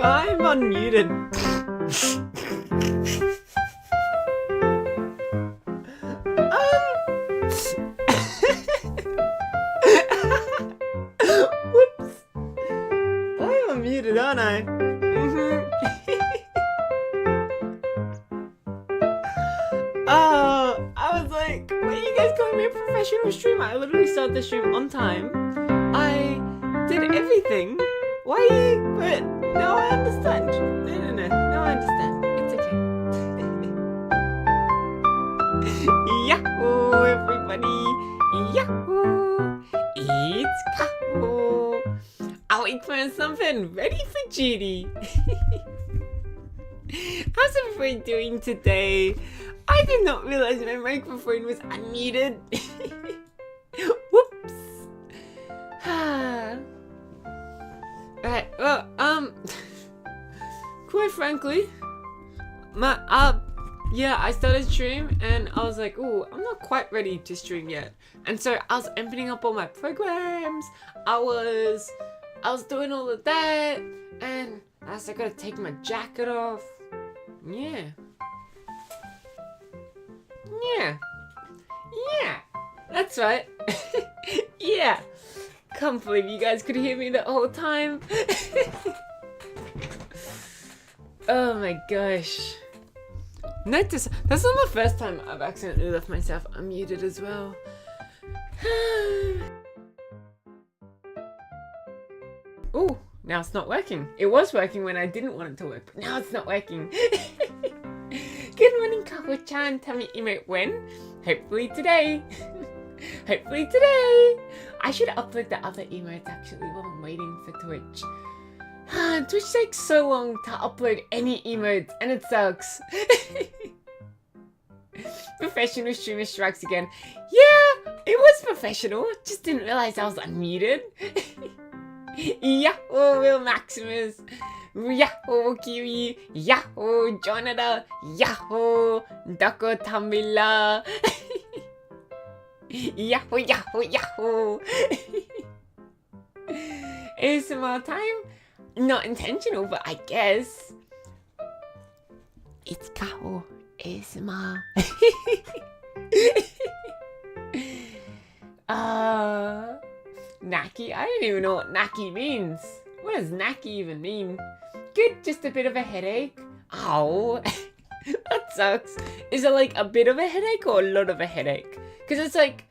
I'm unmuted. Whoops. I'm unmuted, aren't I? I was like, why are you guys calling me a professional streamer? I literally started the stream on time. I did everything. Why are you? But no, I understand. No, I understand. It's okay. Yahoo, everybody! Yahoo! It's Kaho. Awake for something, ready for duty. How's everybody doing today? I did not realize my microphone was unmuted. Whoops. Right, well, quite frankly, yeah, I started stream and I was like, oh, I'm not quite ready to stream yet. And so I was opening up all my programs, I was doing all of that, and I was like, I gotta take my jacket off. Yeah, that's right. Yeah, can't believe you guys could hear me the whole time. Oh my gosh. Notice, that's not the first time I've accidentally left myself unmuted as well. Oh, now it's not working. It was working when I didn't want it to work, but now it's not working. Good morning, Kaho-chan. Tell me emote when? Hopefully today. Hopefully today. I should upload the other emotes actually while I'm waiting for Twitch. Twitch takes so long to upload any emotes and it sucks. Professional streamer strikes again. Yeah, it was professional. Just didn't realize I was unmuted. Yahoo, Will Maximus. Yahoo, Kiwi. Yahoo, Jonathan. Yahoo, Dako Tamila. Yahoo, Yahoo, Yahoo. ASMR time? Not intentional, but I guess. It's Kaho ASMR. Knacky? I don't even know what knacky means. What does knacky even mean? Good, just a bit of a headache. Ow. That sucks. Is it like a bit of a headache or a lot of a headache? Because it's like,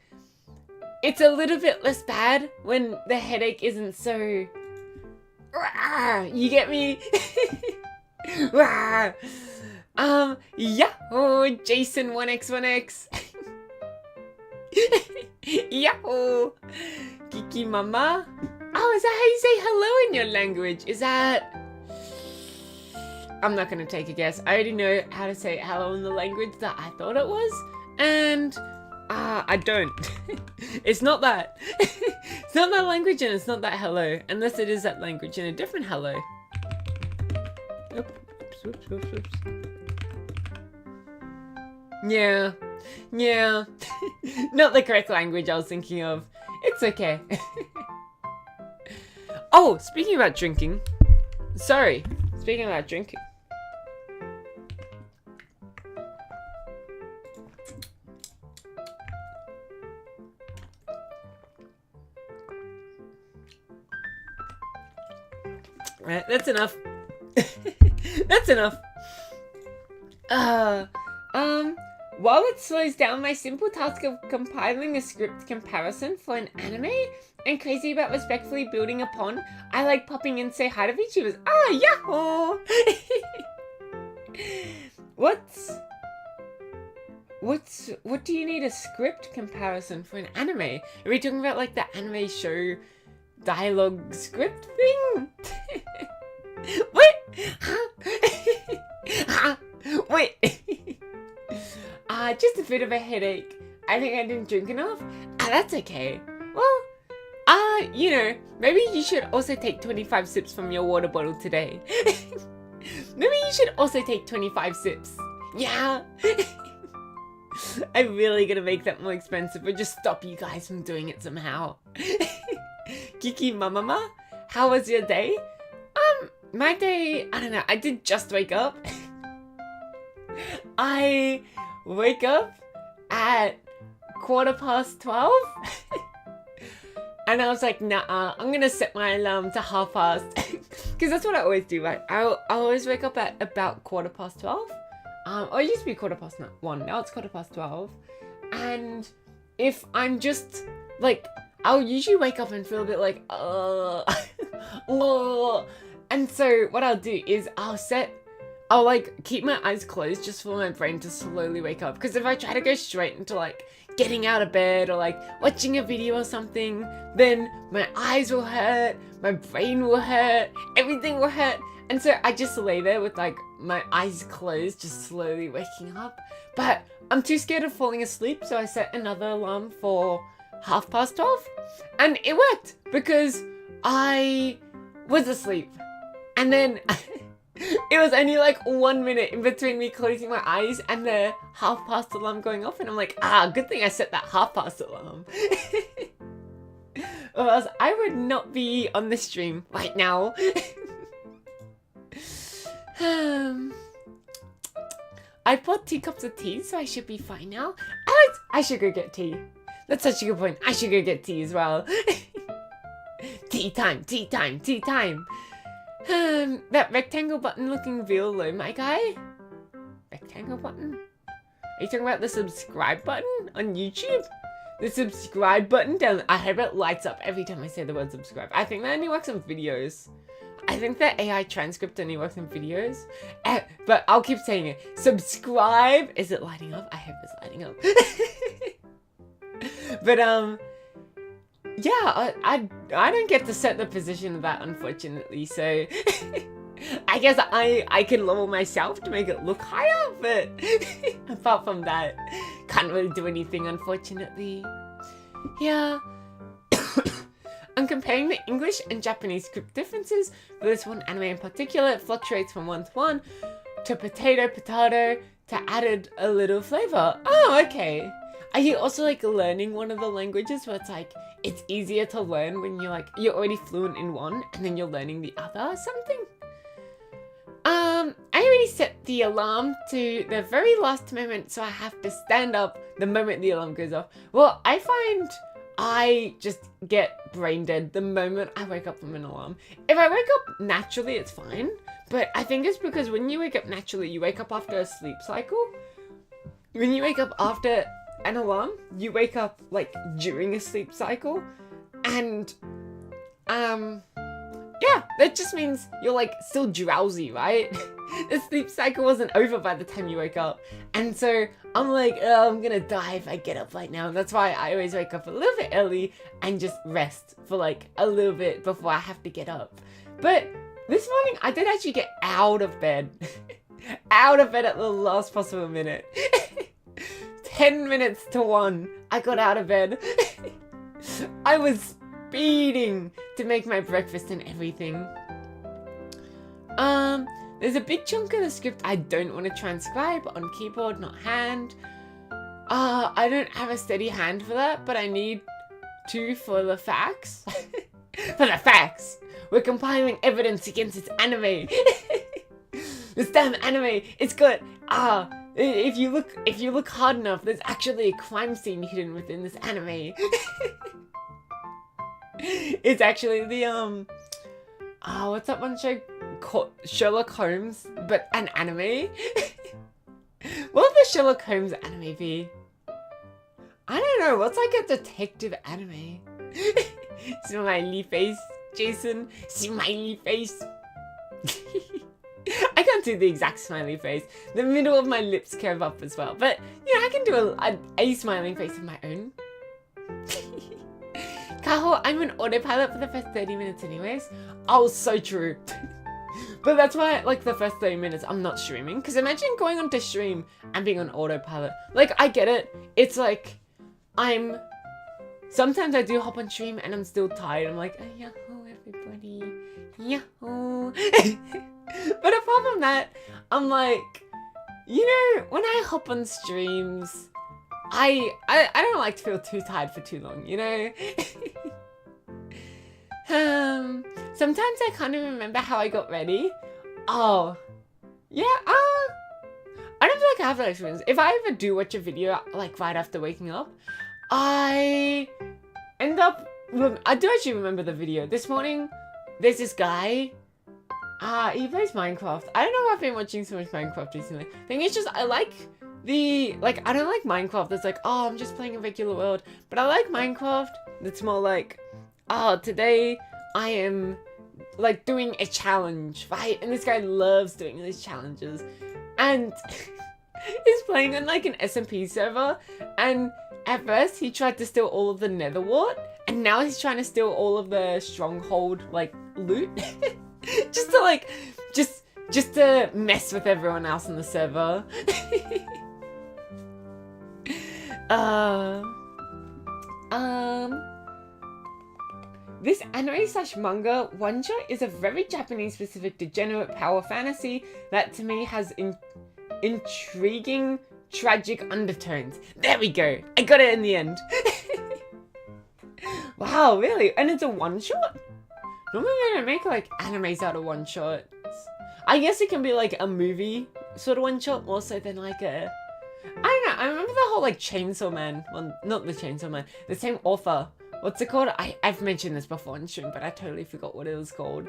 it's a little bit less bad when the headache isn't so... You get me? Yahoo, Jason 1x1x. Yahoo, Kiki Mama. Oh, is that how you say hello in your language? Is that... I'm not gonna take a guess. I already know how to say hello in the language that I thought it was, and I don't. It's not that. It's not that language and it's not that hello. Unless it is that language and a different hello. Oops. Yeah. Not the correct language I was thinking of. It's okay. Oh, speaking about drinking. Sorry. Speaking about drinking. Right, that's enough. That's enough. While it slows down my simple task of compiling a script comparison for an anime and crazy about respectfully building upon, I like popping in say hi to VTubers. Yahoo! What do you need a script comparison for an anime? Are we talking about like the anime show dialogue script thing? What? Wait. Just a bit of a headache. I think I didn't drink enough. That's okay. Well, you know, maybe you should also take 25 sips from your water bottle today. Maybe you should also take 25 sips. Yeah. I'm really gonna make that more expensive or just stop you guys from doing it somehow. Kiki Mamama, how was your day? my day, I don't know, I did just wake up. I wake up at 12:15. And I was like, nah, I'm gonna set my alarm to 12:30. Because that's what I always do, right? I always wake up at about 12:15. Or it used to be 1:15. Now it's 12:15. And if I'm just like, I'll usually wake up and feel a bit like, and so what I'll do is I'll like keep my eyes closed just for my brain to slowly wake up. Because if I try to go straight into like getting out of bed or like watching a video or something, then my eyes will hurt, my brain will hurt, everything will hurt. And so I just lay there with like my eyes closed, just slowly waking up. But I'm too scared of falling asleep, so I set another alarm for 12:30. And it worked because I was asleep. And then it was only like 1 minute in between me closing my eyes and the 12:30 alarm going off. And I'm like, good thing I set that 12:30 alarm. Or else I would not be on the stream right now. I bought 2 cups of tea, so I should be fine now. I should go get tea. That's such a good point. I should go get tea as well. Tea time, tea time, tea time. That rectangle button looking real low, my guy. Rectangle button? Are you talking about the subscribe button on YouTube? The subscribe button down. I hope it lights up every time I say the word subscribe. I think that only works on videos. I think the AI transcript only works on videos. But I'll keep saying it. Subscribe. Is it lighting up? I hope it's lighting up. But yeah, I don't get to set the position of that, unfortunately, so I guess I can level myself to make it look higher, but apart from that, can't really do anything, unfortunately. Yeah. I'm comparing the English and Japanese script differences for this one anime in particular. It fluctuates from 1 to 1 to potato to added a little flavor. Oh, okay. Are you also like learning one of the languages where it's like, it's easier to learn when you're already fluent in one and then you're learning the other or something? I already set the alarm to the very last moment, so I have to stand up the moment the alarm goes off. Well, I find I just get brain dead the moment I wake up from an alarm. If I wake up naturally, it's fine. But I think it's because when you wake up naturally, you wake up after a sleep cycle. When you wake up after an alarm, you wake up like during a sleep cycle, and yeah, that just means you're like still drowsy, right? The sleep cycle wasn't over by the time you wake up, and so I'm like, oh, I'm gonna die if I get up right now. That's why I always wake up a little bit early and just rest for like a little bit before I have to get up. But this morning I did actually get out of bed out of bed at the last possible minute. 10 minutes to 1, I got out of bed. I was speeding to make my breakfast and everything. There's a big chunk of the script I don't want to transcribe on keyboard, not hand. I don't have a steady hand for that, but I need to for the facts. For the facts! We're compiling evidence against this anime. This damn anime, it's good. If you look hard enough, there's actually a crime scene hidden within this anime. It's actually the what's that one show called? Sherlock Holmes, but an anime. What would the Sherlock Holmes anime be? I don't know. What's like a detective anime? Smiley face, Jason. Smiley face. I can't do the exact smiley face. The middle of my lips curve up as well. But, you know, I can do a smiling face of my own. Kaho, I'm an autopilot for the first 30 minutes anyways. Oh, so true. But that's why, like, the first 30 minutes, I'm not streaming. Because imagine going onto stream and being on autopilot. Like, I get it. It's like, sometimes I do hop on stream and I'm still tired. I'm like, oh, yahoo, everybody. Yahoo. But apart from that, I'm like, you know, when I hop on streams, I don't like to feel too tired for too long, you know? Sometimes I can't even remember how I got ready. Oh, yeah, I don't feel like I have that experience. If I ever do watch a video, like, right after waking up, I end up, I do actually remember the video. This morning, there's this guy, he plays Minecraft. I don't know why I've been watching so much Minecraft recently. I think it's just, I like I don't like Minecraft that's like, oh, I'm just playing a regular world. But I like Minecraft that's more like, oh, today I am, like, doing a challenge, right? And this guy loves doing these challenges. And he's playing on, like, an SMP server. And at first, he tried to steal all of the nether wart. And now he's trying to steal all of the stronghold, like, loot. Just to, like, just to mess with everyone else on the server. This anime/manga one-shot is a very Japanese-specific degenerate power fantasy that to me has intriguing, tragic undertones. There we go. I got it in the end. Wow, really? And it's a one-shot? Normally they don't make, like, animes out of one-shots. I guess it can be, like, a movie sort of one-shot more so than, like, a... I don't know. I remember the whole, like, Chainsaw Man. Well, not the Chainsaw Man. The same author. What's it called? I've mentioned this before on stream, but I totally forgot what it was called.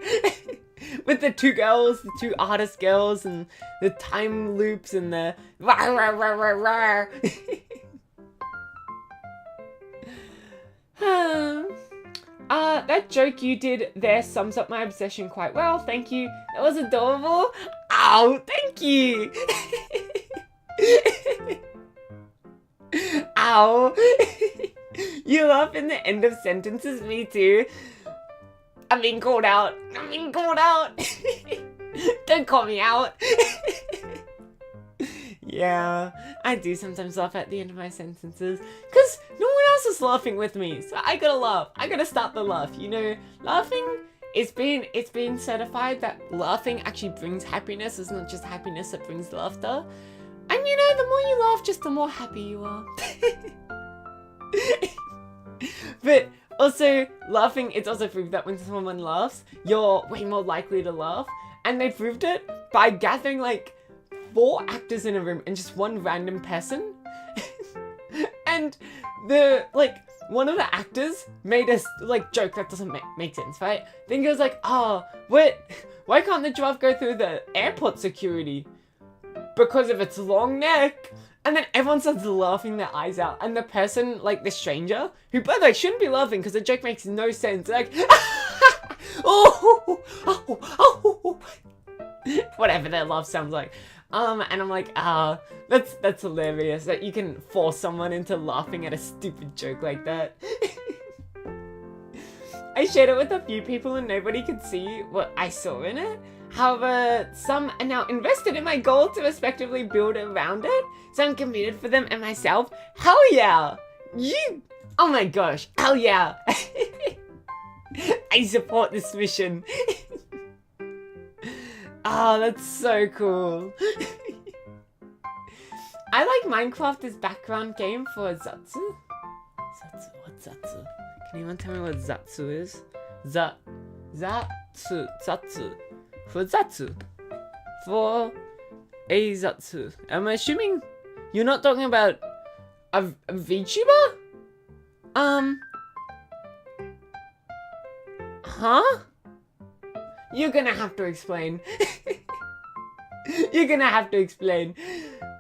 With the two girls, the two artist girls, and the time loops and the... Rah, rah, rah, rah, rah. That joke you did there sums up my obsession quite well. Thank you. That was adorable. Ow, thank you. Ow. You laugh in the end of sentences, me too. I'm being called out. I'm being called out. Don't call me out. Yeah, I do sometimes laugh at the end of my sentences because no one else is laughing with me, so I gotta laugh. I gotta start the laugh, you know? Laughing, it's been certified that laughing actually brings happiness. It's not just happiness that brings laughter. And you know, the more you laugh, just the more happy you are. But also, laughing, it's also proved that when someone laughs, you're way more likely to laugh. And they proved it by gathering, like, 4 actors in a room and just one random person. And one of the actors made a, like, joke that doesn't make sense, right? Then he goes like, oh, why can't the giraffe go through the airport security? Because of its long neck. And then everyone starts laughing their eyes out. And the person, like the stranger, who by the way shouldn't be laughing because the joke makes no sense. Like, oh. Whatever their laugh sounds like. And I'm like, that's hilarious that you can force someone into laughing at a stupid joke like that. I shared it with a few people and nobody could see what I saw in it. However, some are now invested in my goal to respectively build around it. So I'm committed for them and myself. Hell yeah! Oh my gosh, hell yeah! I support this mission. Oh, that's so cool. I like Minecraft as background game for Zatsu. What's Zatsu? Can anyone tell me what Zatsu is? Zatsu. For Zatsu. For a Zatsu. I'm assuming you're not talking about a VTuber? Huh? You're gonna have to explain. You're gonna have to explain.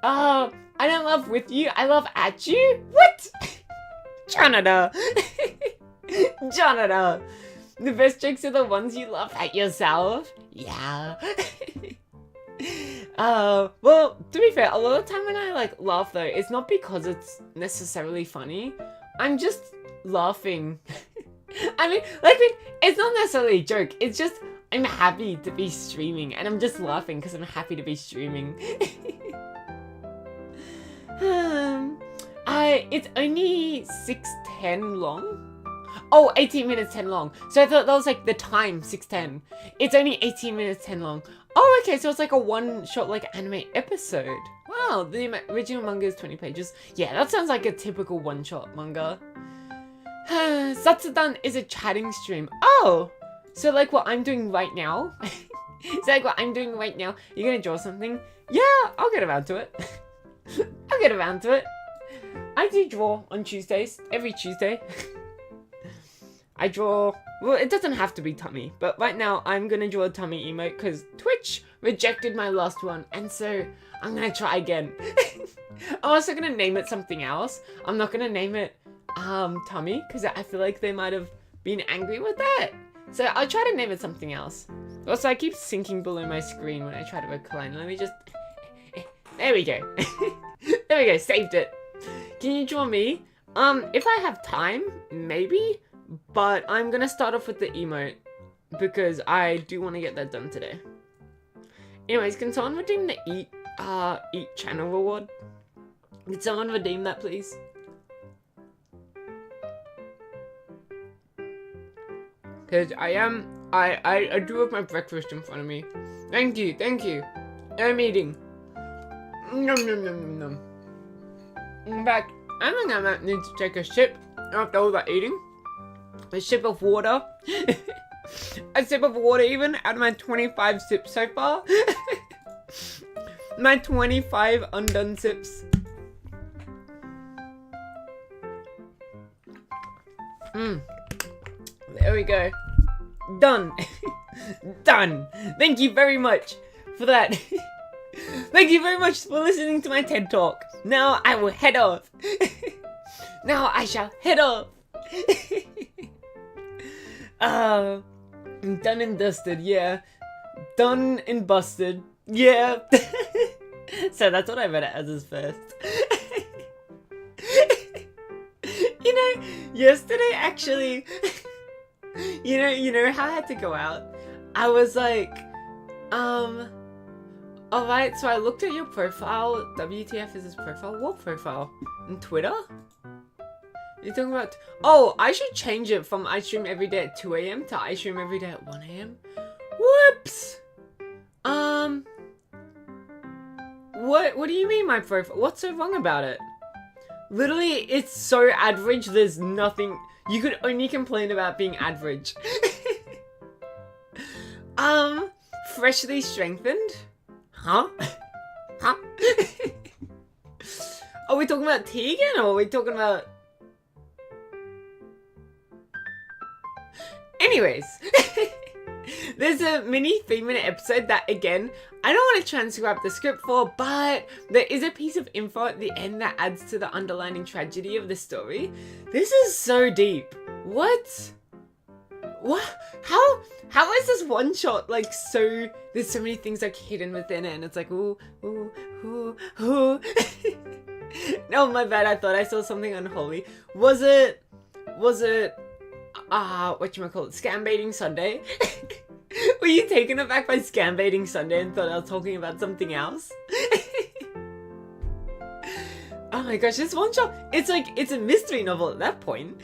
I don't love with you, I love at you? What? Jonathan. Jonathan. The best jokes are the ones you laugh at yourself. Yeah. Well, to be fair, a lot of the time when I like laugh though, it's not because it's necessarily funny. I'm just laughing. I mean, it's not necessarily a joke. It's just I'm happy to be streaming, and I'm just laughing because I'm happy to be streaming. It's only 6:10 long. Oh, 18 minutes 10 long. So I thought that was like the time, 6:10. It's only 18 minutes 10 long. Oh, okay, so it's like a one-shot like anime episode. Wow, the original manga is 20 pages. Yeah, that sounds like a typical one-shot manga. Satsudan is a chatting stream. Oh! So like what I'm doing right now? So like what I'm doing right now? You're gonna draw something? Yeah, I'll get around to it. I'll get around to it. I do draw on Tuesdays, every Tuesday. I draw, well, it doesn't have to be tummy, but right now I'm gonna draw a tummy emote because Twitch rejected my last one, and so I'm gonna try again. I'm also gonna name it something else. I'm not gonna name it tummy because I feel like they might have been angry with that. So I'll try to name it something else. Also, I keep sinking below my screen when I try to recline. Let me just, there we go. There we go, saved it. Can you draw me? If I have time, maybe. But I'm gonna start off with the emote because I do want to get that done today. Anyways, can someone redeem the eat channel reward? Can someone redeem that, please? Because I do have my breakfast in front of me. Thank you, thank you. I'm eating. Nom nom nom nom nom. In fact, I think I might need to take a sip after all that eating. A sip of water. A sip of water even out of my 25 sips so far. My 25 undone sips. There we go. Done. Done. Thank you very much for that. Thank you very much for listening to my TED Talk. Now I will head off. Now I shall head off. Done and dusted, yeah. Done and busted, yeah. So that's what I read it as first. You know, yesterday actually, you know how I had to go out? I was like, alright, so I looked at your profile. WTF is his profile? What profile? On Twitter? You're talking about... Oh, I should change it from I stream every day at 2 AM to I stream every day at 1 AM. Whoops! What do you mean my profile? What's so wrong about it? Literally, it's so average, there's nothing... You could only complain about being average. Freshly strengthened? Huh? Huh? Are we talking about tea again, or are we talking about... Anyways, there's a mini 3-minute episode that, again, I don't want to transcribe the script for, but there is a piece of info at the end that adds to the underlining tragedy of the story. This is so deep. What? What? How is this one shot like so? There's so many things like hidden within it, and it's like ooh, ooh, ooh, ooh. No, my bad. I thought I saw something unholy. Was it? Whatchamacallit? Scam baiting Sunday? Were you taken aback by scam baiting Sunday and thought I was talking about something else? Oh my gosh, this one shot, it's like, it's a mystery novel at that point.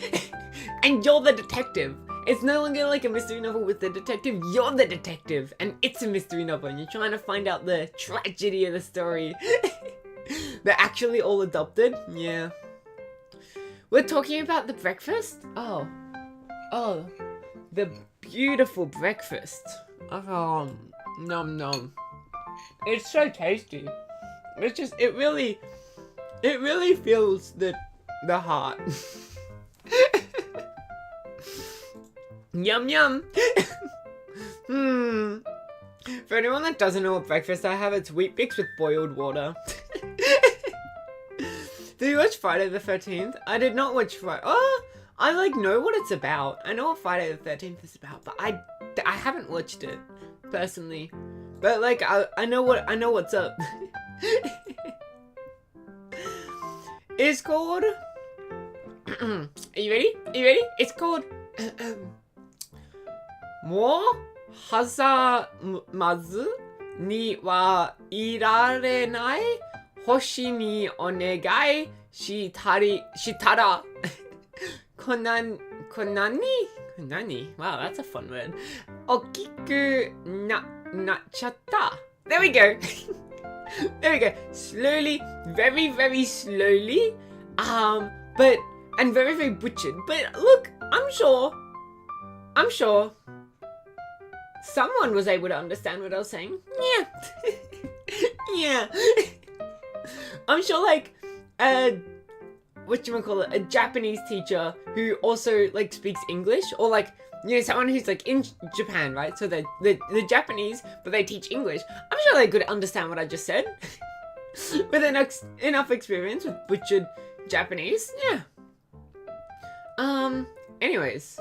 And you're the detective. It's no longer like a mystery novel with the detective, you're the detective. And it's a mystery novel and you're trying to find out the tragedy of the story. They're actually all adopted? Yeah. We're talking about the breakfast? Oh, the beautiful breakfast. Oh, nom nom. It's so tasty. It's just, it really fills the heart. Yum yum. For anyone that doesn't know what breakfast I have, it's wheat bix with boiled water. Did you watch Friday the 13th? I did not watch Friday. Oh, I like know what it's about. I know what Friday the 13th is about, but I haven't watched it personally. But like I know what's up. It's called. Are you ready? It's called. Mo hazamazu ni wa irarenai hoshi ni onegai shitara. Konani? Wow, that's a fun word. Okiku nachatta. There we go. There we go. Slowly, very, very slowly. But and very, very butchered. But look, I'm sure someone was able to understand what I was saying. Yeah. Yeah. I'm sure, like, whatchamacallit, a Japanese teacher who also, like, speaks English, or, like, you know, someone who's, like, in Japan, right? So they're Japanese, but they teach English. I'm sure they could understand what I just said. With enough experience with butchered Japanese. Yeah. Anyways.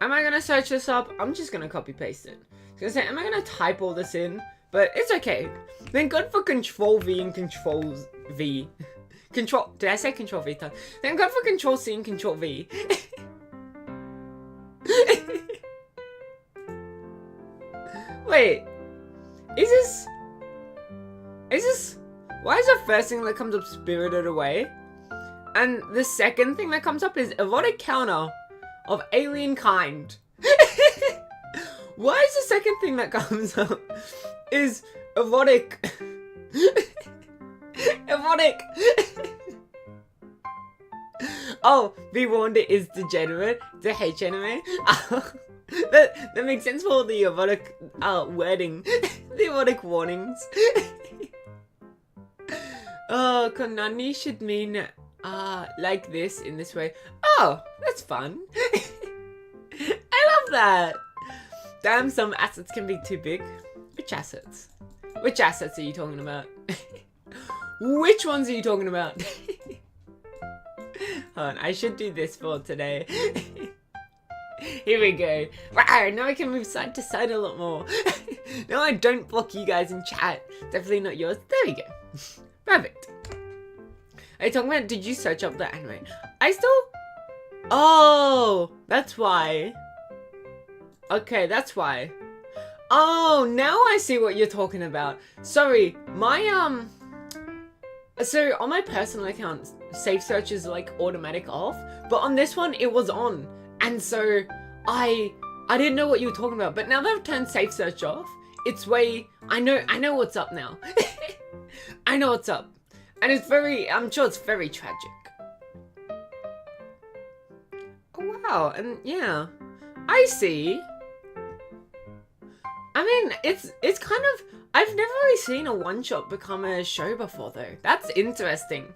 Am I gonna search this up? I'm just gonna copy paste it. I was gonna say, am I gonna type all this in? But it's okay. Thank God for Control V and Control V. Did I say Control V? Thank God for Control C and Control V. Wait. Is this... Why is the first thing that comes up Spirited Away? And the second thing that comes up is erotic counter of alien kind. Why is the second thing that comes up is erotic? Erotic. Oh, be warned, it is degenerate. The H anime. That makes sense for all the erotic wording. The erotic warnings. Oh, Konani should mean like this, in this way. Oh, that's fun. I love that. Damn, some assets can be too big. Which assets? Which assets are you talking about? Which ones are you talking about? Hold on, I should do this for today. Here we go. Wow, now I can move side to side a lot more. Now I don't block you guys in chat. Definitely not yours. There we go. Perfect. Are you talking about, did you search up the anime? Oh, that's why. Okay, that's why. Oh, now I see what you're talking about. Sorry, my, so on my personal account, safe search is like automatic off, but on this one, it was on. And so I didn't know what you were talking about, but now that I've turned safe search off, it's way, I know what's up now. I know what's up. And it's very, I'm sure it's very tragic. Oh, wow, and yeah, I see. I mean, it's kind of, I've never really seen a one-shot become a show before, though. That's interesting.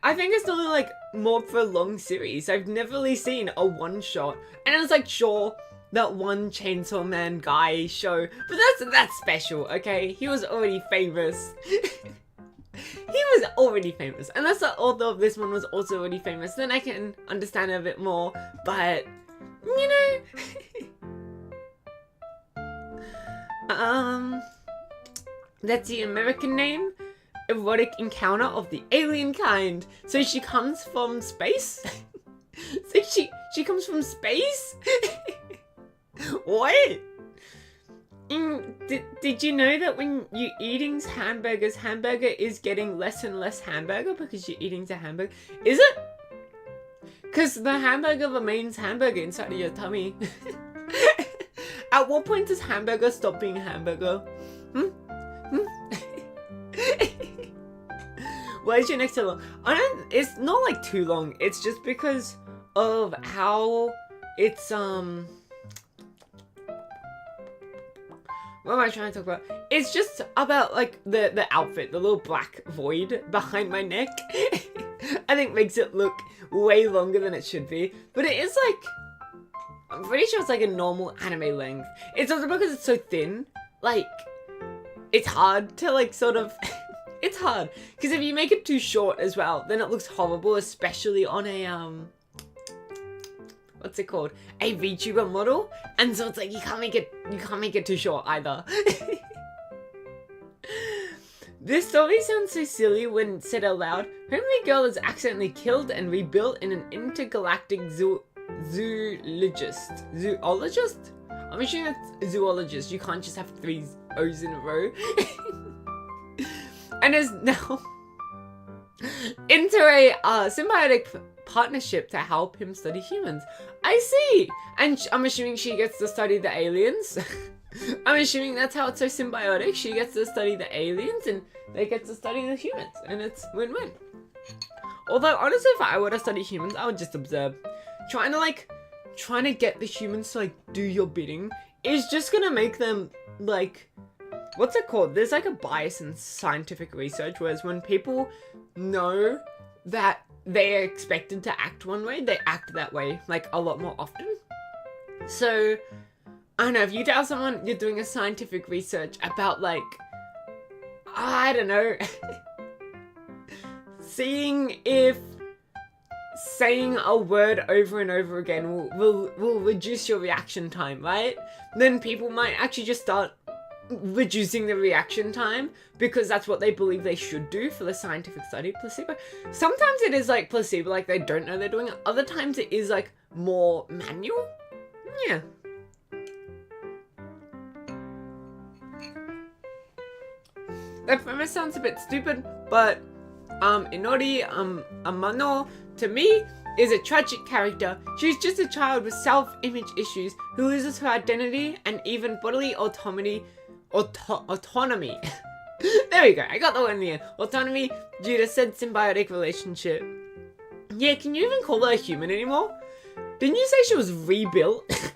I think it's only like more prolonged series. I've never really seen a one-shot, and it was like, sure, that one Chainsaw Man guy show, but that's special, okay? He was already famous. He was already famous, and that's the author of this one was also already famous. Then I can understand it a bit more, but you know. That's the American name. Erotic encounter of the alien kind. So she comes from space? So she comes from space? What? Did you know that when you're eating hamburgers, hamburger is getting less and less hamburger because you're eating the hamburger? Is it? Because the hamburger remains hamburger inside of your tummy. At what point does hamburger stop being hamburger? Why is your neck so long? It's not like too long. It's just because of how it's what am I trying to talk about? It's just about like the outfit, the little black void behind my neck. I think makes it look way longer than it should be. But it is like, I'm pretty sure it's like a normal anime length. It's also because it's so thin. Like, it's hard to like sort of, it's hard. Because if you make it too short as well, then it looks horrible, especially on a, what's it called? A VTuber model. And so it's like, you can't make it too short either. This story sounds so silly when said out loud. Homely girl is accidentally killed and rebuilt in an intergalactic zoologist? Zoologist? I'm assuming that's zoologist. You can't just have 3 O's in a row. And is now into a symbiotic partnership to help him study humans. I see. And I'm assuming she gets to study the aliens. I'm assuming that's how it's so symbiotic. She gets to study the aliens and they get to study the humans, and it's win-win. Although, honestly, if I were to study humans, I would just observe. Trying to get the humans to, like, do your bidding is just gonna make them, like, what's it called? There's, like, a bias in scientific research, whereas when people know that they are expected to act one way, they act that way, like, a lot more often. So, I don't know, if you tell someone you're doing a scientific research about, like, I don't know, seeing if saying a word over and over again will reduce your reaction time, right? Then people might actually just start reducing the reaction time because that's what they believe they should do for the scientific study. Placebo. Sometimes it is like placebo, like they don't know they're doing it. Other times it is like more manual. Yeah. That premise sounds a bit stupid, but Emote, Amano, to me, is a tragic character. She's just a child with self-image issues who loses her identity and even bodily autonomy. There we go, I got the one in the end. Autonomy due to said symbiotic relationship. Yeah, can you even call her a human anymore? Didn't you say she was rebuilt? At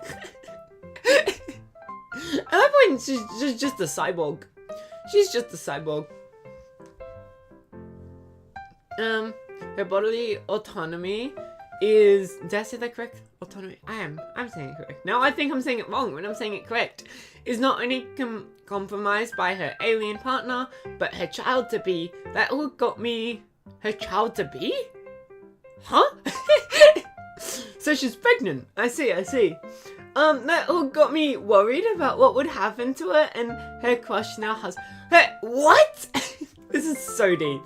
that point, she's just a cyborg. She's just a cyborg. Her bodily autonomy is... Did I say that correct? Autonomy. I'm saying it correct. Now I think I'm saying it wrong when I'm saying it correct. Is not only compromised by her alien partner, but her child-to-be. That all got me... Her child-to-be? Huh? So she's pregnant. I see. That all got me worried about what would happen to her and her crush now has... Hey, what? This is so deep.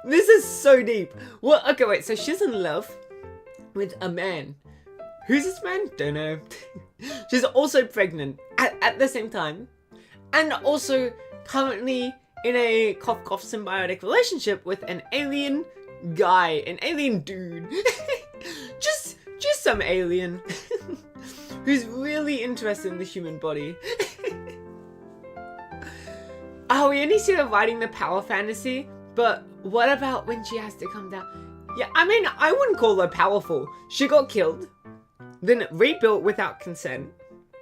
This is so deep. What? Okay, wait. So she's in love with a man. Who's this man? Don't know. She's also pregnant at the same time. And also currently in a cough symbiotic relationship with an alien guy. An alien dude. Just some alien. Who's really interested in the human body. Oh, we only see her writing the power fantasy. But what about when she has to come down? Yeah, I mean, I wouldn't call her powerful. She got killed, then rebuilt without consent,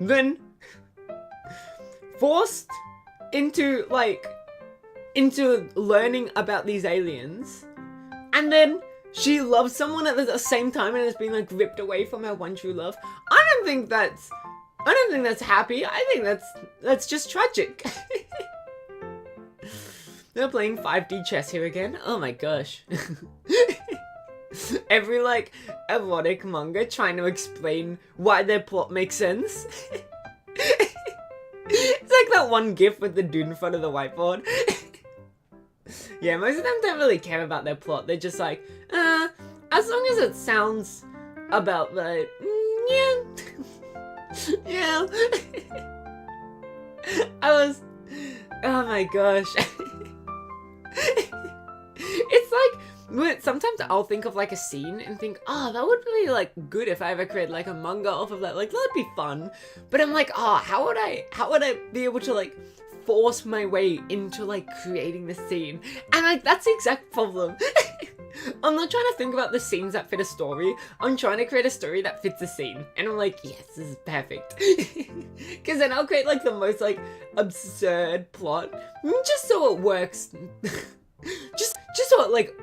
then forced into learning about these aliens, and then she loves someone at the same time and has been like ripped away from her one true love. I don't think that's happy. I think that's just tragic. They're playing 5D chess here again. Oh my gosh. Every like erotic manga trying to explain why their plot makes sense. It's like that one gif with the dude in front of the whiteboard. Yeah, most of them don't really care about their plot. They're just like, as long as it sounds about the yeah. Yeah. Oh my gosh. It's like, sometimes I'll think of like a scene and think, oh, that would be like good if I ever created like a manga off of that. Like, that'd be fun. But I'm like, oh, how would I be able to like force my way into like creating the scene? And like, that's the exact problem. I'm not trying to think about the scenes that fit a story. I'm trying to create a story that fits a scene. And I'm like, yes, this is perfect. Because then I'll create like the most like absurd plot. Just so it works. just so it like,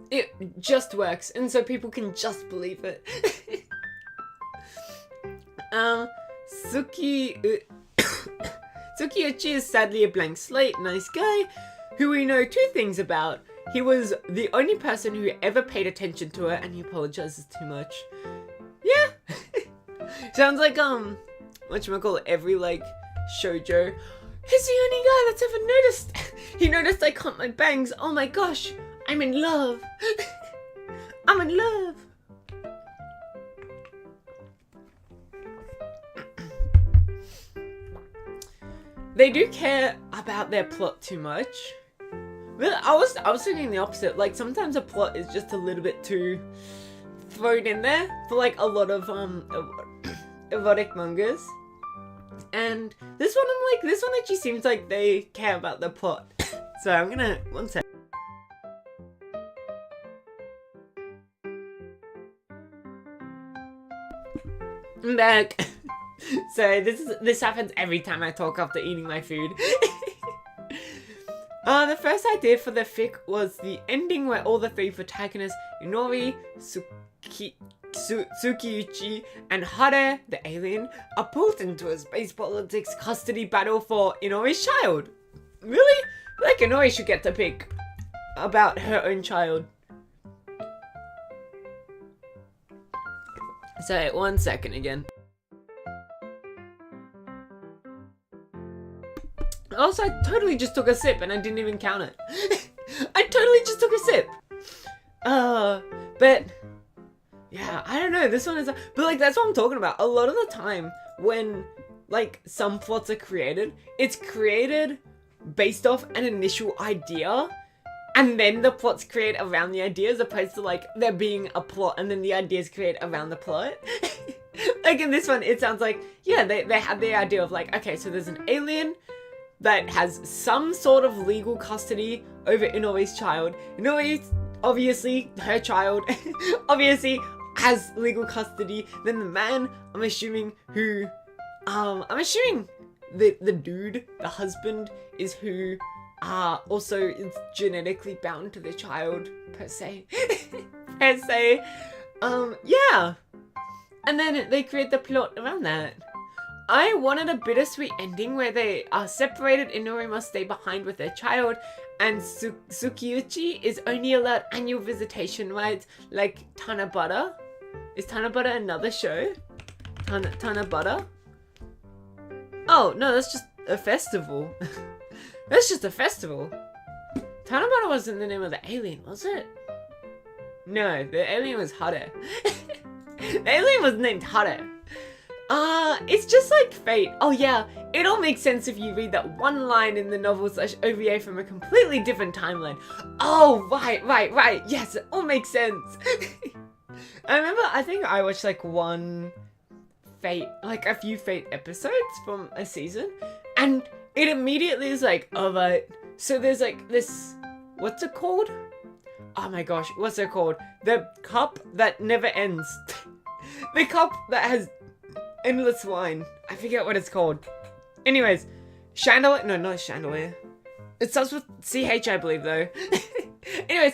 it just works. And so people can just believe it. Tsukiochi is sadly a blank slate, nice guy, who we know two things about. He was the only person who ever paid attention to her, and he apologizes too much. Yeah. Sounds like, whatchamacallit, every, like, shoujo. He's the only guy that's ever noticed. He noticed I cut my bangs. Oh my gosh. I'm in love. I'm in love. They do care about their plot too much. Really, I was thinking the opposite. Like, sometimes a plot is just a little bit too thrown in there for like a lot of erotic mangas. And this one, I'm like, this one actually seems like they care about the plot. So I'm gonna, one sec. I'm back. So this happens every time I talk after eating my food. The first idea for the fic was the ending where all the three protagonists, Inori, Tsukiyuchi, and Hare, the alien, are pulled into a space politics custody battle for Inori's child. Really? Like Inori should get to pick about her own child. So, 1 second again. Also, I totally just took a sip and I didn't even count it. I totally just took a sip. But yeah, I don't know. This one is, but like that's what I'm talking about. A lot of the time when like some plots are created, it's created based off an initial idea, and then the plots create around the idea, as opposed to like there being a plot and then the ideas create around the plot. Like in this one, it sounds like, yeah, they had the idea of like, okay, so there's an alien that has some sort of legal custody over Inori's child. Inori's, obviously, her child, obviously has legal custody. Then the man, I'm assuming the dude, the husband, is who also is genetically bound to the child, per se. Yeah. And then they create the plot around that. I wanted a bittersweet ending where they are separated, Inori must stay behind with their child, and Tsukiyuchi is only allowed annual visitation rights like Tanabata. Is Tanabata another show? Tanabata? Oh, no, that's just a festival. That's just a festival. Tanabata wasn't the name of the alien, was it? No, the alien was Hare. The alien was named Hare. It's just like fate. Oh yeah, it all makes sense if you read that one line in the novel / OVA from a completely different timeline. Oh, right. Yes, it all makes sense. I remember, I think I watched like one Fate, like a few Fate episodes from a season, and it immediately is like, oh right, so there's like this, what's it called? Oh my gosh, what's it called? The cup that never ends. The cup that has endless wine. I forget what it's called. Anyways, chandelier. No, not chandelier. It starts with CH, I believe, though. Anyways,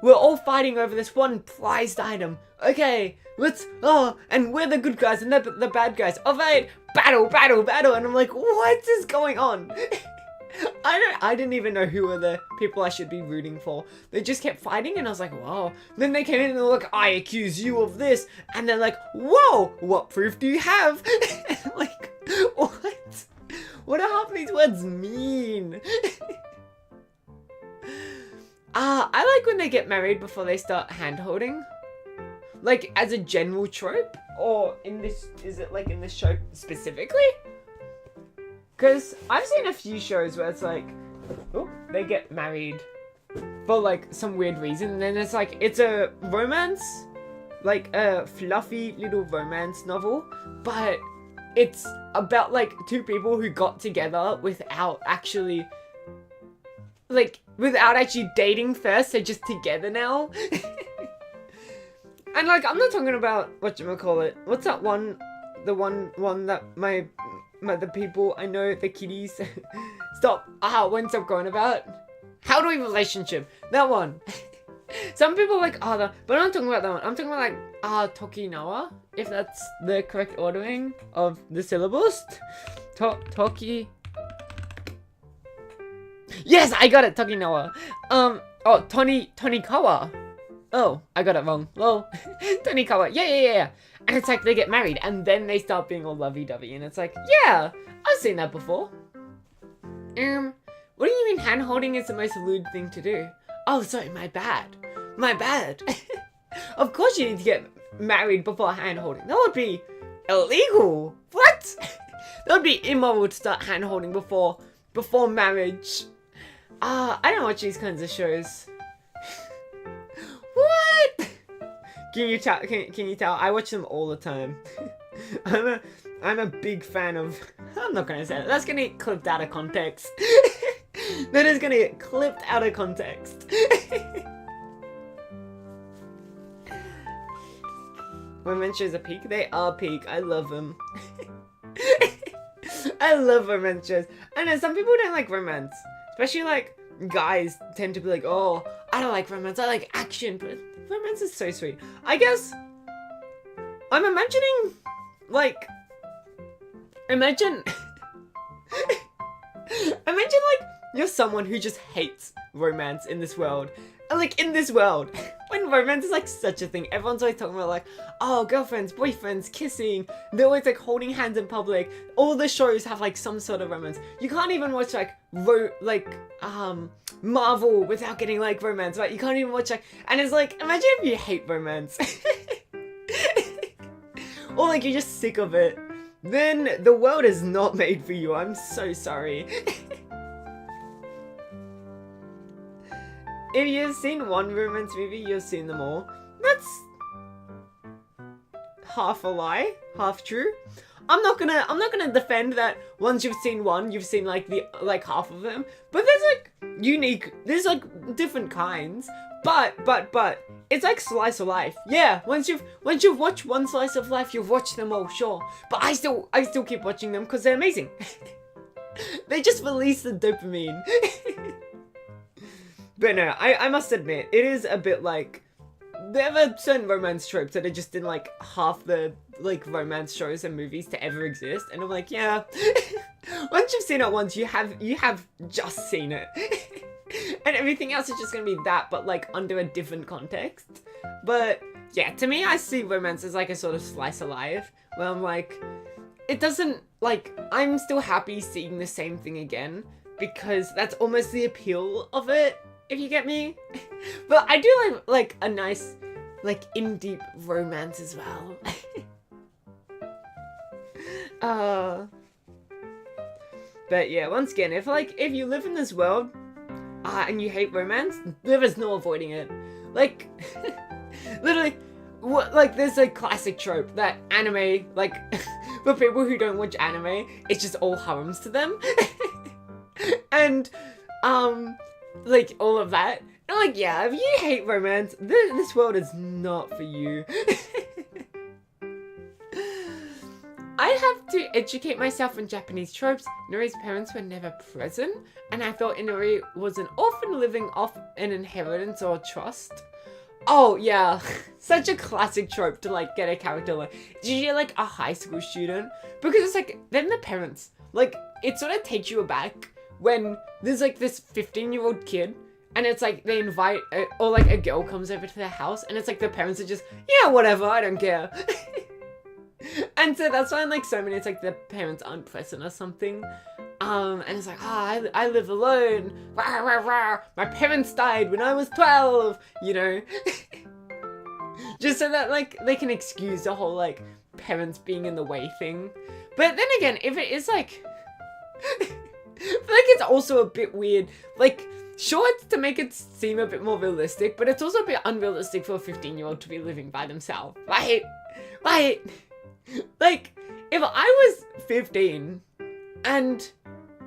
we're all fighting over this one prized item. Okay, and we're the good guys and they're the bad guys. All right, battle. And I'm like, what is going on? I didn't even know who were the people I should be rooting for. They just kept fighting and I was like, whoa. Then they came in and they're like, I accuse you of this. And they're like, whoa, what proof do you have? And I'm like, what? What do half of these words mean? I like when they get married before they start hand-holding. Like, as a general trope? Or is it like in this show specifically? Because I've seen a few shows where it's like, they get married for like some weird reason. And then it's like, it's a romance, like a fluffy little romance novel. But it's about like two people who got together without actually dating first. They're just together now. And like, I'm not talking about, whatchamacallit. What's that one, the one that the people I know, the kiddies, won't stop going about. How do we relationship? That one. Some people are like, but I'm not talking about that one. I'm talking about like, Tokinawa, if that's the correct ordering of the syllables. Toki. Yes, I got it, Tokinawa. Tonikawa. Oh, I got it wrong. Lol. Tonikawa. Yeah. And it's like they get married and then they start being all lovey-dovey and it's like, yeah, I've seen that before. What do you mean hand-holding is the most lewd thing to do? Oh, sorry, my bad. Of course you need to get married before hand-holding. That would be illegal. What? That would be immoral to start hand-holding before marriage. I don't watch these kinds of shows. What? Can you tell? I watch them all the time. I'm a big fan of I'm not gonna say that. That's gonna get clipped out of context. That is gonna get clipped out of context. Romances are peak. They are peak. I love them. I love romance shows. I know some people don't like romance, especially like guys tend to be like, oh, I don't like romance. I like action, but romance is so sweet. I guess I'm imagining like imagine like you're someone who just hates romance in this world. Like in this world, when romance is like such a thing, everyone's always talking about like, oh, girlfriends, boyfriends, kissing. They're always like holding hands in public. All the shows have like some sort of romance. You can't even watch like Marvel without getting like romance, right? You can't even watch like, and it's like, imagine if you hate romance, or like you're just sick of it. Then the world is not made for you. I'm so sorry. If you've seen one romance movie, you've seen them all. That's half a lie, half true. I'm not gonna defend that once you've seen one, you've seen like half of them. But there's like different kinds. But it's like slice of life. Yeah, once you've watched one slice of life, you've watched them all, sure. But I still keep watching them because they're amazing. They just release the dopamine. But no, I must admit, it is a bit like, there are certain romance tropes that are just in like half the like romance shows and movies to ever exist, and I'm like, yeah, once you've seen it once, you have just seen it. And everything else is just gonna be that, but like under a different context. But yeah, to me, I see romance as like a sort of slice of life, where I'm like, it doesn't, like, I'm still happy seeing the same thing again, because that's almost the appeal of it. If you get me. But I do like a nice, like, in-deep romance as well. But yeah, once again, if you live in this world, and you hate romance, there is no avoiding it. Like, literally, there's a classic trope that anime, like, for people who don't watch anime, it's just all harems to them. And, like, all of that. And like, yeah, if you hate romance, this world is not for you. I have to educate myself on Japanese tropes. Nori's parents were never present, and I thought Inori was an orphan living off an inheritance or trust. Oh, yeah. Such a classic trope to, like, get a character like... It's usually, like, a high school student. Because it's, like, then the parents. Like, it sort of takes you aback when there's like this 15-year-old kid, and it's like they invite, or like a girl comes over to their house, and it's like the parents are just, yeah, whatever, I don't care. And so that's why in like so many, it's like the parents aren't present or something. And it's like, I live alone. Rah, rah, rah. My parents died when I was 12, you know. Just so that like they can excuse the whole like parents being in the way thing. But then again, if it is like... I feel like it's also a bit weird. Like, sure, it's to make it seem a bit more realistic, but it's also a bit unrealistic for a 15-year-old to be living by themselves. Like, if I was 15 and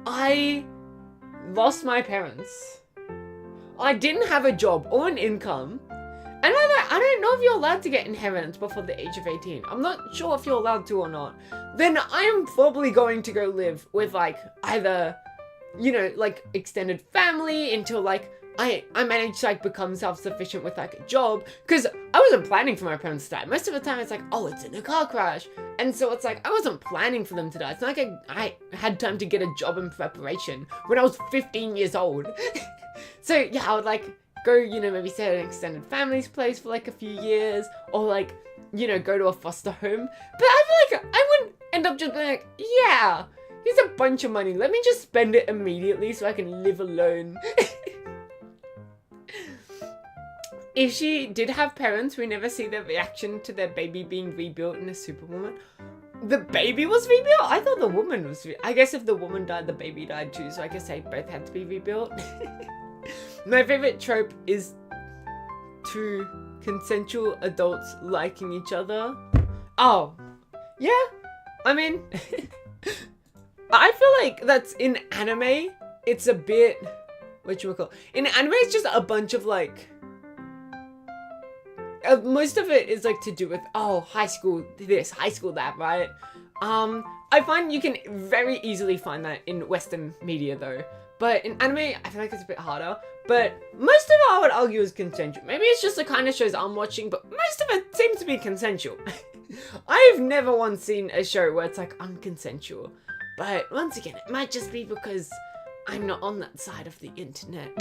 I lost my parents, I didn't have a job or an income, and I don't know if you're allowed to get inheritance before the age of 18. I'm not sure if you're allowed to or not. Then I am probably going to go live with, like, either, you know, like, extended family until, like, I manage to, like, become self-sufficient with, like, a job. Because I wasn't planning for my parents to die. Most of the time, it's like, oh, it's in a car crash. And so it's like, I wasn't planning for them to die. It's not like I had time to get a job in preparation when I was 15 years old. So, yeah, I would, like... go, you know, maybe stay at an extended family's place for like a few years, or like, you know, go to a foster home. But I feel like I wouldn't end up just being like, yeah, here's a bunch of money, let me just spend it immediately so I can live alone. If she did have parents, we never see their reaction to their baby being rebuilt in a Superwoman. The baby was rebuilt? I thought the woman was I guess if the woman died, the baby died too, so I guess they both had to be rebuilt. My favorite trope is two consensual adults liking each other. Oh, yeah. I mean, But I feel like that's in anime, it's a bit, in anime it's just a bunch of like, most of it is like to do with, oh, high school this, high school that, right? I find you can very easily find that in Western media though. But in anime, I feel like it's a bit harder. But most of it I would argue is consensual. Maybe it's just the kind of shows I'm watching, but most of it seems to be consensual. I've never once seen a show where it's like unconsensual. But once again, it might just be because I'm not on that side of the internet.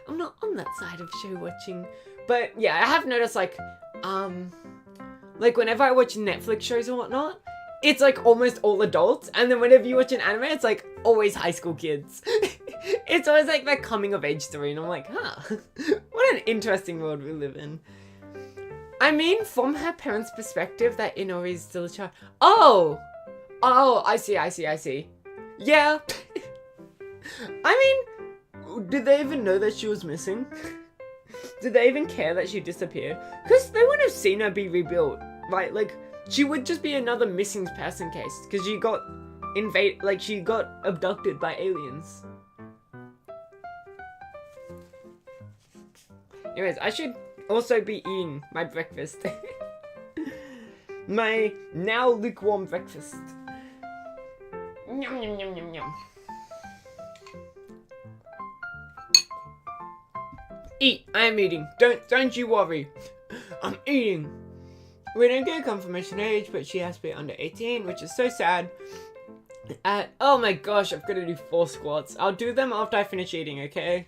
I'm not on that side of show watching. But yeah, I have noticed like whenever I watch Netflix shows and whatnot, it's like almost all adults, and then whenever you watch an anime, it's like always high school kids. It's always like that coming of age story, and I'm like, huh, what an interesting world we live in. I mean, from her parents' perspective, that Inori is still a child. Oh, I see. Yeah. I mean, did they even know that she was missing? Did they even care that she disappeared? Because they wouldn't have seen her be rebuilt, right? Like, she would just be another missing person case, because she got she got abducted by aliens. Anyways, I should also be eating my breakfast. My now lukewarm breakfast. Yum, yum, yum, yum, yum. Eat, I am eating. Don't you worry. I'm eating. We didn't get a confirmation age, but she has to be under 18, which is so sad. Oh my gosh, I've got to do 4 squats. I'll do them after I finish eating, okay?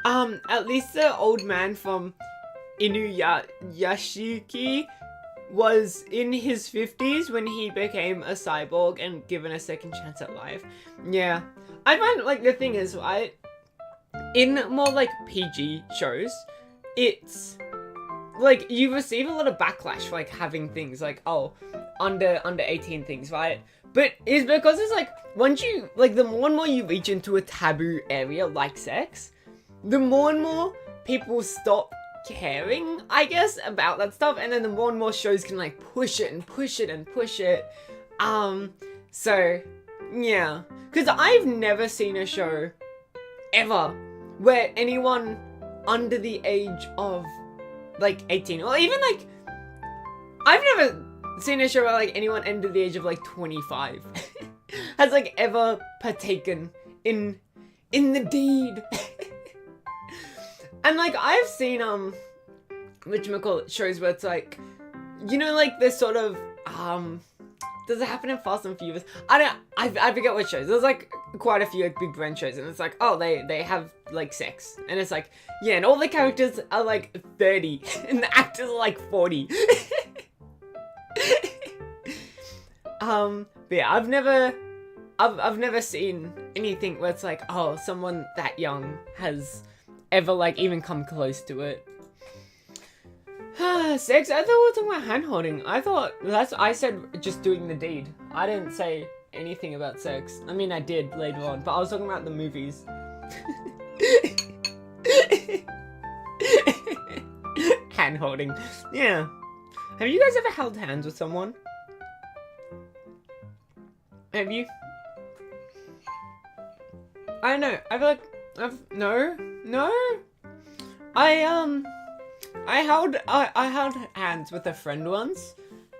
At least the old man from Inuyashiki was in his 50s when he became a cyborg and given a second chance at life. Yeah. I find, like, the thing is, right, in more, like, PG shows, it's, like, you receive a lot of backlash for, like, having things, like, oh, under 18 things, right? But it's because it's, like, once you, like, the more and more you reach into a taboo area, like sex, the more and more people stop caring, I guess, about that stuff, and then the more and more shows can, like, push it and push it and push it. So, yeah. Because I've never seen a show, ever, where anyone under the age of, like, 18, or even, like, I've never seen a show where, like, anyone under the age of, like, 25 has, like, ever partaken in the deed. And, like, I've seen, shows where it's, like, you know, like, this sort of, does it happen in Fast and Furious? I forget what shows. There's, like, quite a few, like, big brand shows, and it's, like, oh, they have, like, sex. And it's, like, yeah, and all the characters are, like, 30, and the actors are, like, 40. But yeah, I've never seen anything where it's, like, oh, someone that young has ever, like, even come close to it. Sex? I thought we were talking about hand-holding. I said just doing the deed. I didn't say anything about sex. I mean, I did later on, but I was talking about the movies. Hand-holding. Yeah. Have you guys ever held hands with someone? Have you? I don't know. I feel like No. I held hands with a friend once,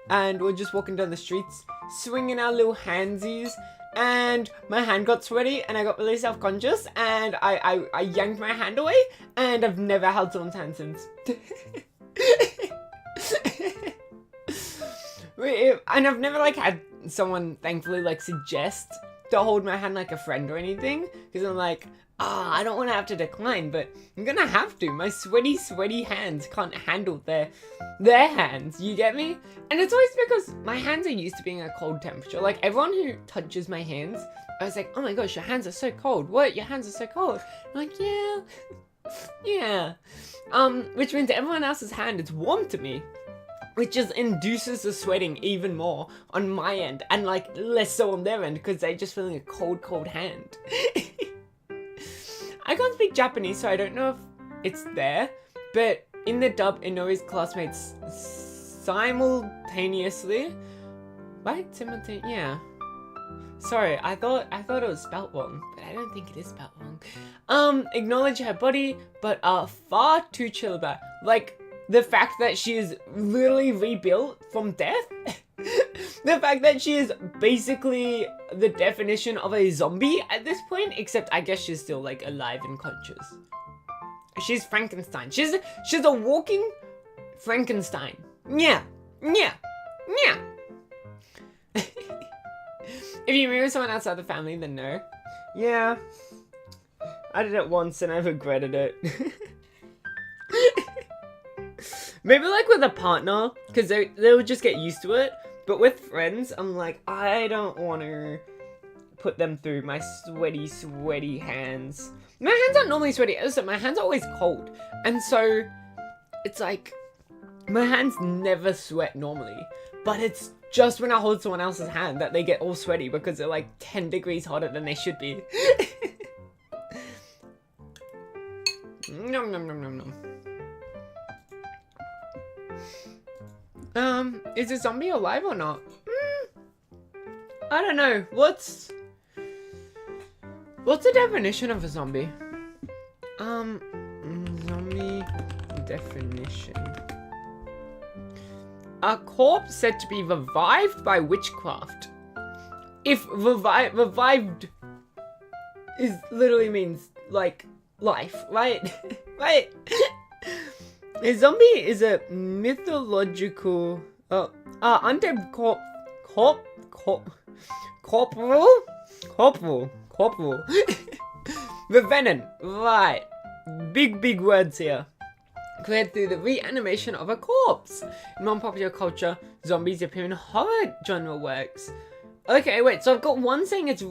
and we're just walking down the streets, swinging our little handsies, and my hand got sweaty, and I got really self-conscious, and I yanked my hand away, and I've never held someone's hand since. And I've never, like, had someone, thankfully, like, suggest to hold my hand like a friend or anything, because I'm like, I don't want to have to decline, but I'm gonna have to. My sweaty hands can't handle their hands, you get me? And it's always because my hands are used to being a cold temperature. Like, everyone who touches my hands, I was like, oh my gosh, your hands are so cold. What? Your hands are so cold. I'm like, yeah. Yeah. Which means everyone else's hand is warm to me, which just induces the sweating even more on my end, and, like, less so on their end, because they're just feeling a cold hand. I can't speak Japanese, so I don't know if it's there, but in the dub, Inori's classmates simultaneously Right? Simultaneous, yeah. Sorry, I thought it was spelt wrong, but I don't think it is spelt wrong. Acknowledge her body, but are far too chill about it. Like, the fact that she is literally rebuilt from death. The fact that she is basically the definition of a zombie at this point, except I guess she's still like alive and conscious. She's Frankenstein. She's a walking Frankenstein. Yeah. Yeah. Yeah. If you marry someone outside the family, then no. Yeah. I did it once and I regretted it. Maybe like with a partner, because they would just get used to it. But with friends, I'm like, I don't want to put them through my sweaty hands. My hands aren't normally sweaty, also my hands are always cold. And so, it's like, my hands never sweat normally. But it's just when I hold someone else's hand that they get all sweaty because they're like 10 degrees hotter than they should be. Nom nom nom nom nom. Is a zombie alive or not? I don't know. What's the definition of a zombie? Zombie definition. A corpse said to be revived by witchcraft. If revived is literally means like life, right? Right? A zombie is a mythological undead corporal revenant, right? Big words here. Created through the reanimation of a corpse. In non-popular culture, zombies appear in horror genre works. Okay, wait, so I've got one saying it's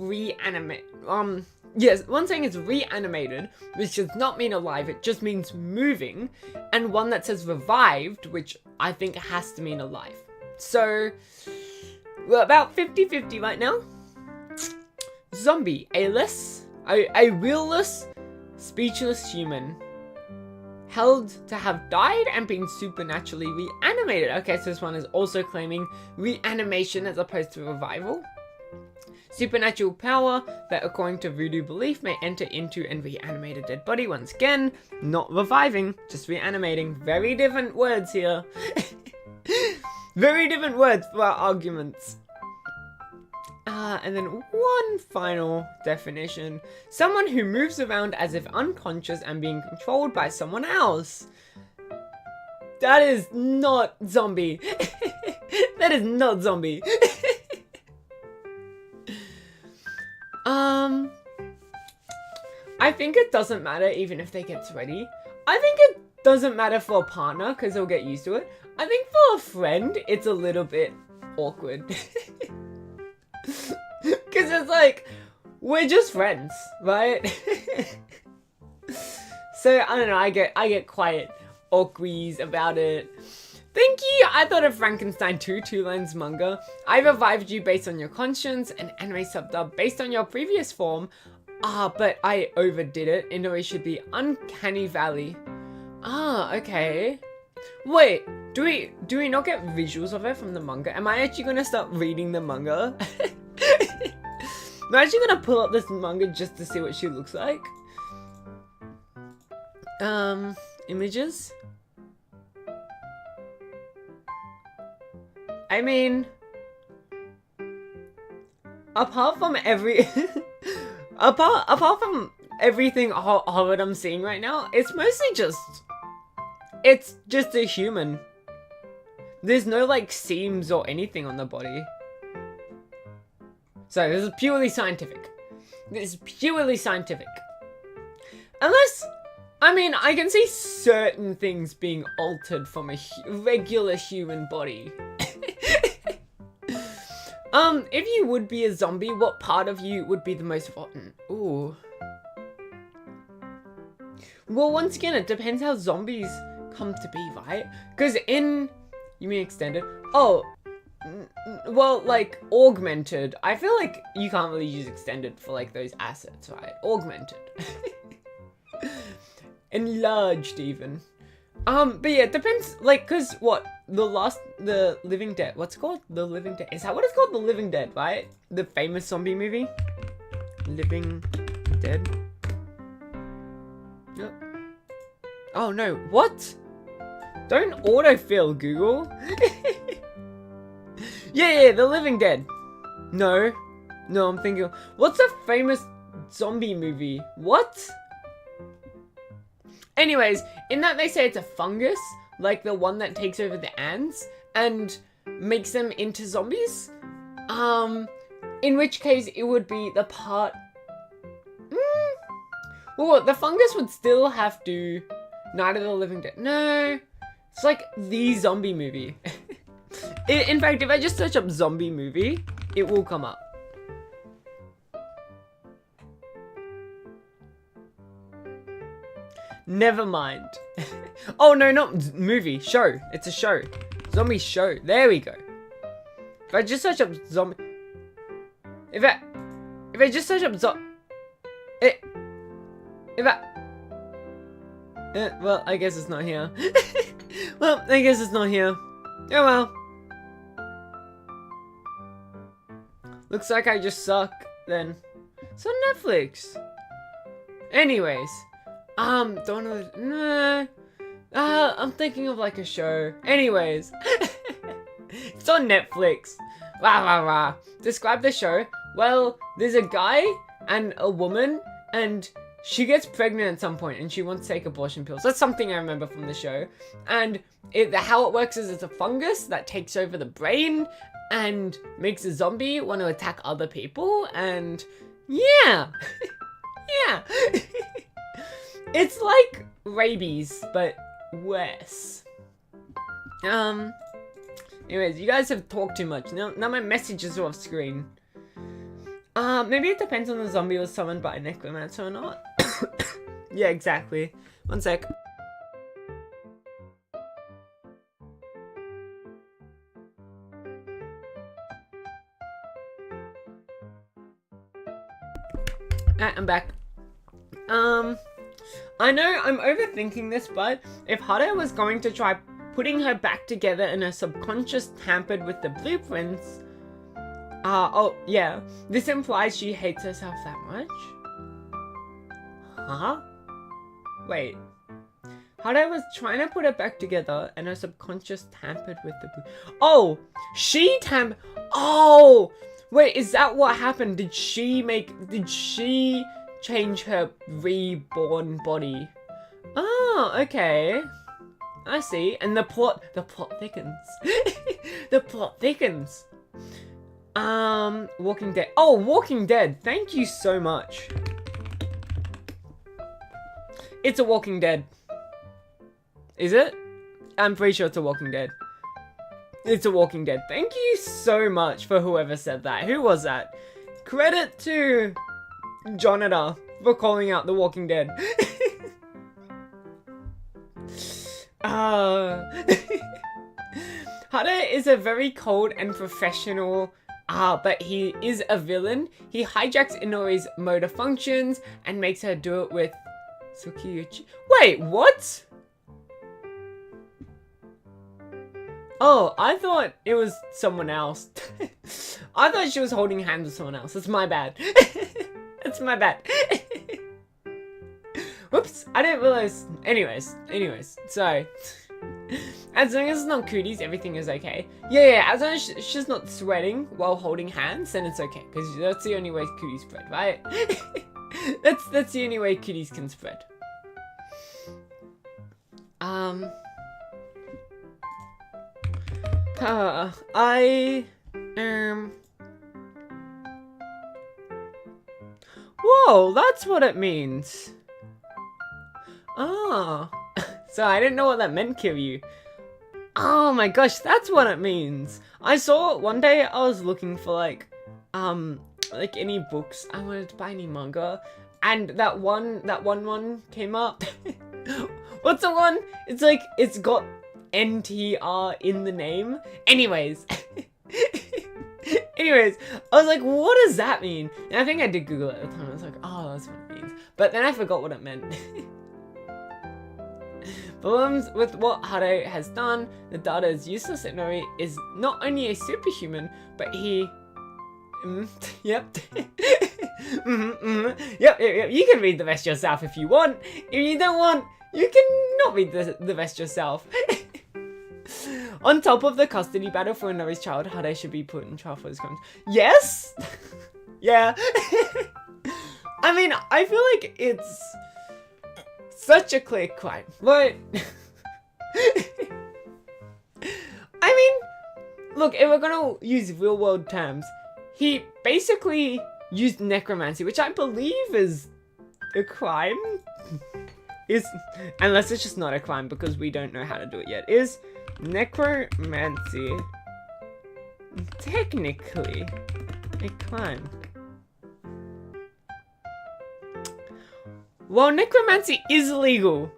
yes, one saying it's reanimated, which does not mean alive, it just means moving, and one that says revived, which I think has to mean alive. So, we're about 50-50 right now. Zombie, a willless, speechless human. Held to have died and been supernaturally reanimated. Okay, so this one is also claiming reanimation as opposed to revival. Supernatural power that, according to voodoo belief, may enter into and reanimate a dead body. Once again, not reviving, just reanimating. Very different words here. Very different words for our arguments. And then one final definition. Someone who moves around as if unconscious and being controlled by someone else. That is not zombie. That is not zombie. I think it doesn't matter even if they get sweaty. I think it doesn't matter for a partner because they'll get used to it. I think for a friend, it's a little bit awkward. Because it's like, we're just friends, right? So, I don't know, I get quite awkward about it. Thank you! I thought of Frankenstein 2 lines manga. I revived you based on your conscience, an anime subdub based on your previous form. But I overdid it, and it should be Uncanny Valley. Okay. Wait, do we not get visuals of it from the manga? Am I actually gonna start reading the manga? I'm actually gonna pull up this manga just to see what she looks like. Images? I mean, apart from apart from everything horrid I'm seeing right now, it's mostly it's just a human. There's no like seams or anything on the body. So this is purely scientific. This is purely scientific. Unless, I mean, I can see certain things being altered from a regular human body. If you would be a zombie, what part of you would be the most rotten? Ooh. Well, once again, it depends how zombies come to be, right? Because you mean extended? Oh, well, like, augmented. I feel like you can't really use extended for, like, those assets, right? Augmented. Enlarged, even. But yeah, it depends, like, cause what, the Living Dead, what's it called? The Living Dead, is that what it's called? The Living Dead, right? The famous zombie movie? Living Dead? Yep. Oh no, what? Don't autofill, Google. Yeah, The Living Dead. No, I'm thinking, what's a famous zombie movie? What? Anyways, in that they say it's a fungus, like the one that takes over the ants and makes them into zombies. In which case it would be the part... Well, the fungus would still have to... Night of the Living Dead. No, it's like the zombie movie. In fact, if I just search up zombie movie, it will come up. Never mind. Oh no, not movie, show. It's a show. Zombie show. There we go. If I just search up zombie... If I just search up well, I guess it's not here. Well, I guess it's not here. Oh well. Looks like I just suck, then. It's on Netflix. Anyways. Nah. I'm thinking of like a show. Anyways. It's on Netflix. Rah. Describe the show. Well, there's a guy and a woman, and she gets pregnant at some point and she wants to take abortion pills. That's something I remember from the show. And how it works is it's a fungus that takes over the brain and makes a zombie want to attack other people. And yeah. Yeah. It's like rabies, but worse. Anyways, you guys have talked too much. Now my messages are off screen. Maybe it depends on the zombie was summoned by a necromancer or not. Yeah, exactly. One sec. I'm back. I know I'm overthinking this, but if Hada was going to try putting her back together and her subconscious tampered with the blueprints, oh yeah, this implies she hates herself that much? Huh? Wait. Hada was trying to put her back together and her subconscious tampered with the Oh! Oh! Wait, is that what happened? Did she change her reborn body? Oh, okay. I see. And the plot thickens. The plot thickens. Walking Dead. Oh, Walking Dead. Thank you so much. It's a Walking Dead. Is it? I'm pretty sure it's a Walking Dead. It's a Walking Dead. Thank you so much for whoever said that. Who was that? Credit to Jonata for calling out the Walking Dead. Hada is a very cold and professional, but he is a villain. He hijacks Inori's motor functions and makes her do it with Tsukiyuchi. Wait, what? Oh, I thought it was someone else. I thought she was holding hands with someone else. That's my bad. That's my bad. Whoops, I didn't realize. Anyways, so as long as it's not cooties, everything is okay. Yeah, as long as she's not sweating while holding hands, then it's okay, because that's the only way cooties spread, right? That's the only way cooties can spread. Whoa, that's what it means. Ah. So I didn't know what that meant, Kiryu. Oh my gosh, that's what it means. I saw one day I was looking for like any books. I wanted to buy any manga, and that one came up. What's the one? It's like it's got NTR in the name. Anyways. I was like, what does that mean? And I think I did Google it at the time. I was like, oh, that's what it means. But then I forgot what it meant. Problems with what Hado has done. The data is useless. Inori is not only a superhuman, but he... yep. Yep. You can read the rest yourself if you want. If you don't want, you can not read the rest yourself. On top of the custody battle for Inori's child, Hado should be put in trial for his crimes. Yes? Yeah. I mean, I feel like it's such a clear crime, but I mean, look, if we're gonna use real world terms, he basically used necromancy, which I believe is a crime. Unless it's just not a crime because we don't know how to do it yet. Is necromancy technically a crime? Well, necromancy is legal.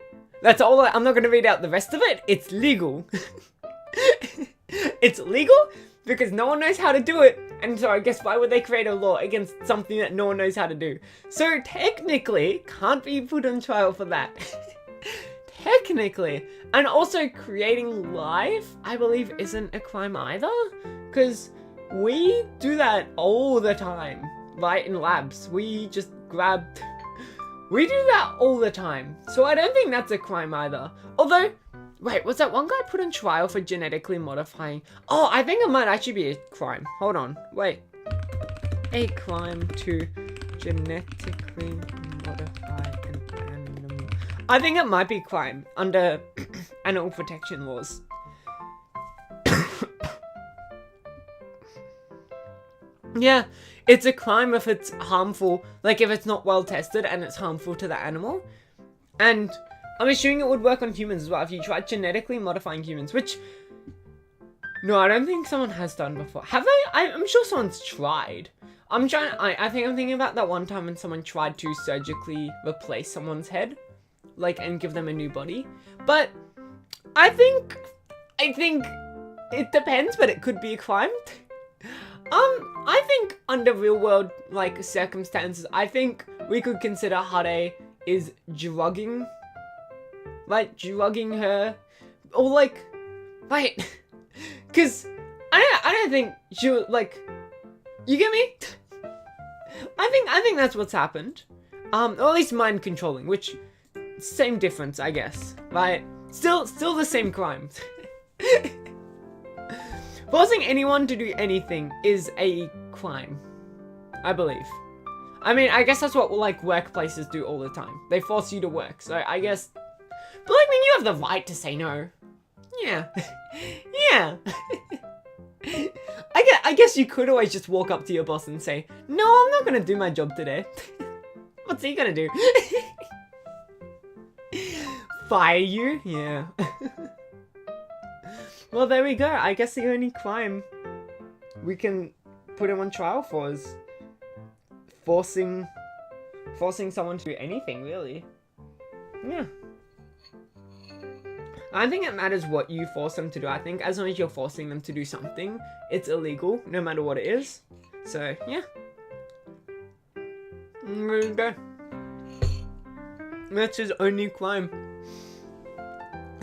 That's all. I'm not going to read out the rest of it. It's legal. It's legal because no one knows how to do it. And so I guess why would they create a law against something that no one knows how to do? So technically, can't be put on trial for that. Technically. And also creating life, I believe, isn't a crime either. Because we do that all the time, right? In labs. We just grab... We do that all the time. So I don't think that's a crime either. Although, wait, was that one guy put on trial for genetically modifying? Oh, I think it might actually be a crime. Hold on, wait. A crime to genetically modify an animal. I think it might be crime under animal protection laws. Yeah, it's a crime if it's harmful, like if it's not well tested and it's harmful to the animal. And I'm assuming it would work on humans as well if you tried genetically modifying humans, which... No, I don't think someone has done before. Have they? I'm sure someone's tried. I think I'm thinking about that one time when someone tried to surgically replace someone's head, like, and give them a new body. But I think it depends, but it could be a crime. I think under real world, like, circumstances, I think we could consider Hade is drugging her, or like, wait, cause I don't think she, like, you get me? I think that's what's happened, or at least mind controlling, which, same difference, I guess, right? Still the same crime. Forcing anyone to do anything is a crime, I believe. I mean, I guess that's what, like, workplaces do all the time. They force you to work, so I guess... But, I mean, you have the right to say no. Yeah. Yeah. I guess you could always just walk up to your boss and say, no, I'm not gonna do my job today. What's he gonna do? Fire you? Yeah. Well, there we go. I guess the only crime we can put him on trial for is forcing someone to do anything, really. Yeah. I don't think it matters what you force them to do. I think as long as you're forcing them to do something, it's illegal, no matter what it is. So, yeah. There we go. That's his only crime.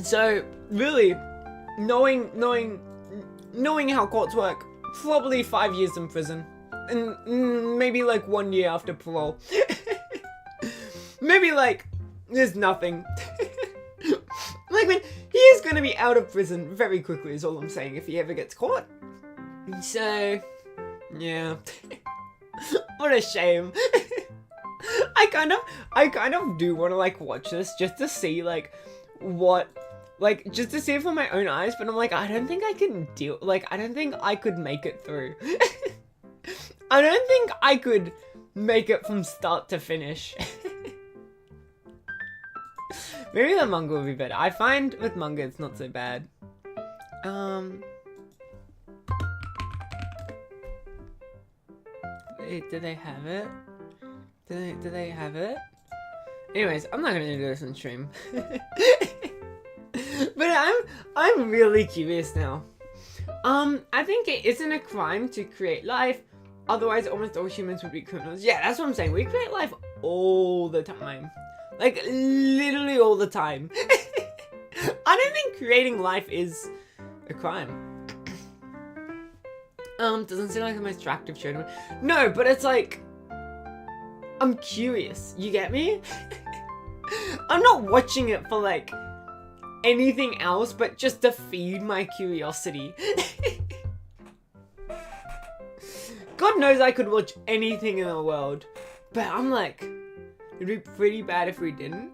So, really... Knowing how courts work, probably 5 years in prison, and maybe like 1 year after parole. Maybe like there's nothing. Like, man, he is gonna be out of prison very quickly. Is all I'm saying if he ever gets caught. So, yeah. What a shame. I kind of do want to like watch this just to see like what. Like, just to see it from my own eyes, but I'm like, I don't think I can I don't think I could make it through. I don't think I could make it from start to finish. Maybe the manga would be better. I find with manga it's not so bad. Do they have it? Do they have it? Anyways, I'm not gonna do this on stream. But I'm really curious now. I think it isn't a crime to create life. Otherwise, almost all humans would be criminals. Yeah, that's what I'm saying. We create life all the time. Like, literally all the time. I don't think creating life is a crime. Doesn't seem like the most attractive show to me. No, but it's like, I'm curious. You get me? I'm not watching it for like anything else, but just to feed my curiosity. God knows I could watch anything in the world, but I'm like, it'd be pretty bad if we didn't.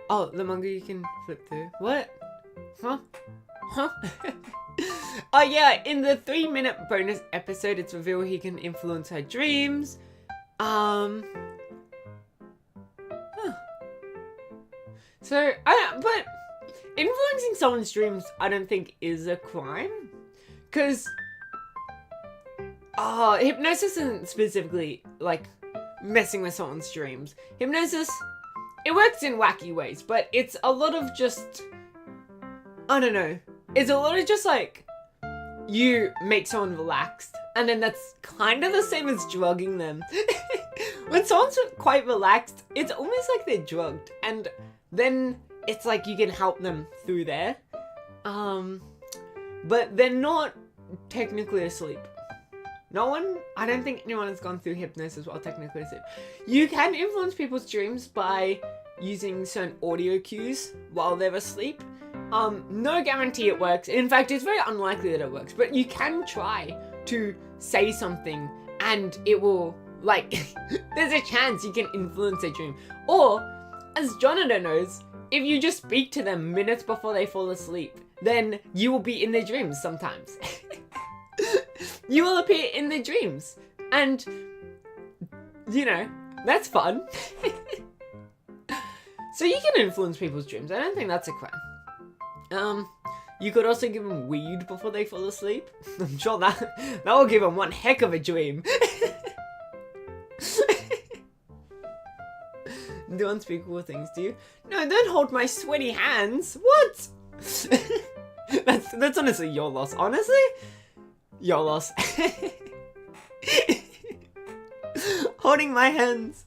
Oh, the manga you can flip through. What? Huh? Oh yeah, in the 3-minute bonus episode, it's revealed he can influence her dreams. So, but influencing someone's dreams, I don't think is a crime. Because, hypnosis isn't specifically, like, messing with someone's dreams. Hypnosis, it works in wacky ways, but it's a lot of just, I don't know. It's a lot of just, like, you make someone relaxed, and then that's kind of the same as drugging them. When someone's quite relaxed, it's almost like they're drugged, and then it's like you can help them through there. But they're not technically asleep. I don't think anyone has gone through hypnosis while technically asleep. You can influence people's dreams by using certain audio cues while they're asleep. No guarantee it works. In fact, it's very unlikely that it works, but you can try to say something and it will, like, there's a chance you can influence a dream. Or, as Jonathan knows, if you just speak to them minutes before they fall asleep, then you will be in their dreams sometimes. You will appear in their dreams. And, you know, that's fun. So you can influence people's dreams. I don't think that's a crime. You could also give them weed before they fall asleep. I'm sure that will give them one heck of a dream. Do unspeakable things to you. No, don't hold my sweaty hands. What? That's honestly your loss. Honestly, your loss. Holding my hands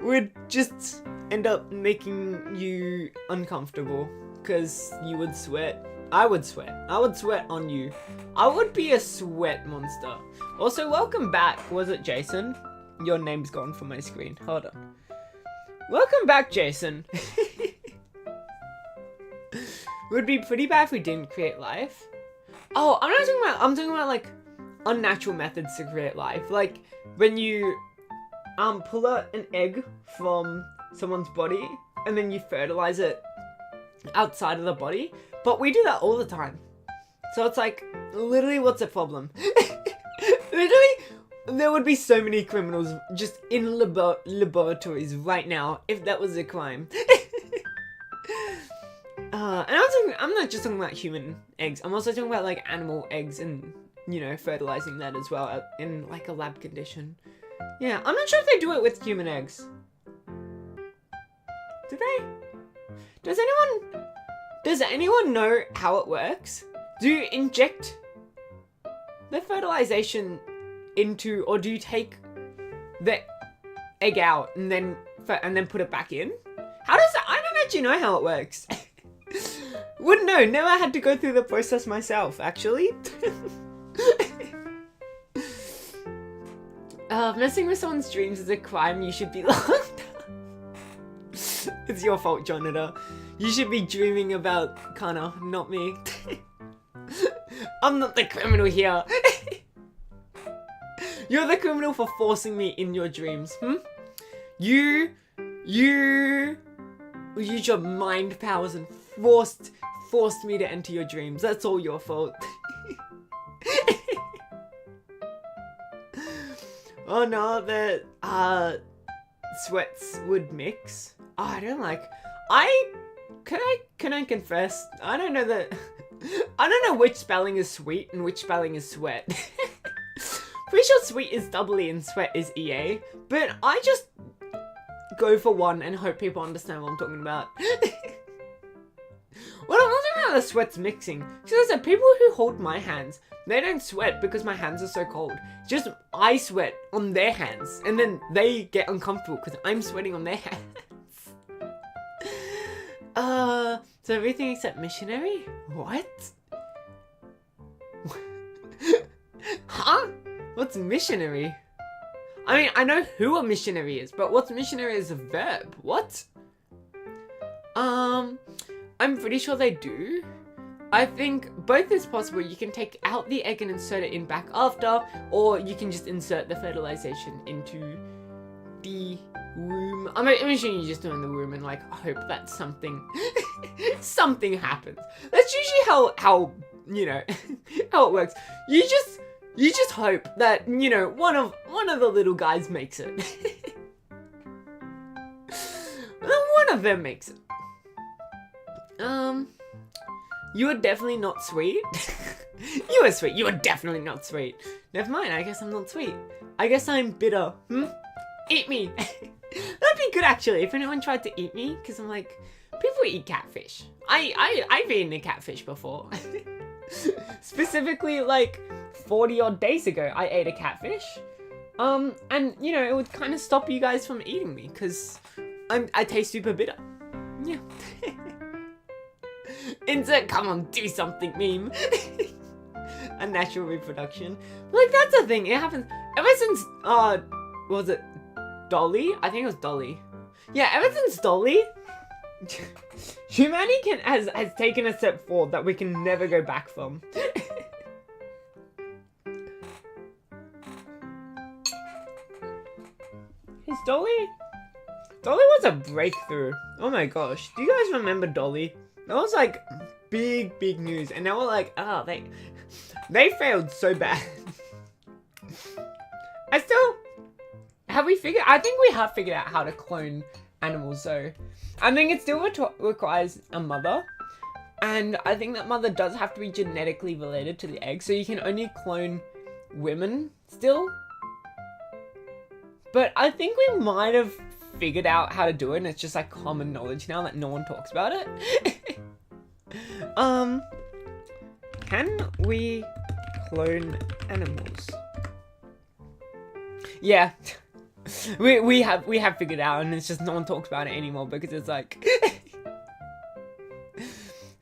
would just end up making you uncomfortable because you would sweat. I would sweat. I would sweat on you. I would be a sweat monster. Also, welcome back. Was it Jason? Your name's gone from my screen. Hold on. Welcome back, Jason. Would be pretty bad if we didn't create life. Oh, I'm talking about like unnatural methods to create life. Like when you pull out an egg from someone's body and then you fertilize it outside of the body. But we do that all the time. So it's like, literally, what's the problem? Literally, there would be so many criminals just in laboratories right now if that was a crime. And I'm not just talking about human eggs. I'm also talking about like animal eggs and, you know, fertilizing that as well in like a lab condition. Yeah, I'm not sure if they do it with human eggs. Do they? Does anyone know how it works? Do you inject the fertilization into, or do you take the egg out and then put it back in? How does that? I don't actually know how it works. Wouldn't know. Never had to go through the process myself, actually. Messing with someone's dreams is a crime. You should be locked up. It's your fault, Jonathan. You should be dreaming about Kana, not me. I'm not the criminal here. You're the criminal for forcing me in your dreams, You used your mind powers and forced me to enter your dreams. That's all your fault. Oh no, the sweats would mix. Oh, I don't like. Can I confess? I don't know which spelling is sweet and which spelling is sweat. Pretty sure sweet is double E and sweat is EA, but I just go for one and hope people understand what I'm talking about. Well, I'm not talking about the sweats mixing. Because there's people who hold my hands, they don't sweat because my hands are so cold. Just I sweat on their hands, and then they get uncomfortable because I'm sweating on their hands. So everything except missionary? What? Huh? What's missionary? I mean, I know who a missionary is, but what's missionary as a verb? What? I'm pretty sure they do. I think both is possible. You can take out the egg and insert it in back after, or you can just insert the fertilization into the womb. I'm assuming you're just doing the womb and like hope that something something happens. That's usually how you know how it works. You just hope that, you know, one of the little guys makes it. One of them makes it. You were definitely not sweet. You were sweet. You were definitely not sweet. Never mind, I guess I'm not sweet. I guess I'm bitter. Eat me. That'd be good actually if anyone tried to eat me, because I'm like, people eat catfish. I've eaten a catfish before. Specifically like 40 odd days ago I ate a catfish. And you know, it would kind of stop you guys from eating me because I taste super bitter. Yeah. Insert come on do something meme. Unnatural reproduction. But like that's the thing, it happens ever since was it Dolly? I think it was Dolly. Yeah, ever since Dolly, humanity has taken a step forward that we can never go back from. Is Dolly was a breakthrough. Oh my gosh, do you guys remember Dolly? That was like big news, and now we're like, oh, they failed so bad. I think we have figured out how to clone animals, so I think it still requires a mother, and I think that mother does have to be genetically related to the egg, so you can only clone women still. But I think we might have figured out how to do it, and it's just like common knowledge now that no one talks about it. Can we clone animals? Yeah. We have figured out, and it's just no one talks about it anymore because it's like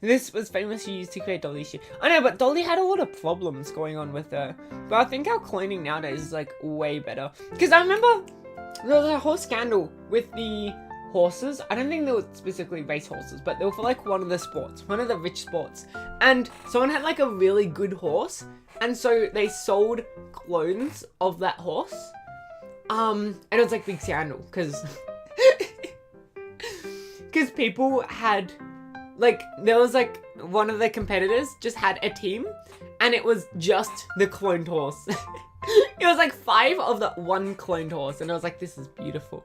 this was famously used to create Dolly's shit. I know, but Dolly had a lot of problems going on with her. But I think our cloning nowadays is like way better. Because I remember there was a whole scandal with the horses. I don't think they were specifically race horses, but they were for like one of the rich sports. And someone had like a really good horse, and so they sold clones of that horse. And it was like big scandal because people had like, there was like one of the competitors just had a team, and it was just the cloned horse. It was like 5 of the one cloned horse, and I was like, this is beautiful.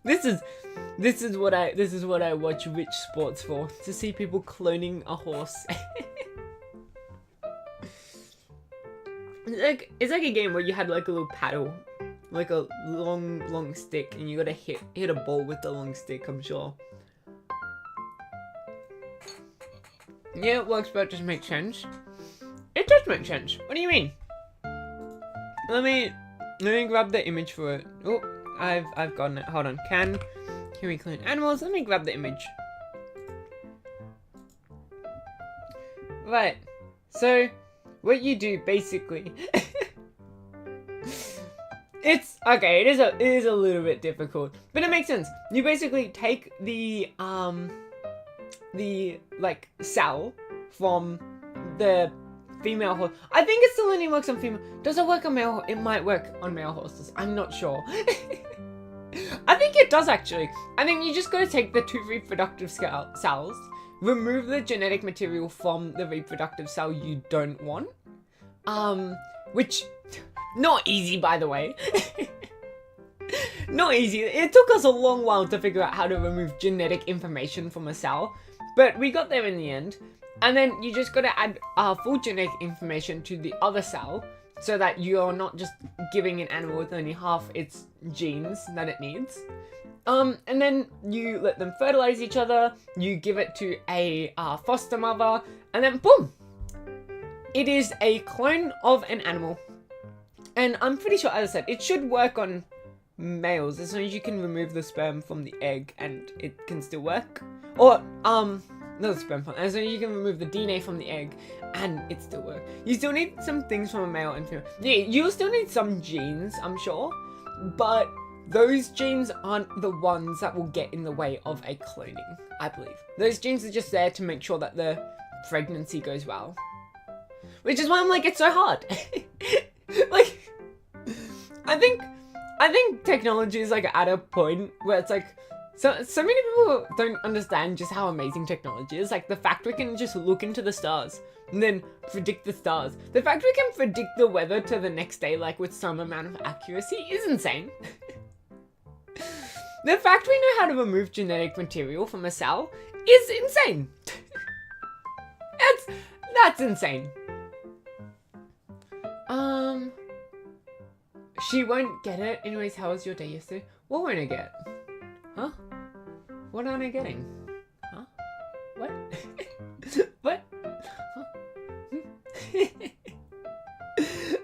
This is what I watch rich sports for, to see people cloning a horse. It's like a game where you had like a little paddle, like a long stick, and you gotta hit a ball with the long stick, I'm sure. Yeah, it works, but it doesn't make sense. It does make sense. What do you mean? Let me grab the image for it. Oh, I've gotten it. Hold on. Can we clone animals? Let me grab the image. Right. So, what you do basically, it's okay. It is a little bit difficult, but it makes sense. You basically take the like cell from the female horse. I think it still only works on female. Does it work on male? It might work on male horses. I'm not sure. I think it does actually. I think you just gotta take the 2 reproductive cells, remove the genetic material from the reproductive cell you don't want. Which, not easy by the way. Not easy. It took us a long while to figure out how to remove genetic information from a cell, but we got there in the end. And then you just gotta add full genetic information to the other cell, so that you're not just giving an animal with only half its genes that it needs. And then you let them fertilize each other, you give it to a foster mother, and then boom! It is a clone of an animal. And I'm pretty sure, as I said, it should work on males, as long as you can remove the sperm from the egg and it can still work. Or, not the sperm from, as long as you can remove the DNA from the egg and it still works. You still need some things from a male and female. Yeah, you'll still need some genes, I'm sure, but those genes aren't the ones that will get in the way of a cloning, I believe. Those genes are just there to make sure that the pregnancy goes well. Which is why I'm like, it's so hard. Like, I think technology is like at a point where it's like, so many people don't understand just how amazing technology is. Like the fact we can just look into the stars and then predict the stars. The fact we can predict the weather to the next day, like with some amount of accuracy, is insane. The fact we know how to remove genetic material from a cell is insane. That's insane. She won't get it. Anyways, how was your day yesterday? What won't I get? Huh? What aren't I getting? Huh? What? What?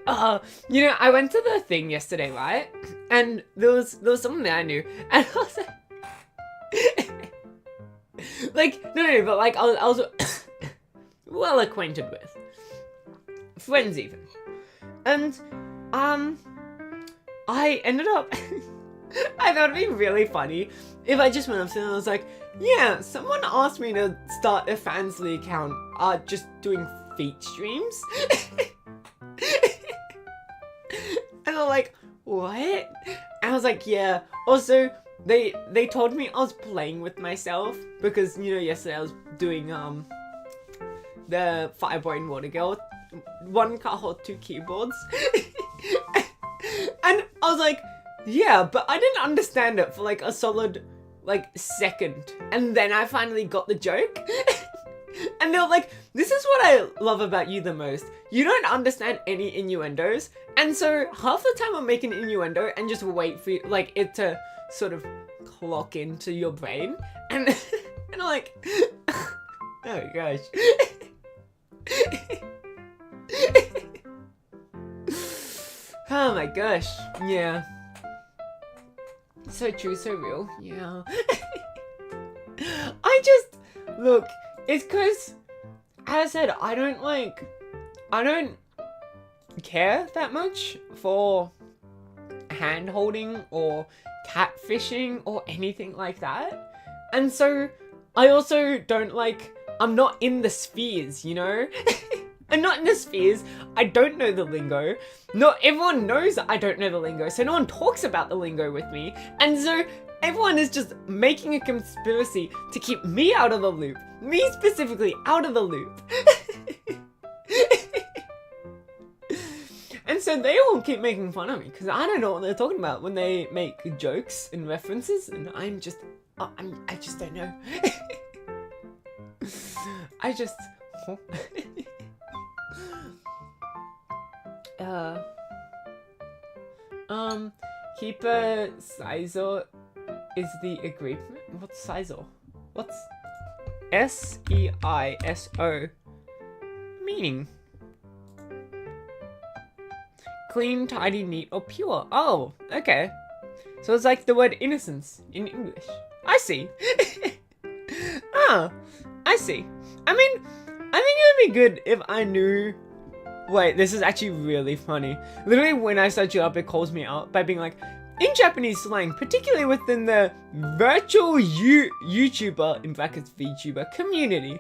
Huh? You know, I went to the thing yesterday, right? And there was someone that I knew, and I was like, no, but like I was well acquainted with, friends even, and I ended up, I thought it'd be really funny if I just went up to them and I was like, yeah, someone asked me to start a Fansly account, just doing feet streams. And they're like, what? And I was like, yeah. Also, they told me I was playing with myself because, you know, yesterday I was doing, the Fireboy and Water Girl, 1 Kaho, 2 keyboards. And I was like, yeah, but I didn't understand it for like a solid, like, second. And then I finally got the joke. And they were like, this is what I love about you the most. You don't understand any innuendos. And so half the time I'll make an innuendo and just wait for like it to sort of clock into your brain. And, and I'm like, oh gosh. Oh my gosh, yeah. So true, so real, yeah. Look, it's cause, as I said, I don't care that much for hand-holding or catfishing or anything like that. And so, I also don't I'm not in the spheres, you know? I'm not in the spheres, I don't know the lingo. Not everyone knows that I don't know the lingo, so no one talks about the lingo with me. And so everyone is just making a conspiracy to keep me out of the loop. Me specifically out of the loop. And so they all keep making fun of me because I don't know what they're talking about when they make jokes and references, and I just don't know. Keep a Sizor is the agreement. What's Sizor? What's SEISO meaning? Clean, tidy, neat, or pure. Oh, okay. So it's like the word innocence in English. I see. Ah, I see. I mean, I think it would be good if I knew. Wait, this is actually really funny. Literally, when I search it up, it calls me out by being like, in Japanese slang, particularly within the virtual YouTuber, in brackets VTuber, community.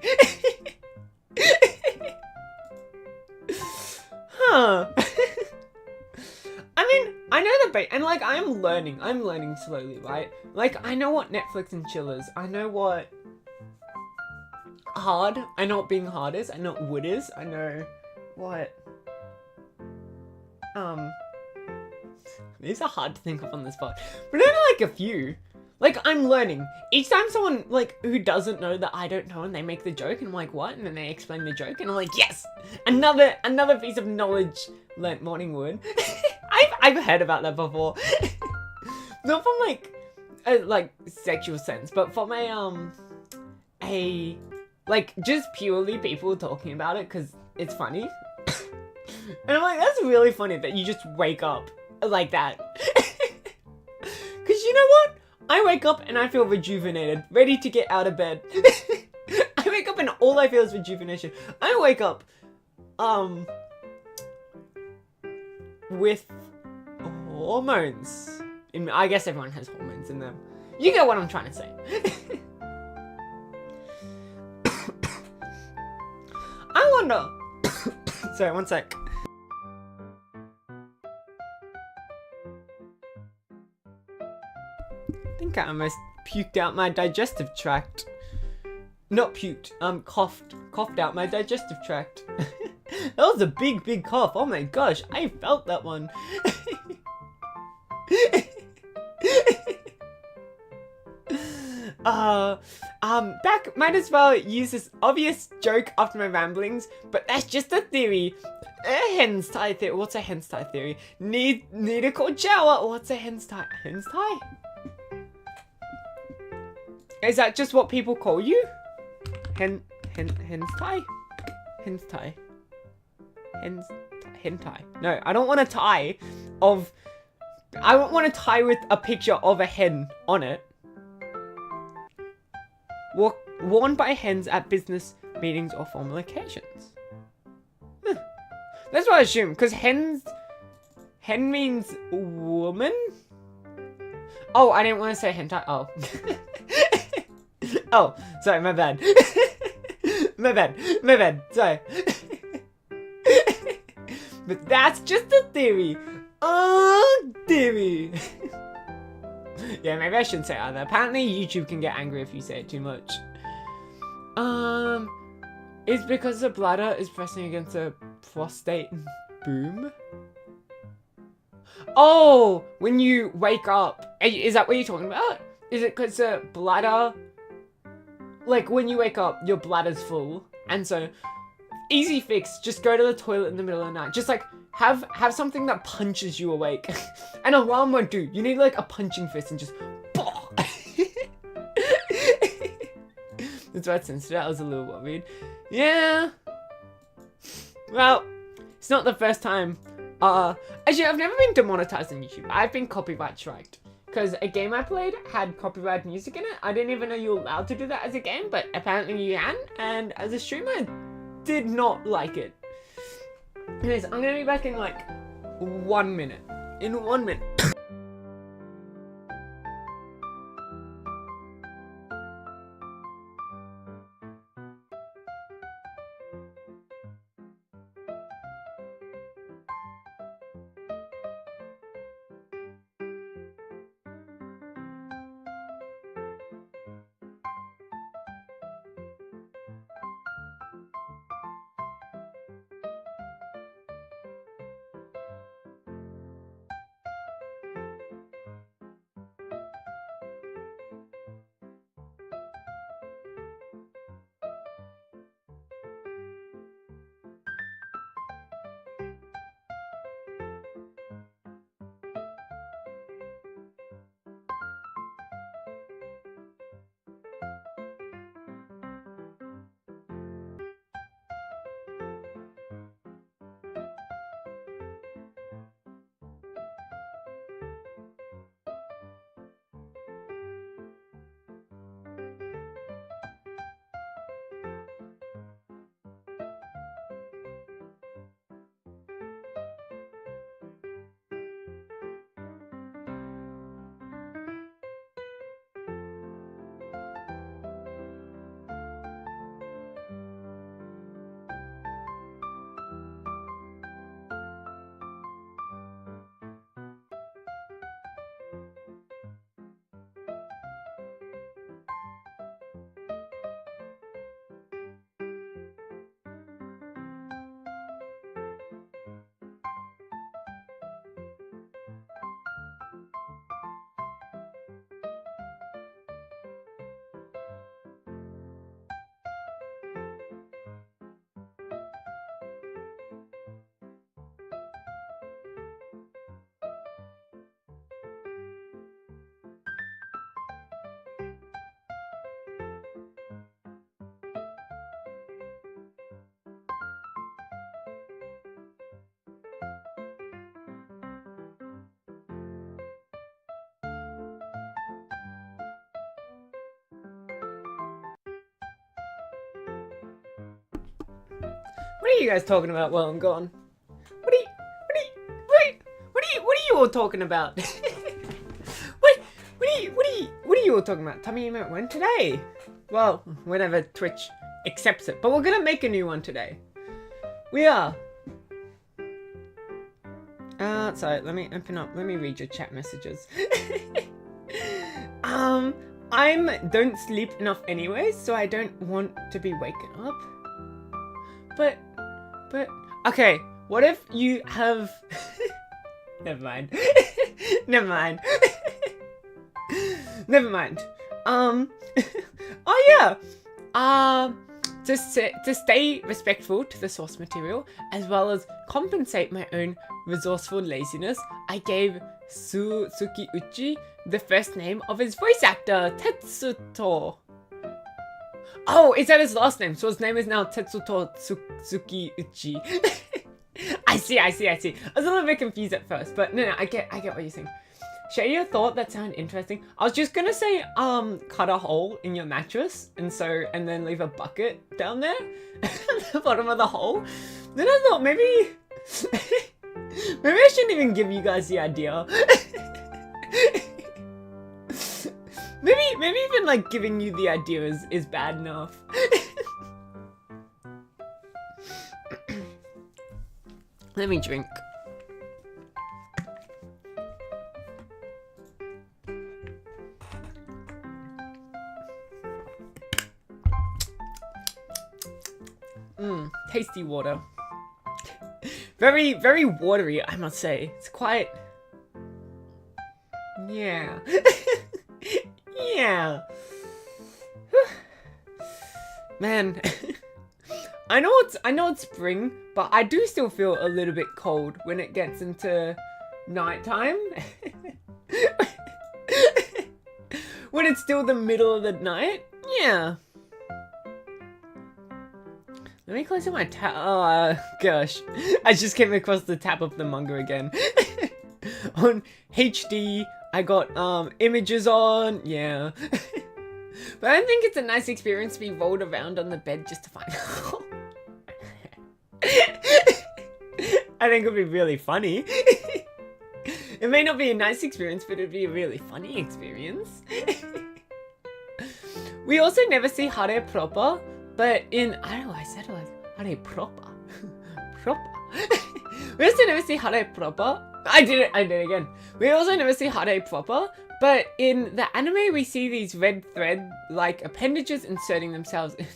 Huh. I mean, I know the and like, I'm learning slowly, right? Like, I know what Netflix and chill is. I know what hard, I know what being hard is. I know what wood is. I know what, these are hard to think of on the spot, but I know like a few. Like, I'm learning. Each time someone, like, who doesn't know that I don't know and they make the joke and I'm like, what? And then they explain the joke and I'm like, yes! Another piece of knowledge learnt morning wood. I've heard about that before. Not from, like, a, like, sexual sense, but from like, just purely people talking about it because it's funny. And I'm like, that's really funny that you just wake up like that. I wake up and I feel rejuvenated, ready to get out of bed. I wake up and all I feel is rejuvenation. I wake up, with hormones. I guess everyone has hormones in them. You get what I'm trying to say. I wonder. Sorry, one sec. I think I almost puked out my digestive tract. Not puked, coughed out my digestive tract. That was a big cough. Oh my gosh, I felt that one. Back might as well use this obvious joke after my ramblings, but that's just a theory. A hen's tie theory. What's a hen's tie theory? Need a cold shower. What's a hen's tie? Hen's tie? Is that just what people call you? Hen's tie? Hen's tie. Hen tie. No, I don't want a tie of... I don't want a tie with a picture of a hen on it. Worn by hens at business meetings or formal occasions. That's what I assume, because hen means woman? Oh, I didn't want to say hentai. Oh. Oh, sorry, my bad. my bad, sorry. But that's just a theory. Oh, theory. Yeah, maybe I shouldn't say either. Apparently YouTube can get angry if you say it too much. It's because the bladder is pressing against the prostate boom. Oh, when you wake up. Is that what you're talking about? Is it because the bladder... Like, when you wake up, your bladder's full. And so, easy fix, just go to the toilet in the middle of the night. Just, like, have something that punches you awake. An alarm won't do. You need, like, a punching fist and just... That's what censored. That was a little worried. Yeah. Well, it's not the first time. Actually, I've never been demonetized on YouTube. I've been copyright striked. Because a game I played had copyright music in it. I didn't even know you were allowed to do that as a game, but apparently you can. And as a streamer, I did not like it. Anyways, I'm going to be back in like 1 minute. In 1 minute. What are you guys talking about while I'm gone? What are you all talking about? what are you all talking about? Tell me about when today. Well, whenever Twitch accepts it. But we're gonna make a new one today. We are. Sorry, let me open up. Let me read your chat messages. I don't sleep enough anyway, so I don't want to be waken up. But, okay, what if you have... Never mind. Never mind. Never mind. Oh yeah. To stay respectful to the source material, as well as compensate my own resourceful laziness, I gave Suzuki Uchi the first name of his voice actor, Tetsuto. Oh, is that his last name? So his name is now Tetsuto Suzuki Uchi. I see. I was a little bit confused at first, but no, I get what you're saying. Share your thought, that sounded interesting. I was just gonna say, cut a hole in your mattress, and then leave a bucket down there at the bottom of the hole. Then I thought maybe I shouldn't even give you guys the idea. maybe even like giving you the idea is bad enough. Let me drink. Tasty water. Very, very watery, I must say. It's quite... Yeah. Yeah. Man. I know it's spring, but I do still feel a little bit cold when it gets into nighttime. When it's still the middle of the night. Yeah. Let me close up my tab. Oh, gosh. I just came across the tab of the manga again. On HD, I got images on. Yeah. But I think it's a nice experience to be rolled around on the bed just to find out. I think it would be really funny. It may not be a nice experience, but it would be a really funny experience. We also never see Hare proper. But in, I don't know, I said it was Hare proper. Proper. We also never see Hare proper. I did it again. We also never see Hare proper. But in the anime, we see these red thread-like appendages inserting themselves in.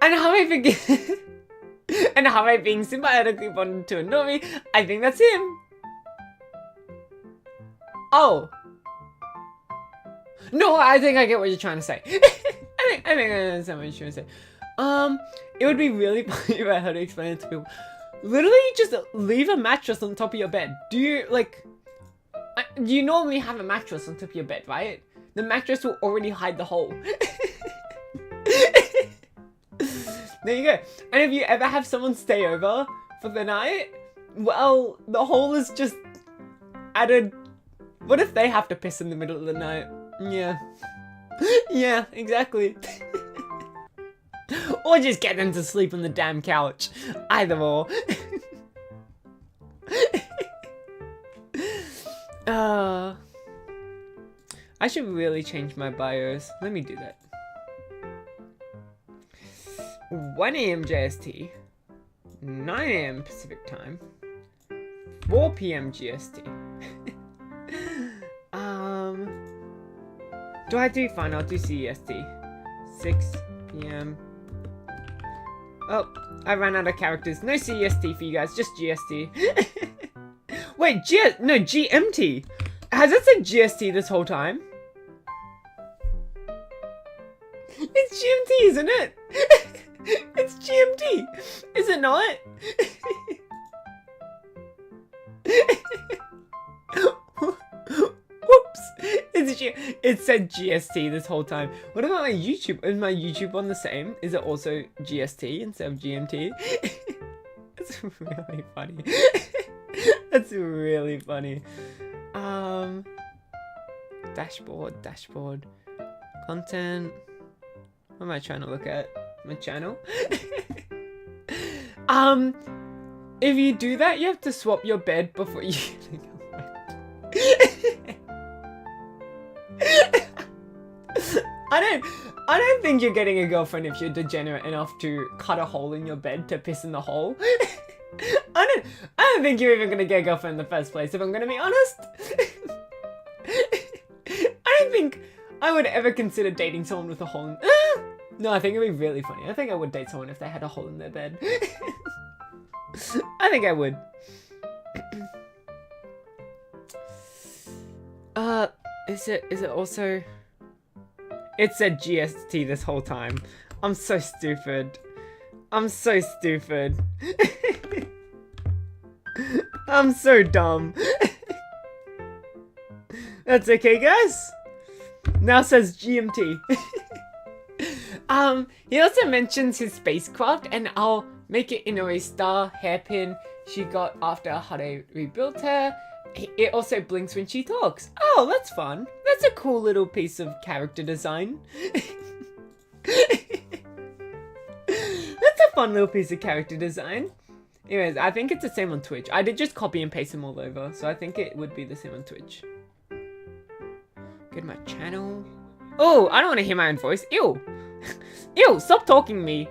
And Hare being symbiotically bonded to a Nomi, I think that's him. Oh. No, I think I get what you're trying to say. I think I understand what you're trying to say. It would be really funny if I had to explain it to people. Literally, just leave a mattress on top of your bed. Do you, like... You normally have a mattress on top of your bed, right? The mattress will already hide the hole. There you go. And if you ever have someone stay over for the night, well, the hole is just added... What if they have to piss in the middle of the night? Yeah. Yeah, exactly. Or just get them to sleep on the damn couch. Either or. I should really change my bios. Let me do that. 1 AM JST, 9 AM Pacific Time, 4 PM GST. Do I do fine? I'll do CEST. 6 PM. Oh, I ran out of characters. No CEST for you guys, just GST. Wait, no, GMT. Has it said GST this whole time? It's GMT, isn't it? It's GMT. Is it not? Whoops. It said GST this whole time. What about my YouTube? Is my YouTube one the same? Is it also GST instead of GMT? That's really funny. That's really funny. Dashboard. Content. What am I trying to look at? My channel? If you do that, you have to swap your bed before you I don't think you're getting a girlfriend if you're degenerate enough to cut a hole in your bed to piss in the hole. I don't think you're even gonna get a girlfriend in the first place, if I'm gonna be honest. I don't think I would ever consider dating someone with a hole in... No, I think it'd be really funny. I think I would date someone if they had a hole in their bed. I think I would. Is it also... It said GST this whole time. I'm so stupid. I'm so stupid. I'm so dumb. That's okay, guys. Now it says GMT. He also mentions his spacecraft, and I'll make it in a star hairpin she got after Hare rebuilt her. It also blinks when she talks. Oh, that's fun. That's a cool little piece of character design. That's a fun little piece of character design. Anyways, I think it's the same on Twitch. I did just copy and paste them all over, so I think it would be the same on Twitch. Go to my channel. Oh, I don't want to hear my own voice. Ew. Ew, stop talking to me.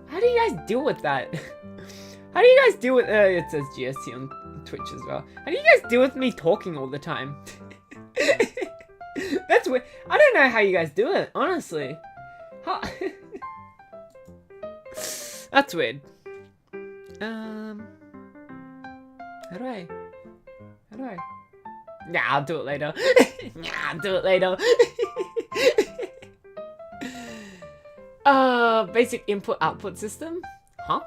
How do you guys deal with that? How do you guys deal with... it says GST on Twitch as well. How do you guys deal with me talking all the time? That's weird. I don't know how you guys do it, honestly. How... That's weird. How do I? Nah, I'll do it later. Nah, I'll do it later. Basic input-output system? Huh?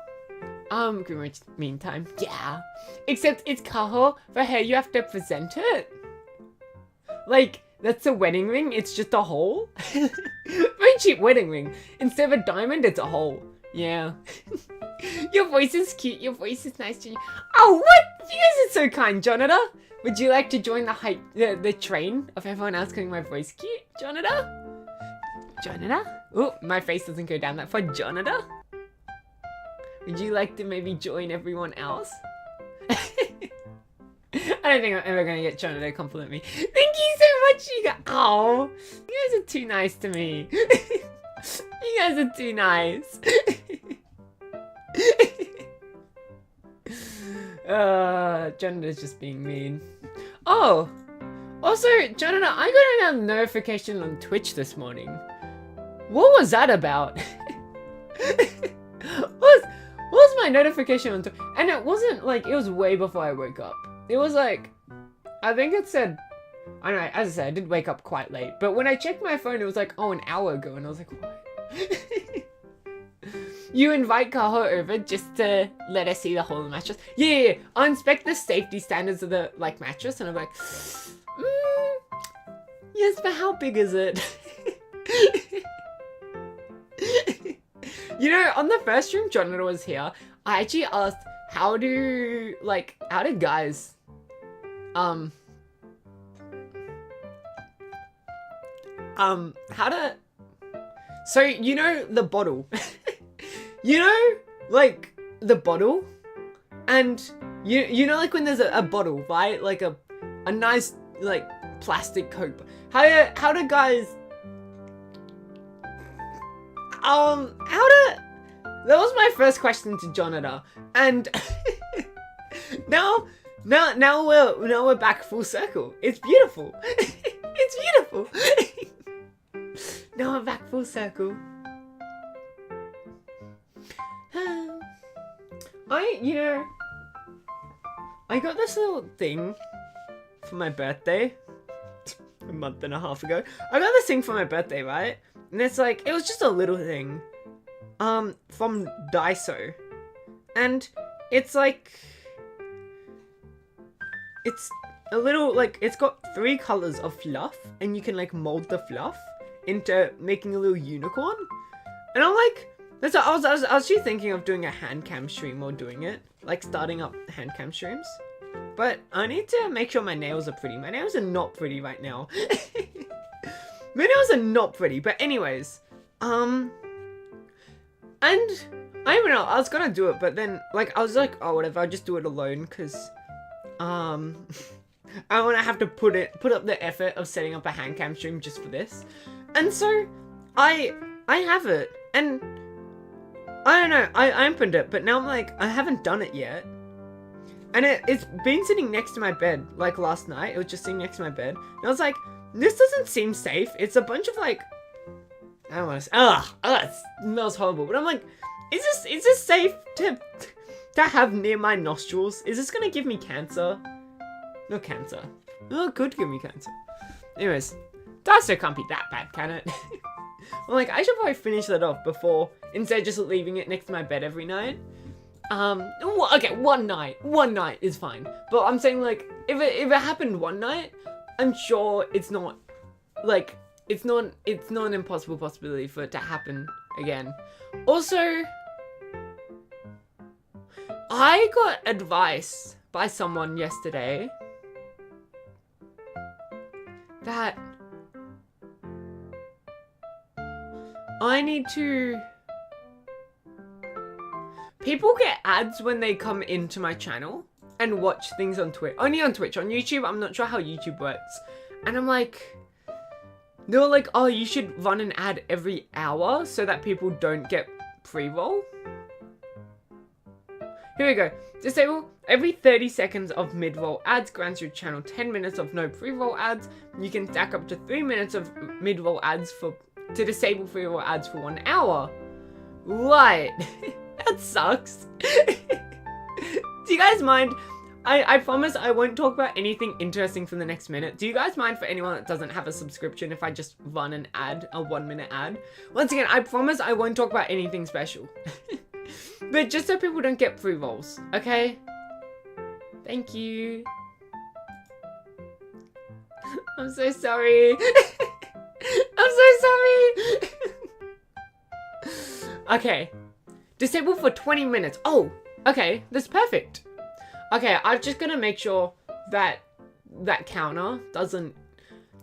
Meantime, yeah. Except it's Kaho, for her you have to present it. Like, that's a wedding ring, it's just a hole. Very cheap wedding ring. Instead of a diamond, it's a hole. Yeah. Your voice is cute, your voice is nice to you. Oh, what? You guys are so kind, Jonathan. Would you like to join the train of everyone else calling my voice cute, Jonathan? Jonathan? Oh, my face doesn't go down that far, Jonathan. Would you like to maybe join everyone else? I don't think I'm ever gonna get Jonah to compliment me. Thank you so much, you guys. Oh, you guys are too nice to me. You guys are too nice. Jonah's just being mean. Oh, also, Jonah, I got a notification on Twitch this morning. What was that about? What was my notification on Twitch? And it wasn't like, it was way before I woke up. It was like, I think it said, I don't know, as I said, I did wake up quite late. But when I checked my phone, it was like, oh, an hour ago. And I was like, what? You invite Kaho over just to let her see the whole of the mattress? Yeah. I'll inspect the safety standards of the, like, mattress. And I'm like, yes, but how big is it? You know, on the first stream Jonathan was here, I actually asked, how do guys, so, you know, the bottle, you know, like, the bottle, and, you know, like, when there's a bottle, right, like, a nice, like, plastic Coke, how do guys, that was my first question to Jonathan, and now we're back full circle. It's beautiful. It's beautiful. Now we're back full circle. I got this little thing for my birthday a month and a half ago. I got this thing for my birthday, right? And it's like, it was just a little thing, from Daiso, and it's like, it's a little, like, it's got 3 colors of fluff, and you can, like, mold the fluff into making a little unicorn, and I'm like, that's what I was actually thinking of doing a hand cam stream or doing it, like, starting up hand cam streams, but I need to make sure my nails are pretty. My nails are not pretty right now. My nails are not pretty, but anyways, and I don't know, I was gonna do it, but then, like, I was like, oh, whatever, I'll just do it alone, because, I don't want to have to put up the effort of setting up a hand cam stream just for this. And so, I have it, and, I don't know, I opened it, but now I'm like, I haven't done it yet. And it's been sitting next to my bed, like, last night, it was just sitting next to my bed, and I was like, this doesn't seem safe, it's a bunch of, like, I don't want to say, it smells horrible, but I'm like, is this safe to have near my nostrils? Is this gonna give me cancer? Not cancer. Oh, it could give me cancer. Anyways, that still can't be that bad, can it? I'm like, I should probably finish that off before, instead of just leaving it next to my bed every night. Okay, one night is fine. But I'm saying, like, if it happened one night, I'm sure it's not, like, it's not an impossible possibility for it to happen again. Also, I got advice by someone yesterday that I need to... People get ads when they come into my channel and watch things on Twitch. Only on Twitch. On YouTube, I'm not sure how YouTube works. And I'm like... They were like, oh, you should run an ad every hour so that people don't get pre-roll. Here we go. Disable every 30 seconds of mid-roll ads grants your channel 10 minutes of no pre-roll ads. You can stack up to 3 minutes of mid-roll ads to disable pre-roll ads for 1 hour. Right. That sucks. Do you guys mind? I promise I won't talk about anything interesting for the next minute. Do you guys mind, for anyone that doesn't have a subscription, if I just run an ad, a 1-minute ad? Once again, I promise I won't talk about anything special. But just so people don't get pre-rolls, okay? Thank you. I'm so sorry. I'm so sorry. Okay. Disable for 20 minutes. Oh, okay. That's perfect. Okay, I'm just gonna make sure that that counter doesn't...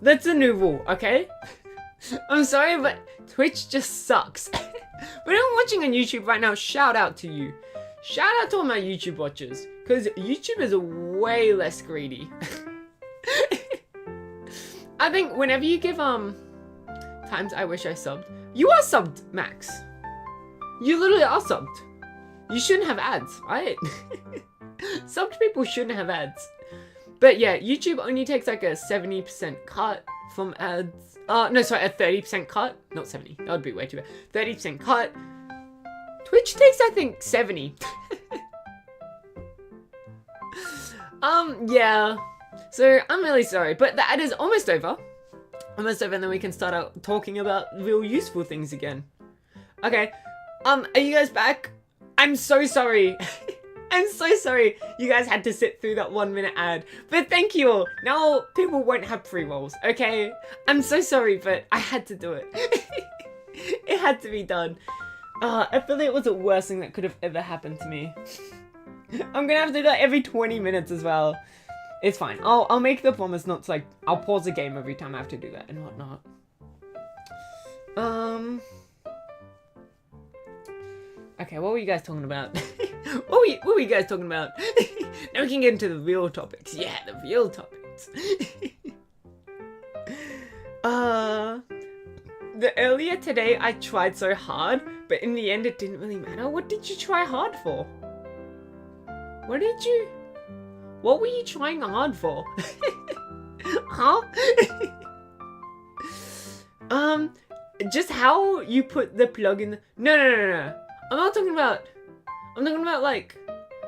That's a new rule, okay? I'm sorry, but Twitch just sucks. But I'm watching on YouTube right now. Shout out to you. Shout out to all my YouTube watchers. Because YouTube is way less greedy. I think whenever you give, times I wish I subbed. You are subbed, Max. You literally are subbed. You shouldn't have ads, right? Subbed people shouldn't have ads. But yeah, YouTube only takes like a 70% cut from ads. No, sorry, a 30% cut. Not 70. That would be way too bad. 30% cut. Twitch takes, I think, 70. Yeah. So, I'm really sorry. But the ad is almost over. Almost over, and then we can start out talking about real useful things again. Okay. Are you guys back? I'm so sorry. I'm so sorry you guys had to sit through that 1-minute ad. But thank you all. Now people won't have pre-rolls, okay? I'm so sorry, but I had to do it. It had to be done. I feel like it was the worst thing that could have ever happened to me. I'm gonna have to do that every 20 minutes as well. It's fine. I'll make the promise not to, like, I'll pause the game every time I have to do that and whatnot. Okay, what were you guys talking about? What were you guys talking about? Now we can get into the real topics. Yeah, the real topics. The earlier today I tried so hard, but in the end it didn't really matter. What did you try hard for? What were you trying hard for? Huh? Just how you put the plug in the... No. I'm talking about, like,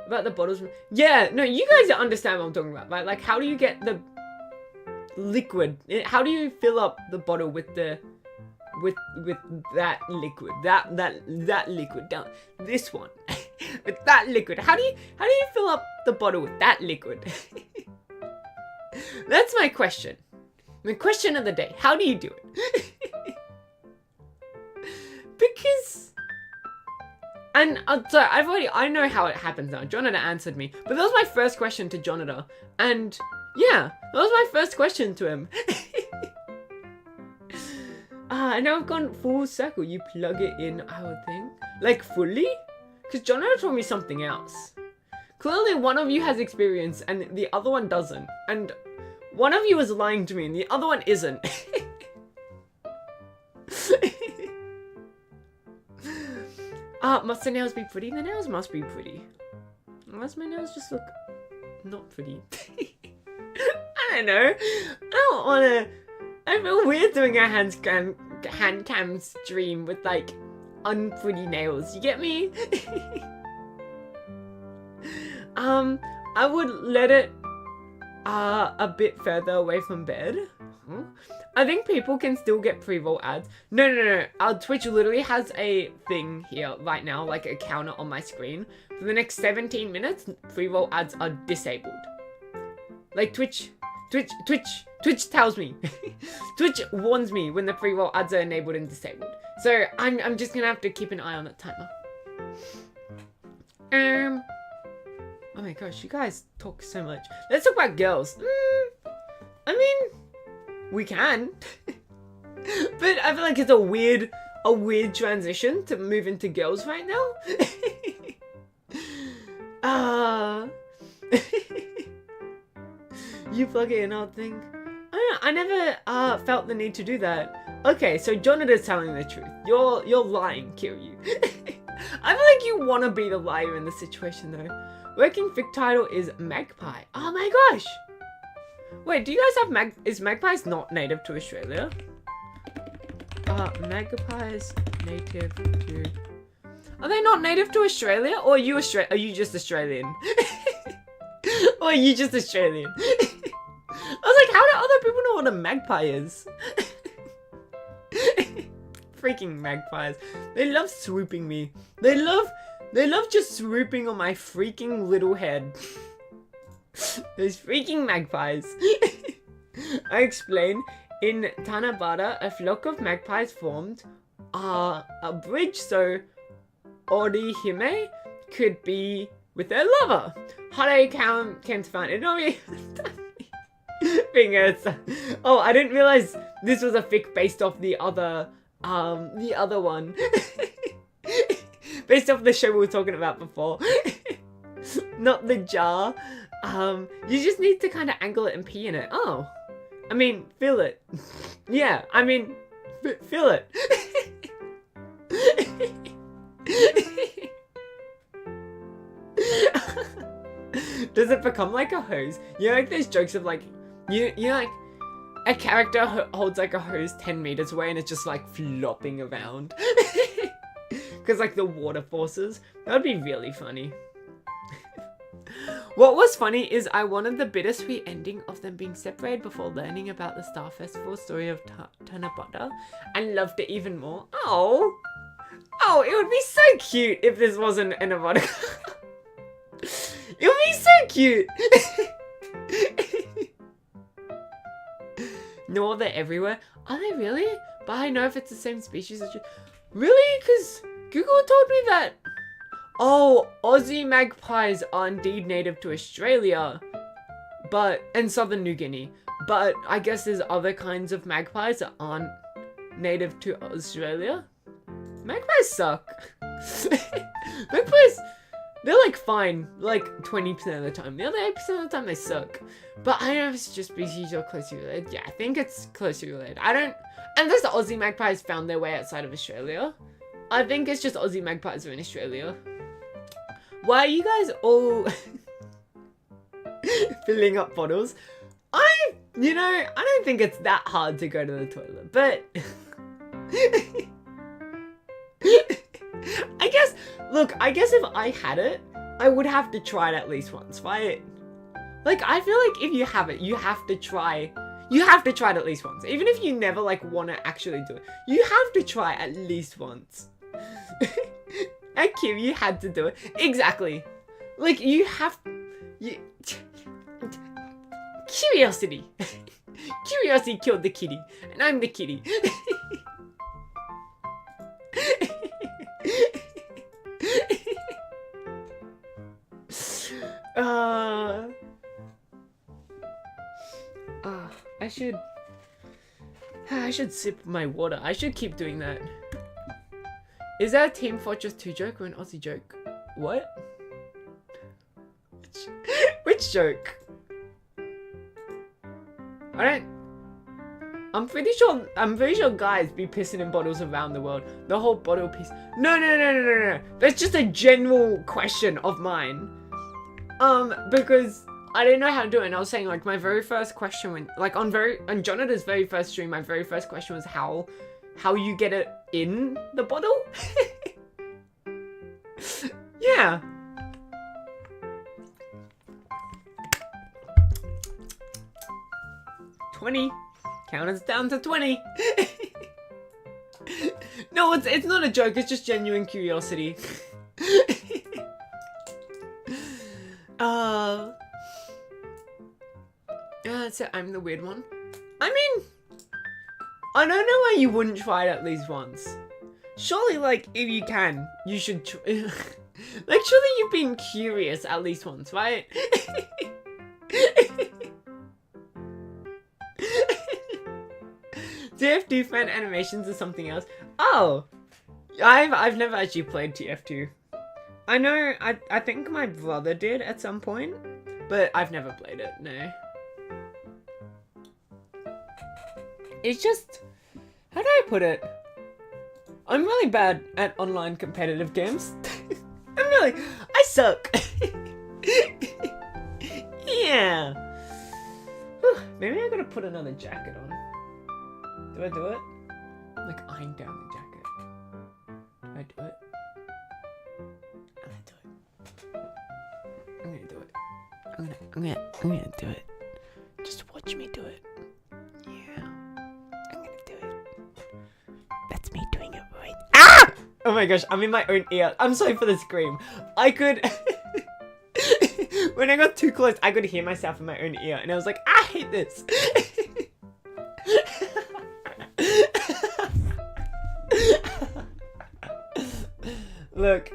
about the bottles. Yeah, no, you guys understand what I'm talking about, right? Like, how do you get the liquid? How do you fill up the bottle with the, with that liquid? That liquid down this one. With that liquid. How do you fill up the bottle with that liquid? That's my question. The question of the day. How do you do it? Because... And so I know how it happens now. Jonathan answered me, but that was my first question to Jonathan, and yeah, that was my first question to him. And now I've gone full circle. You plug it in, I would think, like fully. Because Jono told me something else. Clearly one of you has experience and the other one doesn't. And one of you is lying to me and the other one isn't. Must the nails be pretty? The nails must be pretty. Unless my nails just look not pretty. I don't know. I don't wanna... I feel weird doing a hand cam stream with like unpretty nails. You get me? I would let it a bit further away from bed. I think people can still get pre-roll ads. No. Twitch literally has a thing here right now, like a counter on my screen. For the next 17 minutes, pre-roll ads are disabled. Like Twitch tells me. Twitch warns me when the pre-roll ads are enabled and disabled. So I'm just gonna have to keep an eye on that timer. Oh my gosh, you guys talk so much. Let's talk about girls. I mean, we can. But I feel like it's a weird transition to move into girls right now. You plug it in our thing. I never felt the need to do that. Okay, so Jonathan's telling the truth. You're lying, Kiryu. I feel like you want to be the liar in the situation though. Working fic title is Magpie. Oh my gosh! Wait, do you guys have is magpies not native to Australia? Magpies native to... Are they not native to Australia? Or are you just Australian? Or are you just Australian? I was like, how do other people know what a magpie is? Freaking magpies. They love swooping me. They love just swooping on my freaking little head. Those freaking magpies. I explain, in Tanabata, a flock of magpies formed a bridge so Orihime could be with their lover. Hare came to find it. Oh, I didn't realize this was a fic based off the other one. Based off the show we were talking about before. Not the jar. You just need to kind of angle it and pee in it. Oh. I mean, feel it. Yeah, I mean, feel it. Does it become like a hose? You know, like there's jokes of like, you know, like a character holds like a hose 10 meters away and it's just like flopping around. Because like the water forces. That would be really funny. What was funny is I wanted the bittersweet ending of them being separated before learning about the Star Festival story of Tanabata and loved it even more. Oh, it would be so cute if this wasn't an erotica. It would be so cute. No, they're everywhere. Are they really? But I know if it's the same species. Really? Because Google told me that. Oh, Aussie magpies are indeed native to Australia, and Southern New Guinea. But I guess there's other kinds of magpies that aren't native to Australia. Magpies suck. Magpies, they're like fine, like 20% of the time. The other 8% of the time they suck. But I don't know if it's just species or closely related. Yeah, I think it's closely related. Unless the Aussie magpies found their way outside of Australia. I think it's just Aussie magpies are in Australia. Why are you guys all filling up bottles? I don't think it's that hard to go to the toilet, but I guess if I had it, I would have to try it at least once, right? Like, I feel like if you have it, you have to try it at least once. Even if you never, like, want to actually do it, you have to try at least once. At Q, you had to do it. Exactly. Like, curiosity. Curiosity killed the kitty. And I'm the kitty. I should sip my water. I should keep doing that. Is that a Team Fortress 2 joke or an Aussie joke? What? Which joke? I'm pretty sure guys be pissing in bottles around the world. The whole bottle piss. No. That's just a general question of mine. Because I didn't know how to do it, and I was saying, like, my very first question when, like, on Jonathan's very first stream, my very first question was how you get it in the bottle? Yeah. $20. Count us down to 20. No, it's not a joke. It's just genuine curiosity. So I'm the weird one. I mean, I don't know why you wouldn't try it at least once. Surely, like, if you can, you should like, surely you've been curious at least once, right? TF2 fan animations or something else. Oh, I've never actually played TF2. I know, I think my brother did at some point, but I've never played it, no. It's just, how do I put it? I'm really bad at online competitive games. I suck. Yeah. Whew, maybe I gotta put another jacket on. Do I do it? Like, iron down the jacket. Do I do it? I'm gonna do it. I'm gonna do it. Just watch me do it. Yeah. I'm gonna do it. That's me doing it right. Ah! Oh my gosh, I'm in my own ear. I'm sorry for the scream. I could... When I got too close, I could hear myself in my own ear. And I was like, I hate this. Look,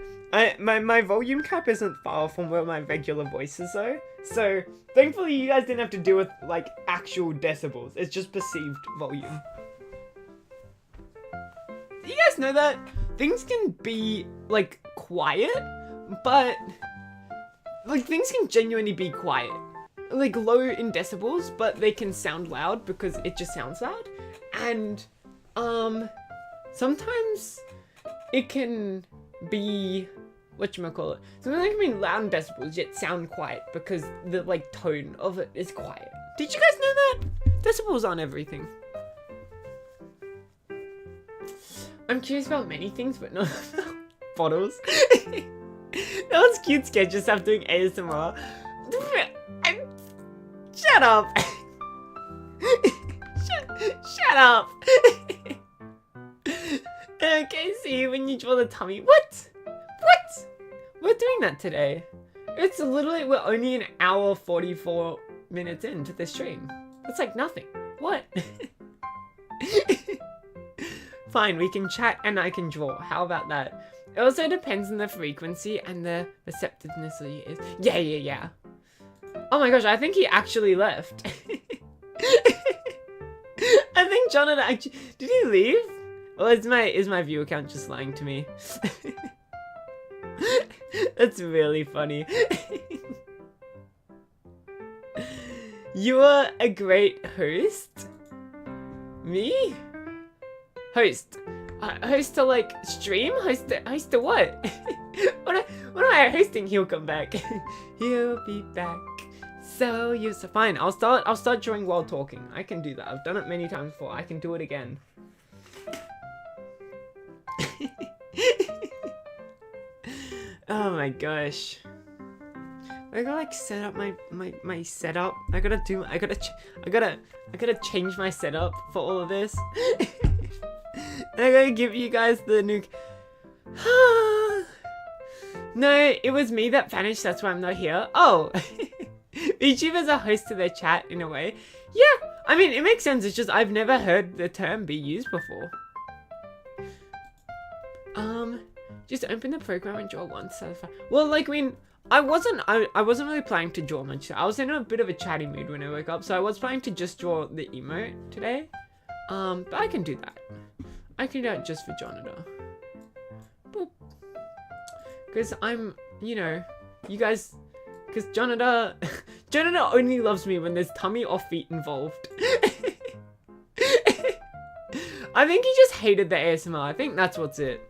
my volume cap isn't far from where my regular voice is though. So, thankfully you guys didn't have to deal with, like, actual decibels. It's just perceived volume. Do you guys know that things can be, like, quiet, but, like, things can genuinely be quiet. Like, low in decibels, but they can sound loud because it just sounds loud. And, sometimes it can be, whatchamacallit, sometimes it can be loud in decibels yet sound quiet because the, like, tone of it is quiet. Did you guys know that? Decibels aren't everything. I'm curious about many things, but not bottles. That was cute sketches of doing ASMR. Shut up! Shut up! Okay, see when you draw the tummy. What? What? We're doing that today. It's literally, we're only an hour 44 minutes into the stream. That's like nothing. What? Fine, we can chat and I can draw. How about that? It also depends on the frequency and the receptiveness of your ears. Yeah. Oh my gosh, I think he actually left. I think Jonathan actually... Did he leave? Or is my view account just lying to me? That's really funny. You are a great host. Me? Host. Host to, like, stream? Host to what? What am I hosting? He'll come back. He'll be back. So you're so fine. I'll start drawing while talking. I can do that. I've done it many times before. I can do it again. Oh my gosh. I gotta, like, set up my setup. I gotta change my setup for all of this. I gotta give you guys the new... No, it was me that vanished, that's why I'm not here. Oh! YouTubers are host to their chat, in a way. Yeah, I mean, it makes sense, it's just I've never heard the term be used before. Just open the program and draw once. Well, like, I mean, I wasn't really planning to draw much. I was in a bit of a chatty mood when I woke up, so I was planning to just draw the emote today. But I can do that. I can do that just for Jonathan. Boop. Because I'm you know, you guys, because Jonada only loves me when there's tummy or feet involved. I think he just hated the ASMR. I think that's what's it.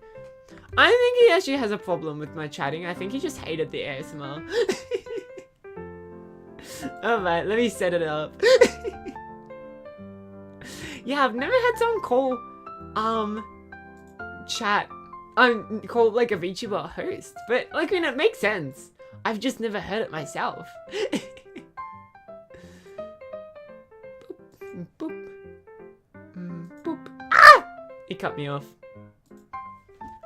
I think he actually has a problem with my chatting. I think he just hated the ASMR. Alright, let me set it up. Yeah, I've never had someone call, chat, call like a VTuber a host. But, like, I mean, it makes sense. I've just never heard it myself. Boop, boop. Boop. Ah! It cut me off.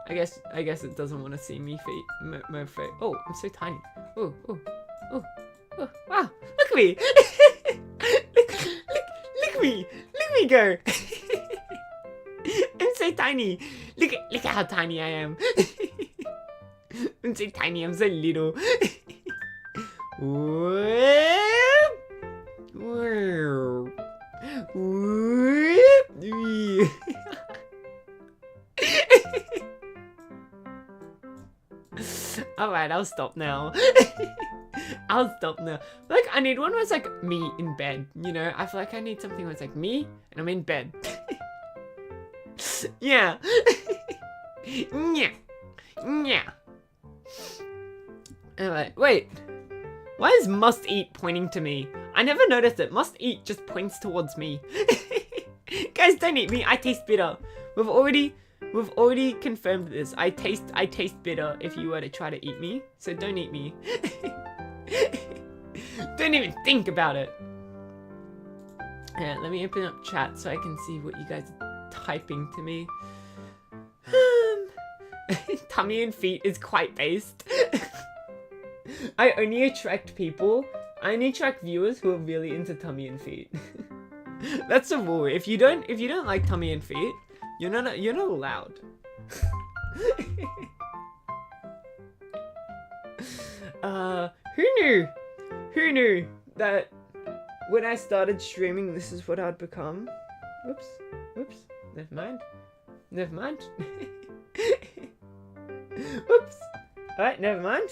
I guess it doesn't want to see me feet. My feet. Oh, I'm so tiny. Oh. Wow, look at me. look at me. Look at me go. I'm so tiny. Look at how tiny I am. I'm so tiny. I'm so little. Alright, I'll stop now. I'll stop now. Like, I need one where it's like me in bed, you know? I feel like I need something where it's like me and I'm in bed. Yeah. Yeah. Alright, wait. Why is must eat pointing to me? I never noticed it. Must eat just points towards me. Guys, don't eat me. I taste bitter. We've already confirmed this. I taste bitter if you were to try to eat me. So don't eat me. Don't even think about it. Yeah, let me open up chat so I can see what you guys are typing to me. Tummy and feet is quite based. I only attract viewers who are really into tummy and feet. That's the rule. If you don't like tummy and feet, you're not allowed. Who knew that when I started streaming, this is what I'd become? Oops. Never mind. Whoops. Alright, never mind.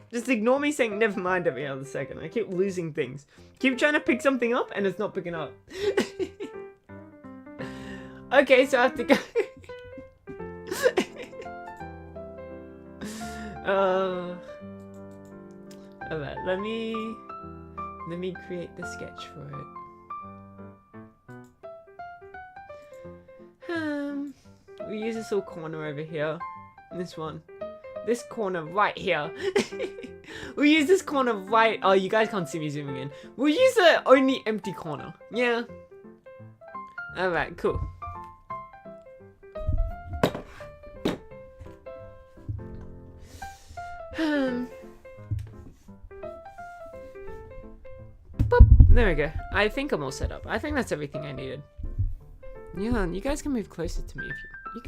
Just ignore me saying never mind every other second. I keep losing things. Keep trying to pick something up and it's not picking up. Okay, so I have to go. Alright, let me create the sketch for it. We use this little corner over here. This one. This corner right here. We'll use this corner right. Oh, you guys can't see me zooming in. We'll use the only empty corner. Yeah. Alright, cool. There we go. I think I'm all set up. I think that's everything I needed. Yeah, you guys can move closer to me if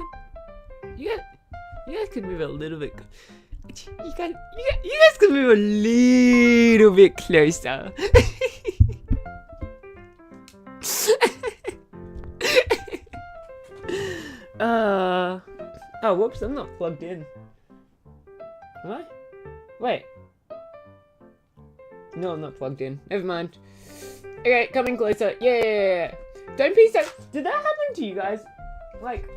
you guys could move a little bit. You guys could move a little bit closer. Oh, whoops! I'm not plugged in. Am I? Wait. No, I'm not plugged in. Never mind. Okay, coming closer. Yeah. Don't be so. Did that happen to you guys? Like,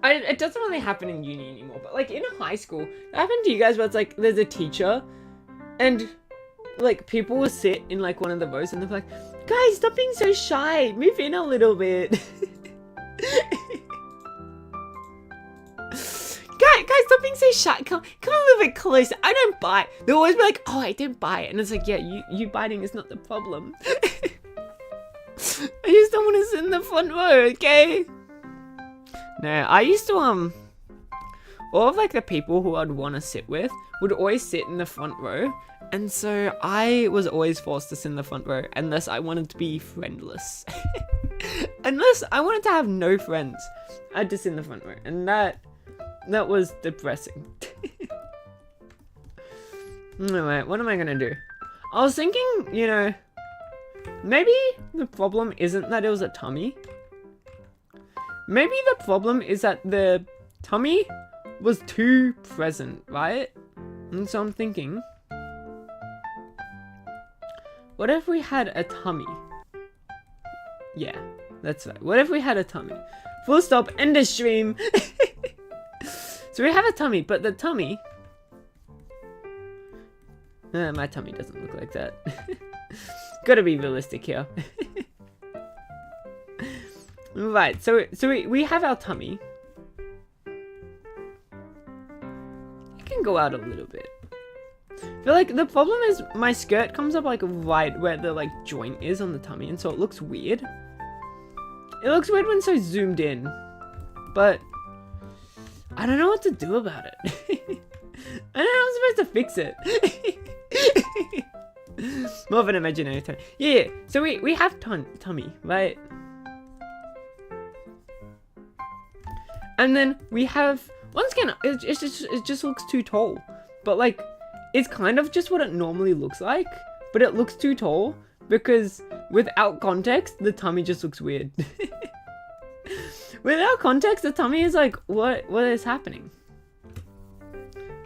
it doesn't really happen in uni anymore, but like in high school, it happened to you guys where it's like there's a teacher, and like people will sit in like one of the rows and they're like, guys, stop being so shy. Move in a little bit. Guys, stop being so shy. Come a little bit closer. I don't bite. They'll always be like, oh, I don't bite. And it's like, yeah, you biting is not the problem. I just don't want to sit in the front row, okay? No, I used to, all of like the people who I'd want to sit with would always sit in the front row. And so I was always forced to sit in the front row unless I wanted to be friendless. Unless I wanted to have no friends, I'd just sit in the front row. And that was depressing. Alright, what am I gonna do? I was thinking, you know, maybe the problem isn't that it was a tummy. Maybe the problem is that the tummy was too present, right? And so I'm thinking, what if we had a tummy? Yeah, that's right. What if we had a tummy? Full stop, end of stream. So we have a tummy, but the tummy... my tummy doesn't look like that. Gotta be realistic here. Right, so we have our tummy. It can go out a little bit. I feel like the problem is my skirt comes up like right where the like joint is on the tummy, and so it looks weird. It looks weird when so zoomed in, but I don't know what to do about it. I don't know how I'm supposed to fix it. More of an imaginary time. Yeah, so we have tummy, right? And then we have, once again, it just looks too tall. But like, it's kind of just what it normally looks like, but it looks too tall because without context, the tummy just looks weird. Without context, the tummy is like, what is happening?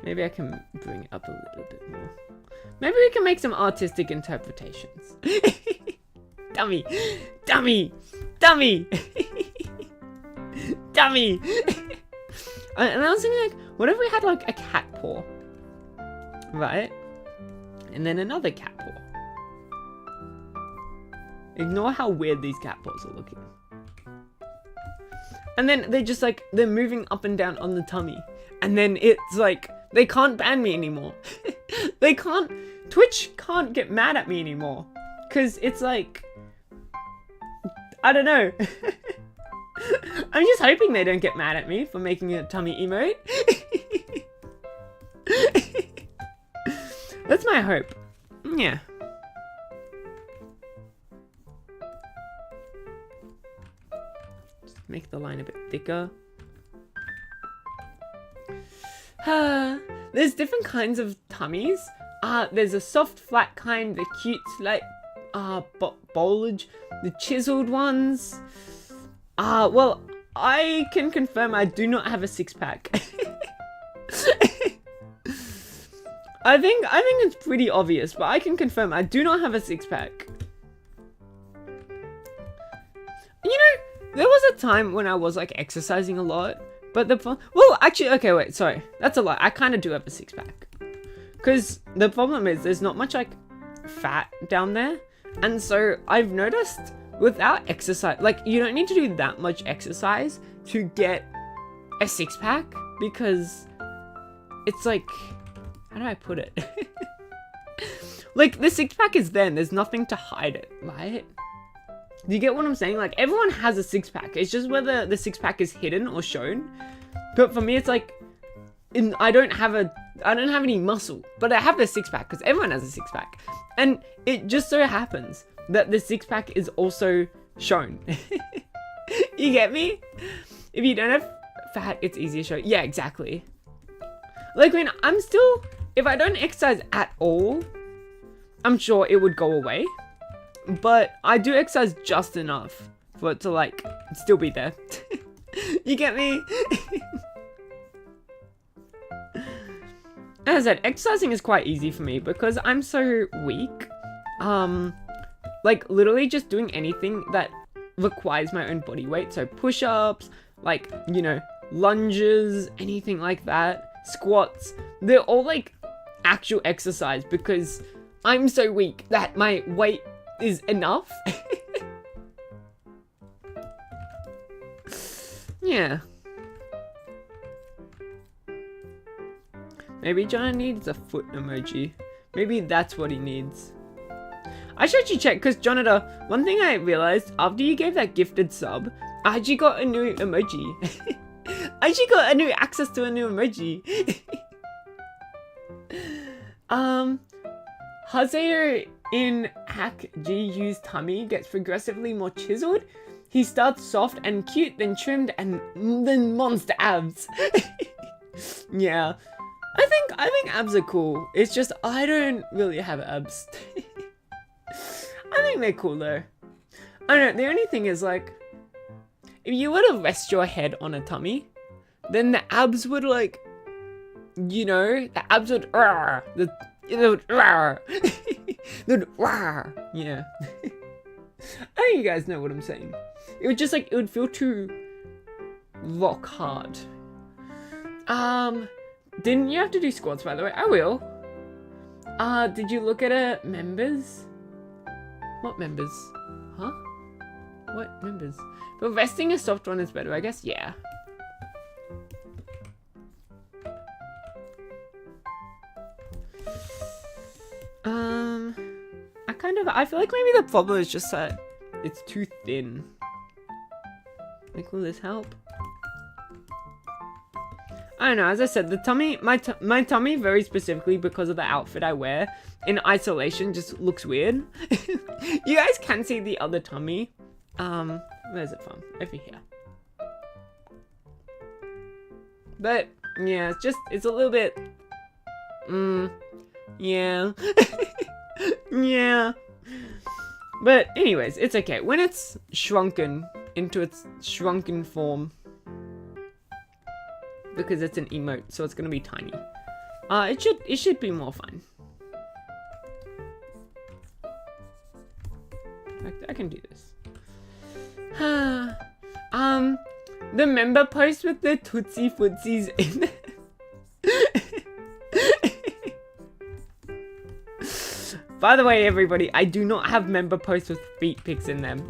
Maybe I can bring it up a little bit more. Maybe we can make some artistic interpretations. Dummy, dummy, dummy, dummy. And I was thinking like, what if we had like a cat paw? Right? And then another cat paw. Ignore how weird these cat paws are looking. And then they're just like, they're moving up and down on the tummy. And then it's like, they can't ban me anymore. They can't, Twitch can't get mad at me anymore. Cause it's like, I don't know. I'm just hoping they don't get mad at me for making a tummy emote. That's my hope. Yeah. Just make the line a bit thicker. There's different kinds of tummies. There's a soft, flat kind, the cute, like, bulge, the chiseled ones. Well, I can confirm I do not have a six-pack. I think it's pretty obvious, but I can confirm I do not have a six-pack. You know, there was a time when I was like exercising a lot, but well, actually, okay, wait, sorry, that's a lie. I kind of do have a six-pack, because the problem is there's not much like fat down there, and so I've noticed without exercise, like you don't need to do that much exercise to get a six-pack, because it's like, how do I put it? Like the six-pack is there and there's nothing to hide it, right? Do you get what I'm saying? Like everyone has a six-pack. It's just whether the six-pack is hidden or shown. But for me, it's like, I don't have any muscle, but I have the six-pack because everyone has a six-pack. And it just so happens that the six-pack is also shown. You get me? If you don't have fat, it's easier to show. Yeah, exactly. Like when if I don't exercise at all, I'm sure it would go away. But I do exercise just enough for it to like still be there. You get me? As I said, exercising is quite easy for me because I'm so weak. Like literally just doing anything that requires my own body weight. So push-ups, like, you know, lunges, anything like that, squats. They're all like actual exercise because I'm so weak that my weight is enough. Yeah. Maybe John needs a foot emoji. Maybe that's what he needs. I should actually check, because Jonathan, one thing I realized after you gave that gifted sub, I actually got a new emoji. I actually got a new access to a new emoji. Hazeo in Hack GU's tummy gets progressively more chiseled. He starts soft and cute, then trimmed, and then monster abs. Yeah. I think abs are cool. It's just I don't really have abs. I think they're cool though. I don't know, the only thing is like, if you were to rest your head on a tummy, then the abs would like you know, the absolute rawr, the rawr, the rawr, yeah. I think you guys know what I'm saying. It would just like, it would feel too rock hard. Didn't you have to do squats, by the way? I will. Did you look at members? What members? Huh? What members? But vesting a soft one is better, I guess. Yeah. I feel like maybe the problem is just that it's too thin. Like, will this help? I don't know, as I said, the tummy, my tummy very specifically because of the outfit I wear in isolation just looks weird. You guys can see the other tummy. Where's it from? Over here. But, yeah, it's a little bit, yeah. Yeah. But anyways, it's okay. When it's shrunken into its shrunken form, because it's an emote, so it's gonna be tiny. It should be more fun. I can do this. The member post with the Tootsie Footsies in it. By the way, everybody, I do not have member posts with feet pics in them.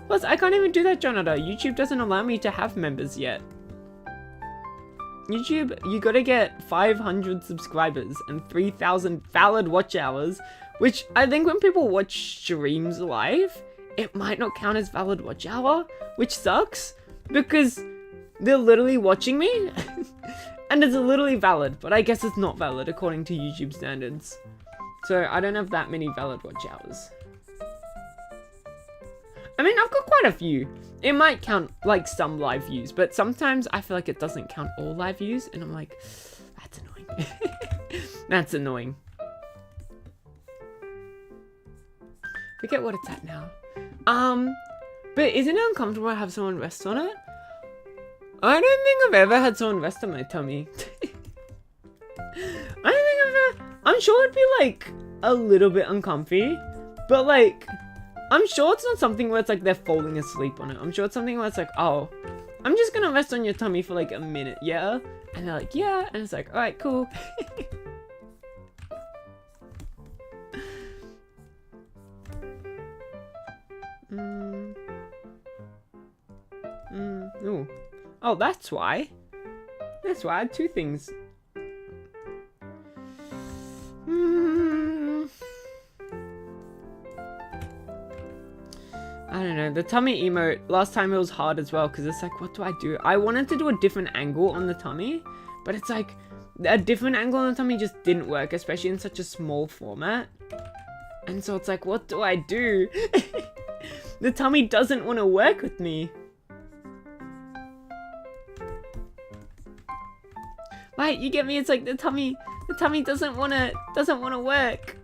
Plus, I can't even do that, Jonathan. YouTube doesn't allow me to have members yet. YouTube, you gotta get 500 subscribers and 3,000 valid watch hours, which I think when people watch streams live, it might not count as valid watch hour, which sucks, because they're literally watching me, and it's literally valid, but I guess it's not valid according to YouTube standards. So I don't have that many valid watch hours. I mean, I've got quite a few. It might count like some live views, but sometimes I feel like it doesn't count all live views, and I'm like, that's annoying. That's annoying. Forget what it's at now. But isn't it uncomfortable to have someone rest on it? I don't think I've ever had someone rest on my tummy. I'm sure it'd be like a little bit uncomfy, but like, I'm sure it's not something where it's like they're falling asleep on it. I'm sure it's something where it's like, oh, I'm just gonna rest on your tummy for like a minute, yeah? And they're like, yeah, and it's like, alright, cool. Ooh. Oh, that's why. That's why I had two things. I don't know, the tummy emote, last time it was hard as well, because it's like, what do I do? I wanted to do a different angle on the tummy, but it's like, a different angle on the tummy just didn't work, especially in such a small format. And so it's like, what do I do? The tummy doesn't want to work with me. Right, you get me? It's like the tummy doesn't want to work.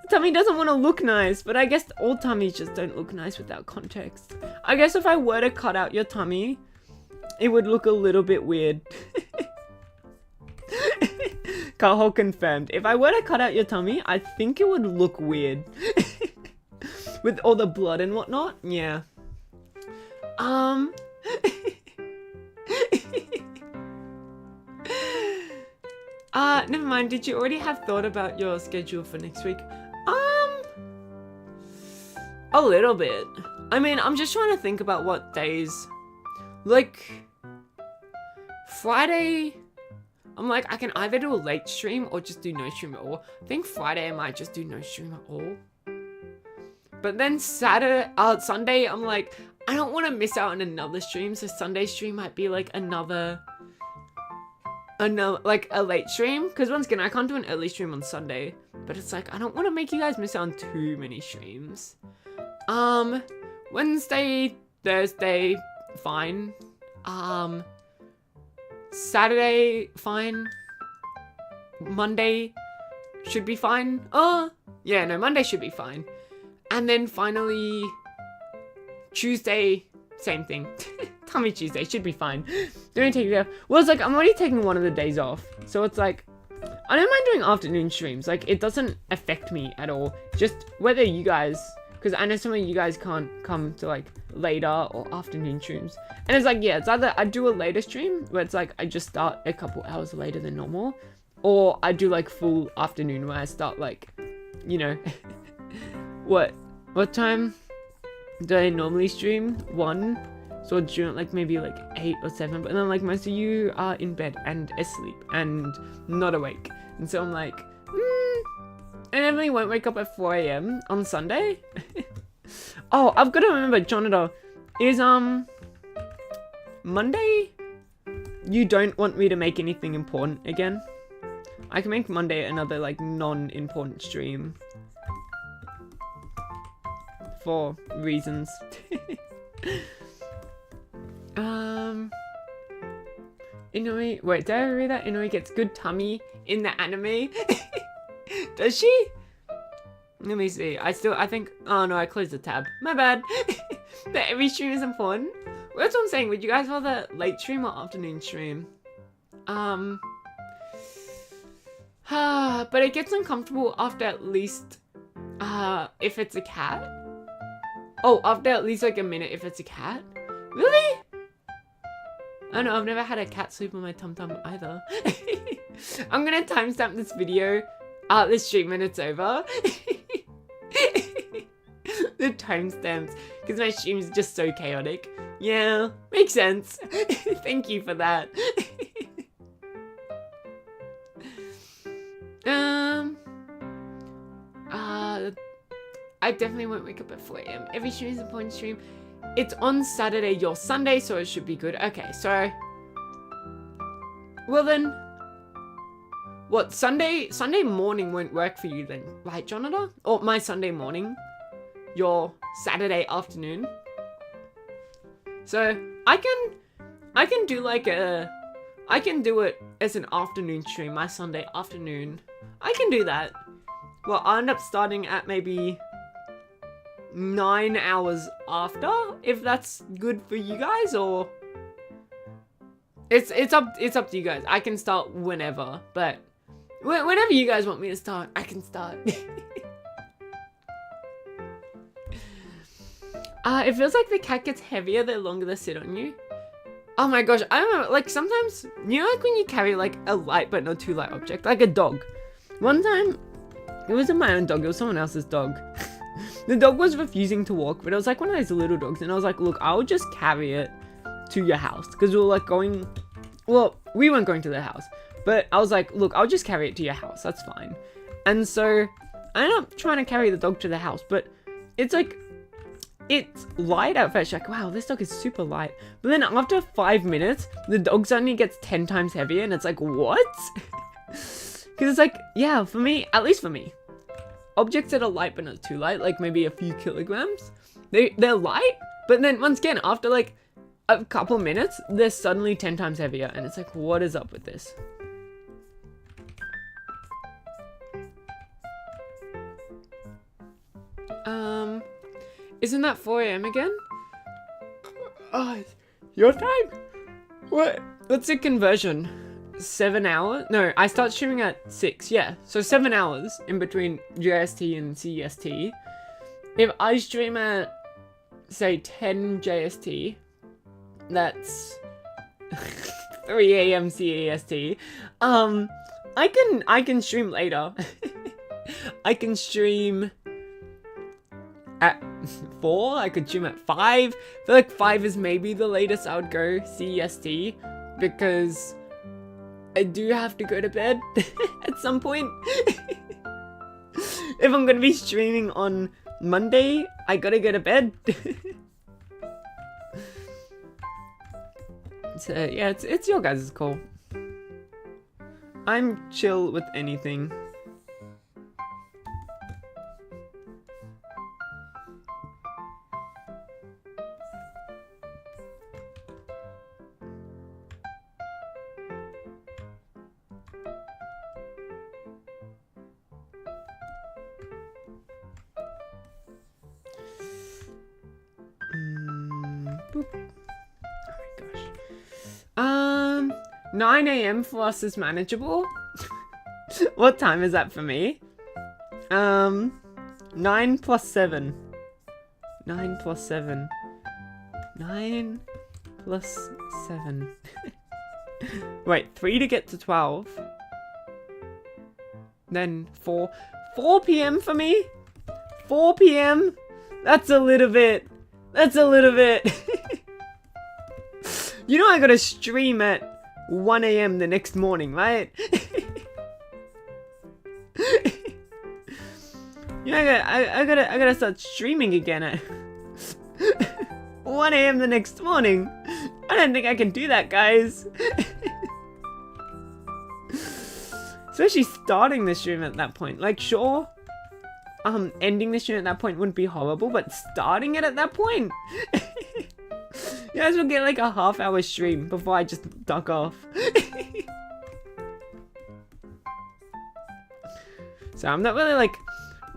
The tummy doesn't want to look nice, but I guess all tummies just don't look nice without context. I guess if I were to cut out your tummy, it would look a little bit weird. Kaho confirmed. If I were to cut out your tummy, I think it would look weird. With all the blood and whatnot. Yeah. Never mind. Did you already have thought about your schedule for next week? A little bit. I mean, I'm just trying to think about what days. Like, Friday, I'm like, I can either do a late stream or just do no stream at all. I think Friday I might just do no stream at all. But then Sunday, I'm like, I don't want to miss out on another stream, so Sunday stream might be like another, like a late stream. Because once again, I can't do an early stream on Sunday. But it's like, I don't want to make you guys miss out on too many streams. Wednesday, Thursday, fine. Saturday, fine. Monday should be fine. Yeah, no, Monday should be fine. And then finally, Tuesday, same thing. tummy Tuesday. Should be fine. Don't take it off. Well, it's like I'm already taking one of the days off, so it's like I don't mind doing afternoon streams. Like it doesn't affect me at all. Just whether you guys, because I know some of you guys can't come to like later or afternoon streams, and it's like yeah, it's either I do a later stream where it's like I just start a couple hours later than normal, or I do like full afternoon where I start like, you know, what time do I normally stream? 1. So during like maybe like 8 or 7, but then like most of you are in bed and asleep and not awake. And so I'm like, and Emily won't wake up at 4 AM on Sunday. Oh, I've got to remember, Jonathan, is Monday, you don't want me to make anything important again? I can make Monday another like non-important stream. For reasons. Inui, wait, did I read that? Inui gets good tummy in the anime. Does she? Let me see. I think, oh no, I closed the tab. My bad. But every stream is important. Well, that's what I'm saying. Would you guys rather late stream or afternoon stream? But it gets uncomfortable after at least, if it's a cat. Oh, after at least like a minute if it's a cat? Really? Oh no, I've never had a cat sleep on my tum-tum either. I'm gonna timestamp this video, this stream when it's over. The timestamps, because my stream is just so chaotic. Yeah, makes sense. Thank you for that. I definitely won't wake up at 4 AM. Every stream is an important stream. It's on Saturday, your Sunday, so it should be good. Okay, so... Well then... What, Sunday morning won't work for you then, right, Jonathan? Or my Sunday morning, your Saturday afternoon. So, I can do like I can do it as an afternoon stream, my Sunday afternoon. I can do that. Well, I'll end up starting at maybe 9 hours after, if that's good for you guys, or it's up to you guys. I can start whenever, but whenever you guys want me to start, I can start. It feels like the cat gets heavier the longer they sit on you. Oh my gosh, I don't know, like sometimes, you know, like when you carry like a light but not too light object, like a dog. One time, it wasn't my own dog, it was someone else's dog. The dog was refusing to walk, but it was like one of those little dogs, and I was like, look, I'll just carry it to your house, because we were like going, well, we weren't going to the house, but I was like, look, I'll just carry it to your house, that's fine. And so, I ended up trying to carry the dog to the house, but it's like, it's light at first, like, wow, this dog is super light, but then after 5 minutes, the dog suddenly gets 10 times heavier, and it's like, what? Because it's like, yeah, for me, at least for me, objects that are light but not too light, like maybe a few kilograms, they're light, but then once again, after like a couple minutes, they're suddenly 10 times heavier, and it's like, what is up with this? Isn't that 4 AM again? Oh, it's your time? What? What's the conversion? 7 hours? No, I start streaming at 6, yeah. So 7 hours in between JST and CEST. If I stream at, say, 10 JST, that's 3 AM CEST. I can stream later. I can stream at 4, I could stream at 5. I feel like 5 is maybe the latest I would go CEST, because I do have to go to bed at some point. If I'm gonna be streaming on Monday, I gotta go to bed. So yeah, it's your guys' call. I'm chill with anything. Boop. Alright. 9 a.m. for us is manageable. What time is that for me? 9 plus 7. 9 plus 7. 9 plus 7. Wait, 3 to get to 12. Then 4. 4 p.m. for me? 4 p.m.? That's a little bit. That's a little bit. You know I gotta stream at 1 a.m. the next morning, right? You know, I gotta start streaming again at 1 a.m. the next morning. I don't think I can do that, guys. Especially starting the stream at that point. Like, sure, ending the stream at that point wouldn't be horrible, but starting it at that point? You guys will get like a half-hour stream before I just duck off. So I'm not really like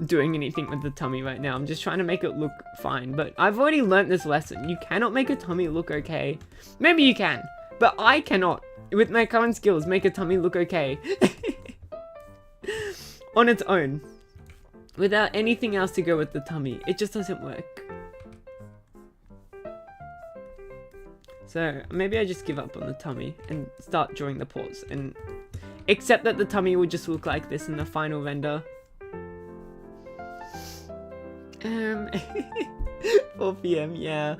doing anything with the tummy right now. I'm just trying to make it look fine. But I've already learnt this lesson. You cannot make a tummy look okay. Maybe you can, but I cannot, with my current skills, make a tummy look okay. On its own. Without anything else to go with the tummy. It just doesn't work. So maybe I just give up on the tummy and start drawing the paws, and except that the tummy will just look like this in the final render. 4 p.m. yeah.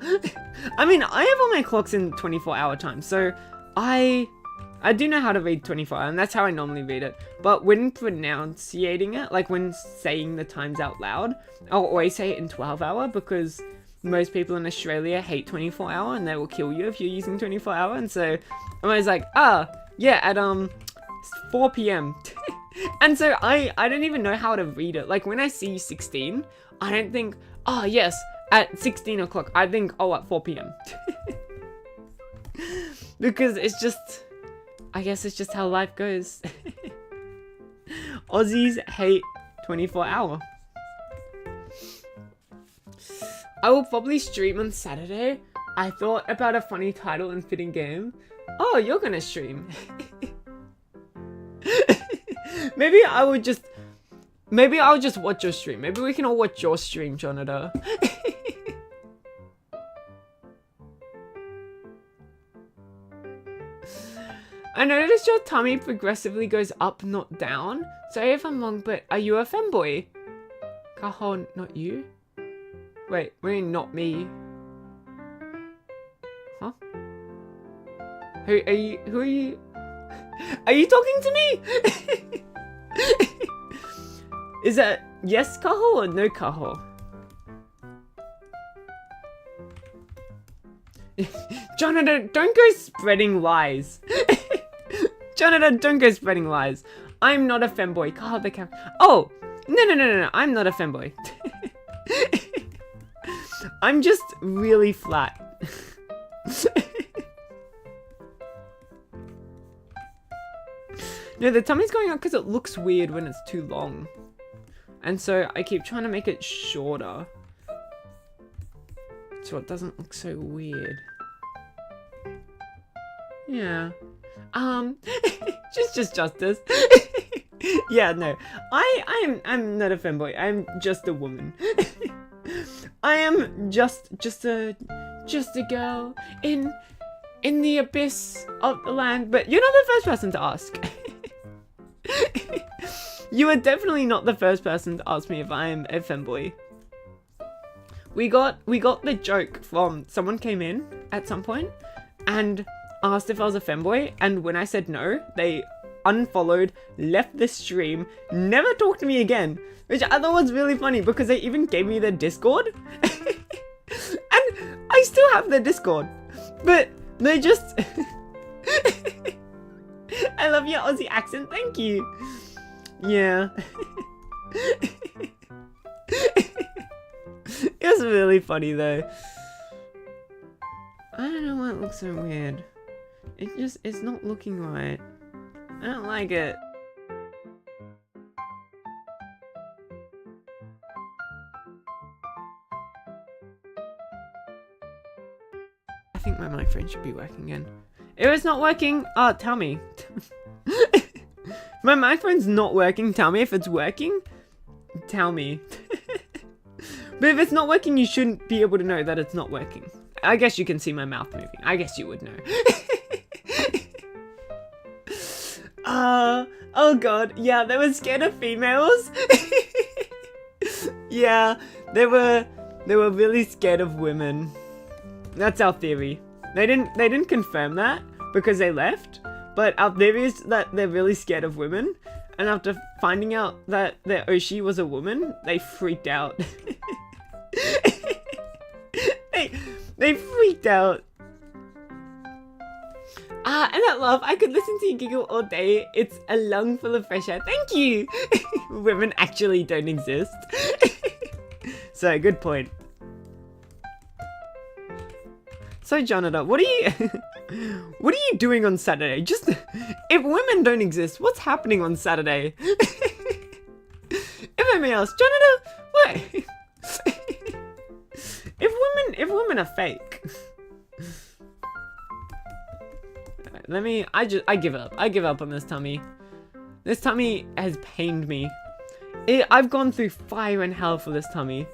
I mean, I have all my clocks in 24-hour time, so I do know how to read 24 hour, and that's how I normally read it. But when pronunciating it, like when saying the times out loud, I'll always say it in 12-hour because most people in Australia hate 24-hour and they will kill you if you're using 24-hour. And so I'm always like, yeah, at 4 p.m. And so I don't even know how to read it. Like when I see 16, I don't think, oh yes, at 16 o'clock. I think, oh, at 4 p.m. Because it's just, I guess it's just how life goes. Aussies hate 24-hour. I will probably stream on Saturday. I thought about a funny title and fitting game. Oh, you're gonna stream. Maybe I'll just watch your stream. Maybe we can all watch your stream, Jonathan. I noticed your tummy progressively goes up, not down. Sorry if I'm wrong, but are you a femboy? Kaho, not you? Wait, not me. Huh? Who are you? Are you talking to me? Is that yes Kaho or no Kaho? Jonathan, don't go spreading lies. Jonathan, don't go spreading lies. I'm not a femboy. Kaho the cam. Oh, no. I'm not a femboy. I'm just really flat. No, the tummy's going up because it looks weird when it's too long. And so I keep trying to make it shorter, so it doesn't look so weird. Yeah. Just justice. Yeah, no. I'm not a femboy. I'm just a woman. I am just a girl in the abyss of the land. But you're not the first person to ask. You are definitely not the first person to ask me if I am a femboy. We got the joke from someone came in at some point and asked if I was a femboy, and when I said no, they unfollowed, left the stream, never talked to me again, which I thought was really funny because they even gave me their Discord. And I still have their Discord, but they just... I love your Aussie accent, thank you. Yeah. It was really funny though. I don't know why it looks so weird. It's not looking right. I don't like it. I think my microphone should be working again. If it's not working, tell me. My microphone's not working, tell me. If it's working, tell me. But if it's not working, you shouldn't be able to know that it's not working. I guess you can see my mouth moving. I guess you would know. Oh god, yeah, they were scared of females. Yeah, they were really scared of women. That's our theory. They didn't confirm that because they left, but our theory is that they're really scared of women, and after finding out that their Oshi was a woman, they freaked out. They freaked out. And that laugh, I could listen to you giggle all day. It's a lung full of fresh air. Thank you! Women actually don't exist. So, good point. So, Jonathan, what are you doing on Saturday? Just, if women don't exist, what's happening on Saturday? If I may ask, Jonathan, what? If women are fake. I give up. I give up on this tummy. This tummy has pained me. I've gone through fire and hell for this tummy.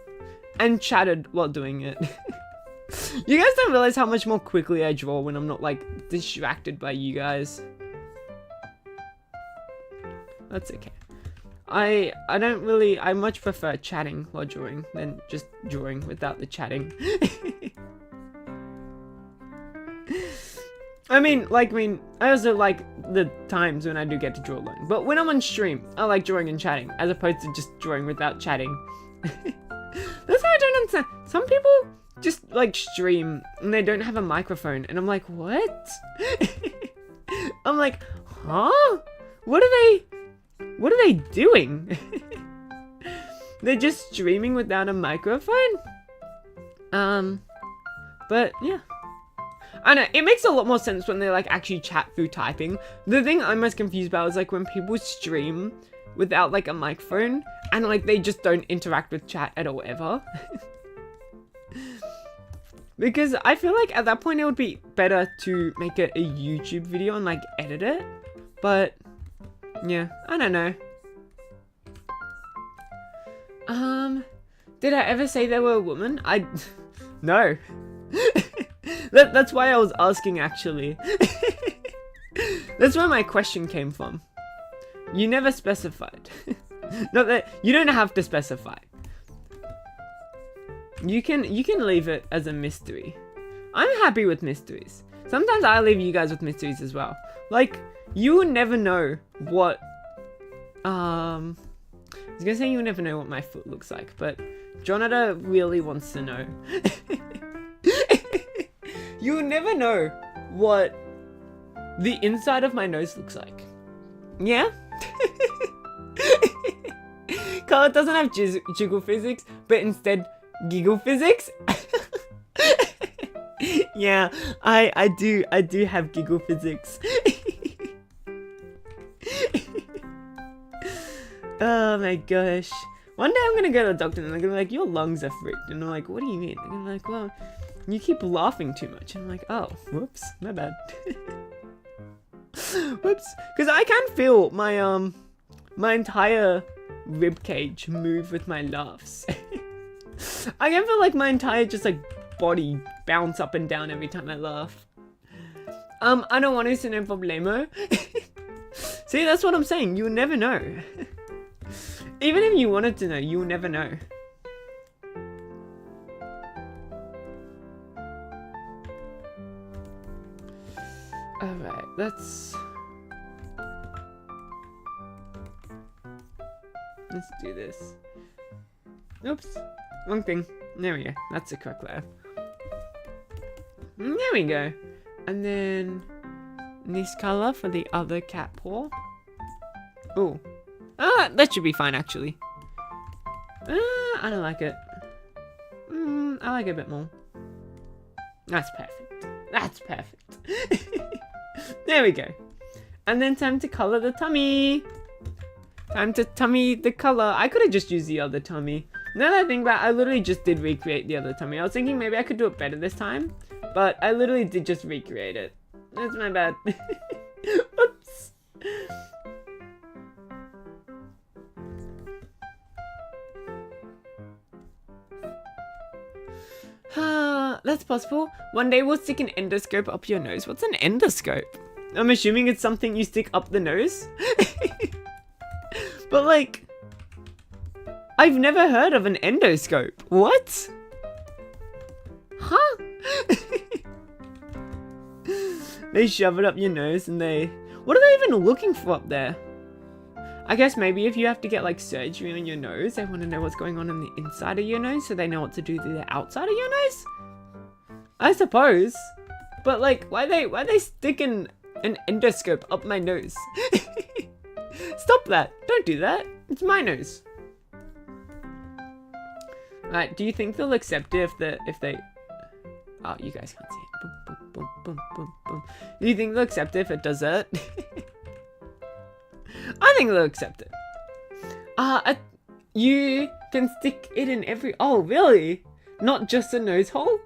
And chattered while doing it. You guys don't realize how much more quickly I draw when I'm not, like, distracted by you guys. That's okay. I much prefer chatting while drawing than just drawing without the chatting. I also like the times when I do get to draw alone. But when I'm on stream, I like drawing and chatting, as opposed to just drawing without chatting. That's how I don't understand. Some people just, like, stream, and they don't have a microphone, and I'm like, what? I'm like, huh? What are they doing? They're just streaming without a microphone? But, yeah. I know, it makes a lot more sense when they, like, actually chat through typing. The thing I'm most confused about is, like, when people stream without, like, a microphone, and, like, they just don't interact with chat at all, ever. Because I feel like at that point it would be better to make it a YouTube video and, like, edit it. But, yeah, I don't know. Did I ever say they were a woman? No. That's why I was asking, actually. That's where my question came from. You never specified. Not that you don't have to specify. You can leave it as a mystery. I'm happy with mysteries. Sometimes I leave you guys with mysteries as well. Like, you will never know what I was gonna say you will never know what my foot looks like, but Jonathan really wants to know. You will never know what the inside of my nose looks like. Yeah? Carl doesn't have jiggle physics, but instead giggle physics. Yeah, I do have giggle physics. Oh my gosh. One day I'm gonna go to the doctor and they're gonna be like, your lungs are freaked. And I'm like, what do you mean? And they're like, well, you keep laughing too much. And I'm like, oh, whoops, my bad. Whoops. Because I can feel my my entire rib cage move with my laughs. I can feel like my entire just like body bounce up and down every time I laugh. I don't want to, no problemo. See, that's what I'm saying. You'll never know. Even if you wanted to know, you'll never know. Alright, let's do this. Oops, wrong thing. There we go. That's the correct layer. There we go. And then this color for the other cat paw. Ooh. That should be fine, actually. I don't like it. I like it a bit more. That's perfect. That's perfect. There we go. And then time to color the tummy. Time to tummy the color. I could have just used the other tummy. Now that I think about it, I literally just did recreate the other tummy. I was thinking maybe I could do it better this time, but I literally did just recreate it. That's my bad. Whoops. That's possible. One day we'll stick an endoscope up your nose. What's an endoscope? I'm assuming it's something you stick up the nose. But like, I've never heard of an endoscope. What? Huh? They shove it up your nose and what are they even looking for up there? I guess maybe if you have to get like surgery on your nose, they want to know what's going on the inside of your nose so they know what to do to the outside of your nose? I suppose. But like, why they sticking an endoscope up my nose? Stop that. Don't do that. It's my nose. Alright, do you think they'll accept it if they... Oh, you guys can't see it. Boom, boom, boom, boom, boom, boom. Do you think they'll accept it if it does that? I think they'll accept it. You can stick it in every... Oh, really? Not just a nose hole?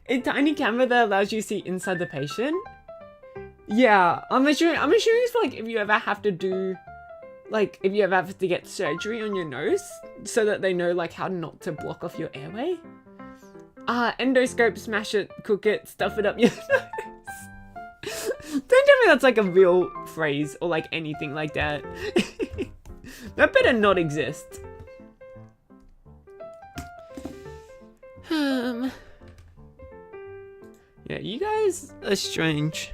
A tiny camera that allows you to see inside the patient? Yeah, I'm assuming it's for like if you ever have to do... Like, if you ever have to get surgery on your nose, so that they know, like, how not to block off your airway. Endoscope, smash it, cook it, stuff it up your nose. Don't tell me that's, like, a real phrase, or, like, anything like that. That better not exist. Yeah, you guys are strange.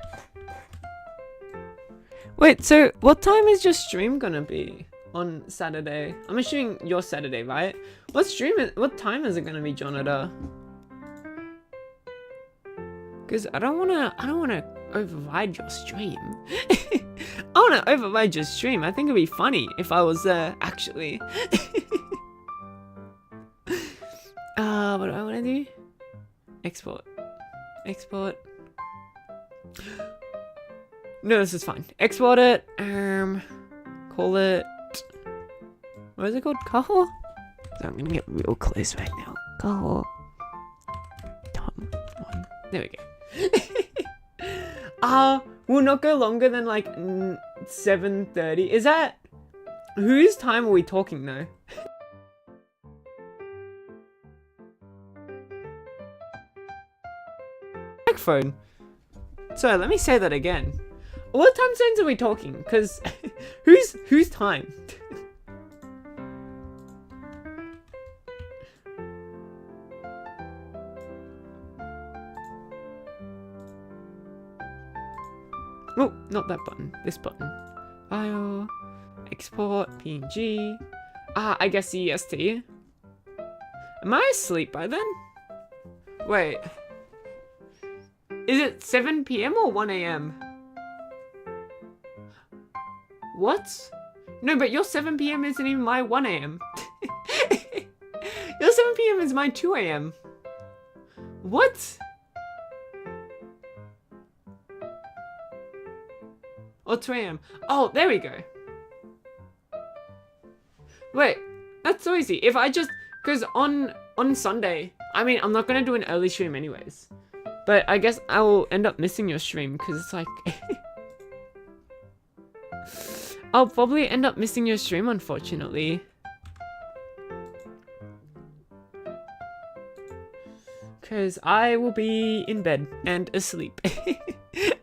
Wait, so what time is your stream gonna be on Saturday? I'm assuming your Saturday, right? What time is it gonna be, Jonathan? Because I don't wanna override your stream. I wanna override your stream. I think it'd be funny if I was there, actually. What do I wanna do? Export. No, this is fine. Export it. Call it... What is it called? Kaho? So I'm gonna get real close right now. Kaho. Tom. There we go. We'll not go longer than like 7:30. Is that... Whose time are we talking though? Microphone. So let me say that again. What time zones are we talking? Because whose time? Oh, not that button. This button. File. Export. PNG. I guess EST. Am I asleep by then? Wait. Is it 7 PM or 1 AM? What? No, but your 7 PM isn't even my 1 AM. Your 7 PM is my 2 AM. What? Or 2 AM. Oh, there we go. Wait, that's so easy. If I just... Because on Sunday... I mean, I'm not going to do an early stream anyways. But I guess I will end up missing your stream because it's like... I'll probably end up missing your stream, unfortunately. Because I will be in bed and asleep.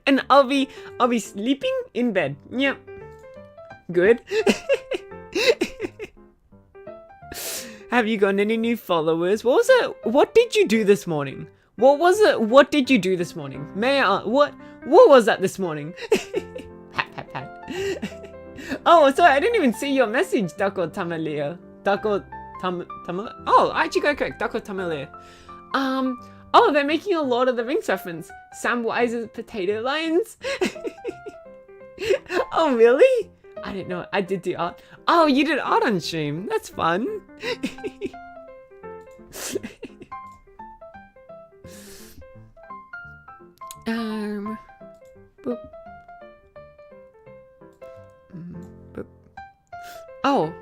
And I'll be sleeping in bed. Yep. Good. Have you gotten any new followers? What was it? What did you do this morning? What was it? What did you do this morning? May I? What was that this morning? Pat, pat, pat. Oh, sorry, I didn't even see your message, Dako Tamalia. Tamalia? Oh, I actually got correct. Dako Tamalia. Oh, they're making a Lord of the Rings reference. Samwise's potato lines. Oh, really? I didn't know. I did do art. Oh, you did art on stream. That's fun. Boop. Boop. Oh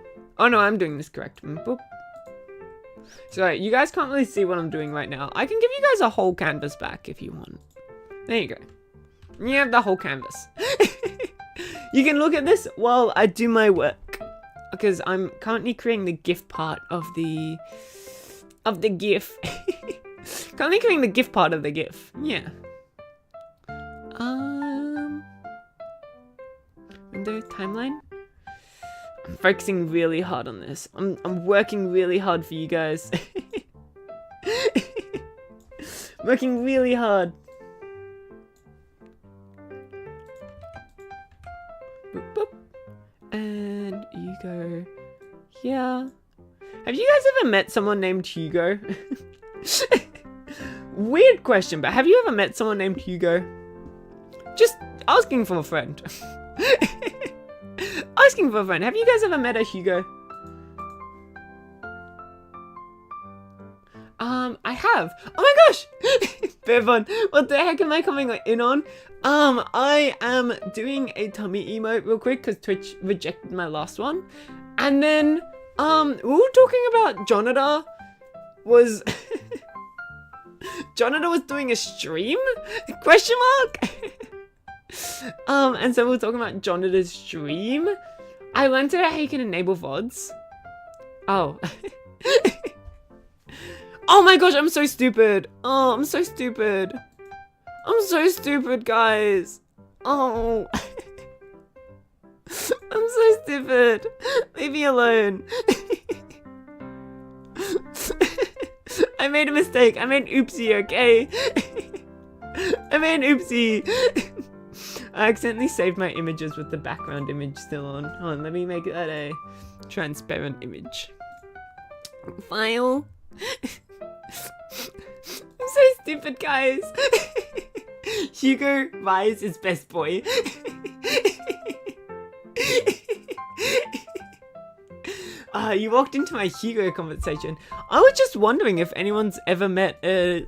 no, I'm doing this correct. Boop. Sorry, you guys can't really see what I'm doing right now. I can give you guys a whole canvas back if you want. There you go. You have the whole canvas. You can look at this while I do my work, because I'm currently creating the GIF part of the GIF. Currently creating the GIF part of the GIF. Yeah. Window timeline. I'm focusing really hard on this. I'm working really hard for you guys. Working really hard. Boop, boop. And you go here. Have you guys ever met someone named Hugo? Weird question, but have you ever met someone named Hugo? Just asking for a friend. Asking for a friend. Have you guys ever met a Hugo? I have. Oh my gosh! Very fun. What the heck am I coming in on? I am doing a tummy emote real quick because Twitch rejected my last one. And then, we were talking about Jonathan was... Jonathan was doing a stream? Question mark? And so we were talking about Jonathan's stream. I learned today how you can enable VODs. Oh. Oh my gosh, I'm so stupid. Oh, I'm so stupid. I'm so stupid, guys. Oh. I'm so stupid. Leave me alone. I made a mistake. I made an oopsie, okay? I made an oopsie. I accidentally saved my images with the background image still on. Hold on, let me make that a transparent image. File. I'm so stupid, guys. Hugo Rise is best boy. You walked into my Hugo conversation. I was just wondering if anyone's ever met a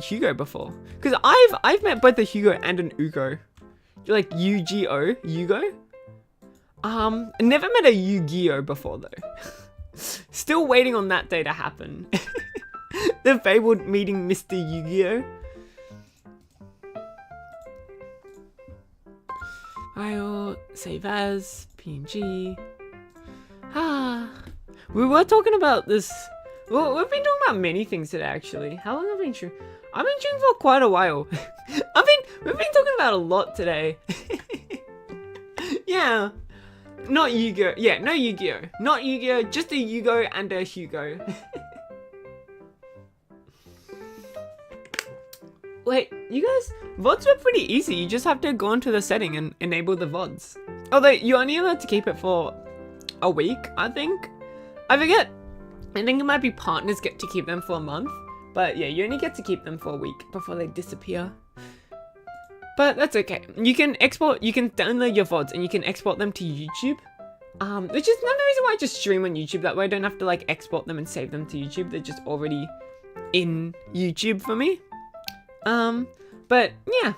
Hugo before, because I've met both a Hugo and an Ugo. Like UGO, Hugo. Never met a Yu-Gi-Oh before though. Still waiting on that day to happen. The fabled meeting Mr. Yu-Gi-Oh. I'll save as PNG. We were talking about this. Well, we've been talking about many things today, actually. How long have I been streaming? I've been streaming for quite a while. We've been talking about a lot today. Yeah. Not Yu-Gi-Oh. Yeah, no Yu-Gi-Oh. Not Yu-Gi-Oh, just a Yugo and a Hugo. Wait, you guys, VODs were pretty easy. You just have to go into the setting and enable the VODs. Although, you're only allowed to keep it for a week, I think. I forget. I think it might be partners get to keep them for a month. But yeah, you only get to keep them for a week before they disappear. But that's okay. You can download your VODs and you can export them to YouTube. Which is another reason why I just stream on YouTube. That way I don't have to like export them and save them to YouTube. They're just already in YouTube for me. But yeah,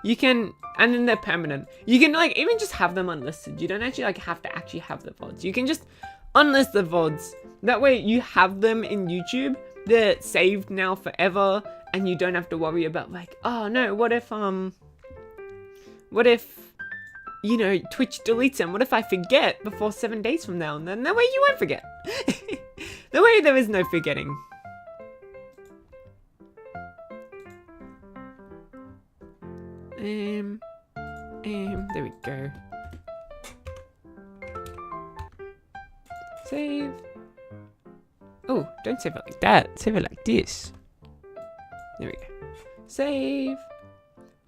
you can, and then they're permanent. You can like even just have them unlisted. You don't actually like have to actually have the VODs. You can just unlist the VODs. That way you have them in YouTube. They're saved now forever, and you don't have to worry about like, oh no, what if you know, Twitch deletes them? What if I forget before 7 days from now? And then that way you won't forget. That way there is no forgetting. There we go. Save. Oh, don't save it like that. Save it like this. There we go. Save.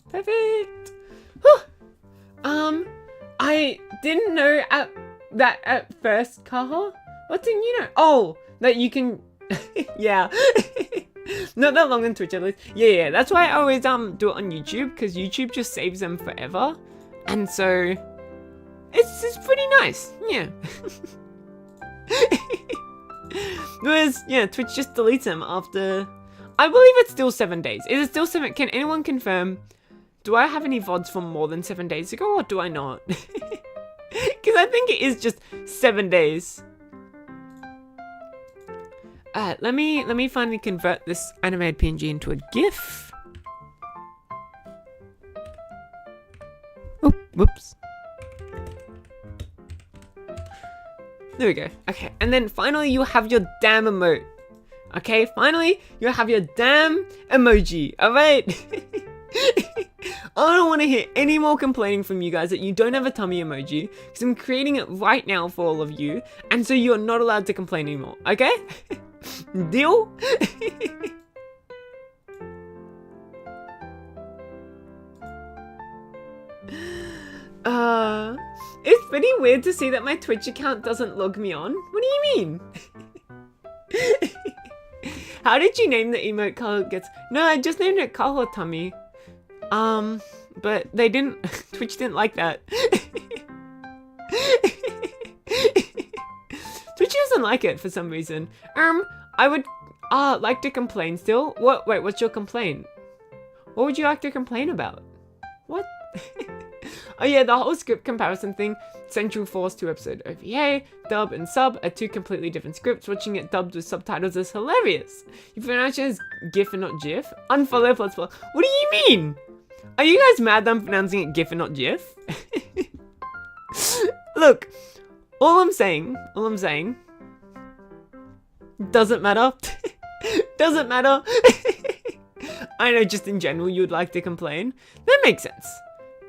Perfect. Whew. I didn't know that at first, Kaho. What didn't you know? Oh, that you can. Yeah. Not that long on Twitch at least. Yeah. That's why I always do it on YouTube, because YouTube just saves them forever, and so it's pretty nice. Yeah. Whereas, yeah, Twitch just deletes them after, I believe it's still 7 days. Is it still 7? Can anyone confirm? Do I have any VODs from more than 7 days ago, or do I not? Because I think it is just 7 days. Alright, let me finally convert this animated PNG into a GIF. Whoops. There we go. Okay, and then finally you have your damn emote. Okay, finally you have your damn emoji. Alright? I don't want to hear any more complaining from you guys that you don't have a tummy emoji, because I'm creating it right now for all of you, and so you're not allowed to complain anymore, okay? Deal? It's pretty weird to see that my Twitch account doesn't log me on. What do you mean? How did you name the emote Kaho gets? No, I just named it Kaho Tummy. But they didn't, Twitch didn't like that. Twitch doesn't like it for some reason. I would, like to complain still. Wait, what's your complaint? What would you like to complain about? What? Oh yeah, the whole script comparison thing. Central Force 2 episode OVA, dub and sub are 2 completely different scripts. Watching it dubbed with subtitles is hilarious. You pronounce it as GIF and not GIF. Unfollow plus follow. What do you mean? Are you guys mad that I'm pronouncing it GIF and not GIF? Look, all I'm saying, doesn't matter. Doesn't matter. I know just in general you'd like to complain. That makes sense.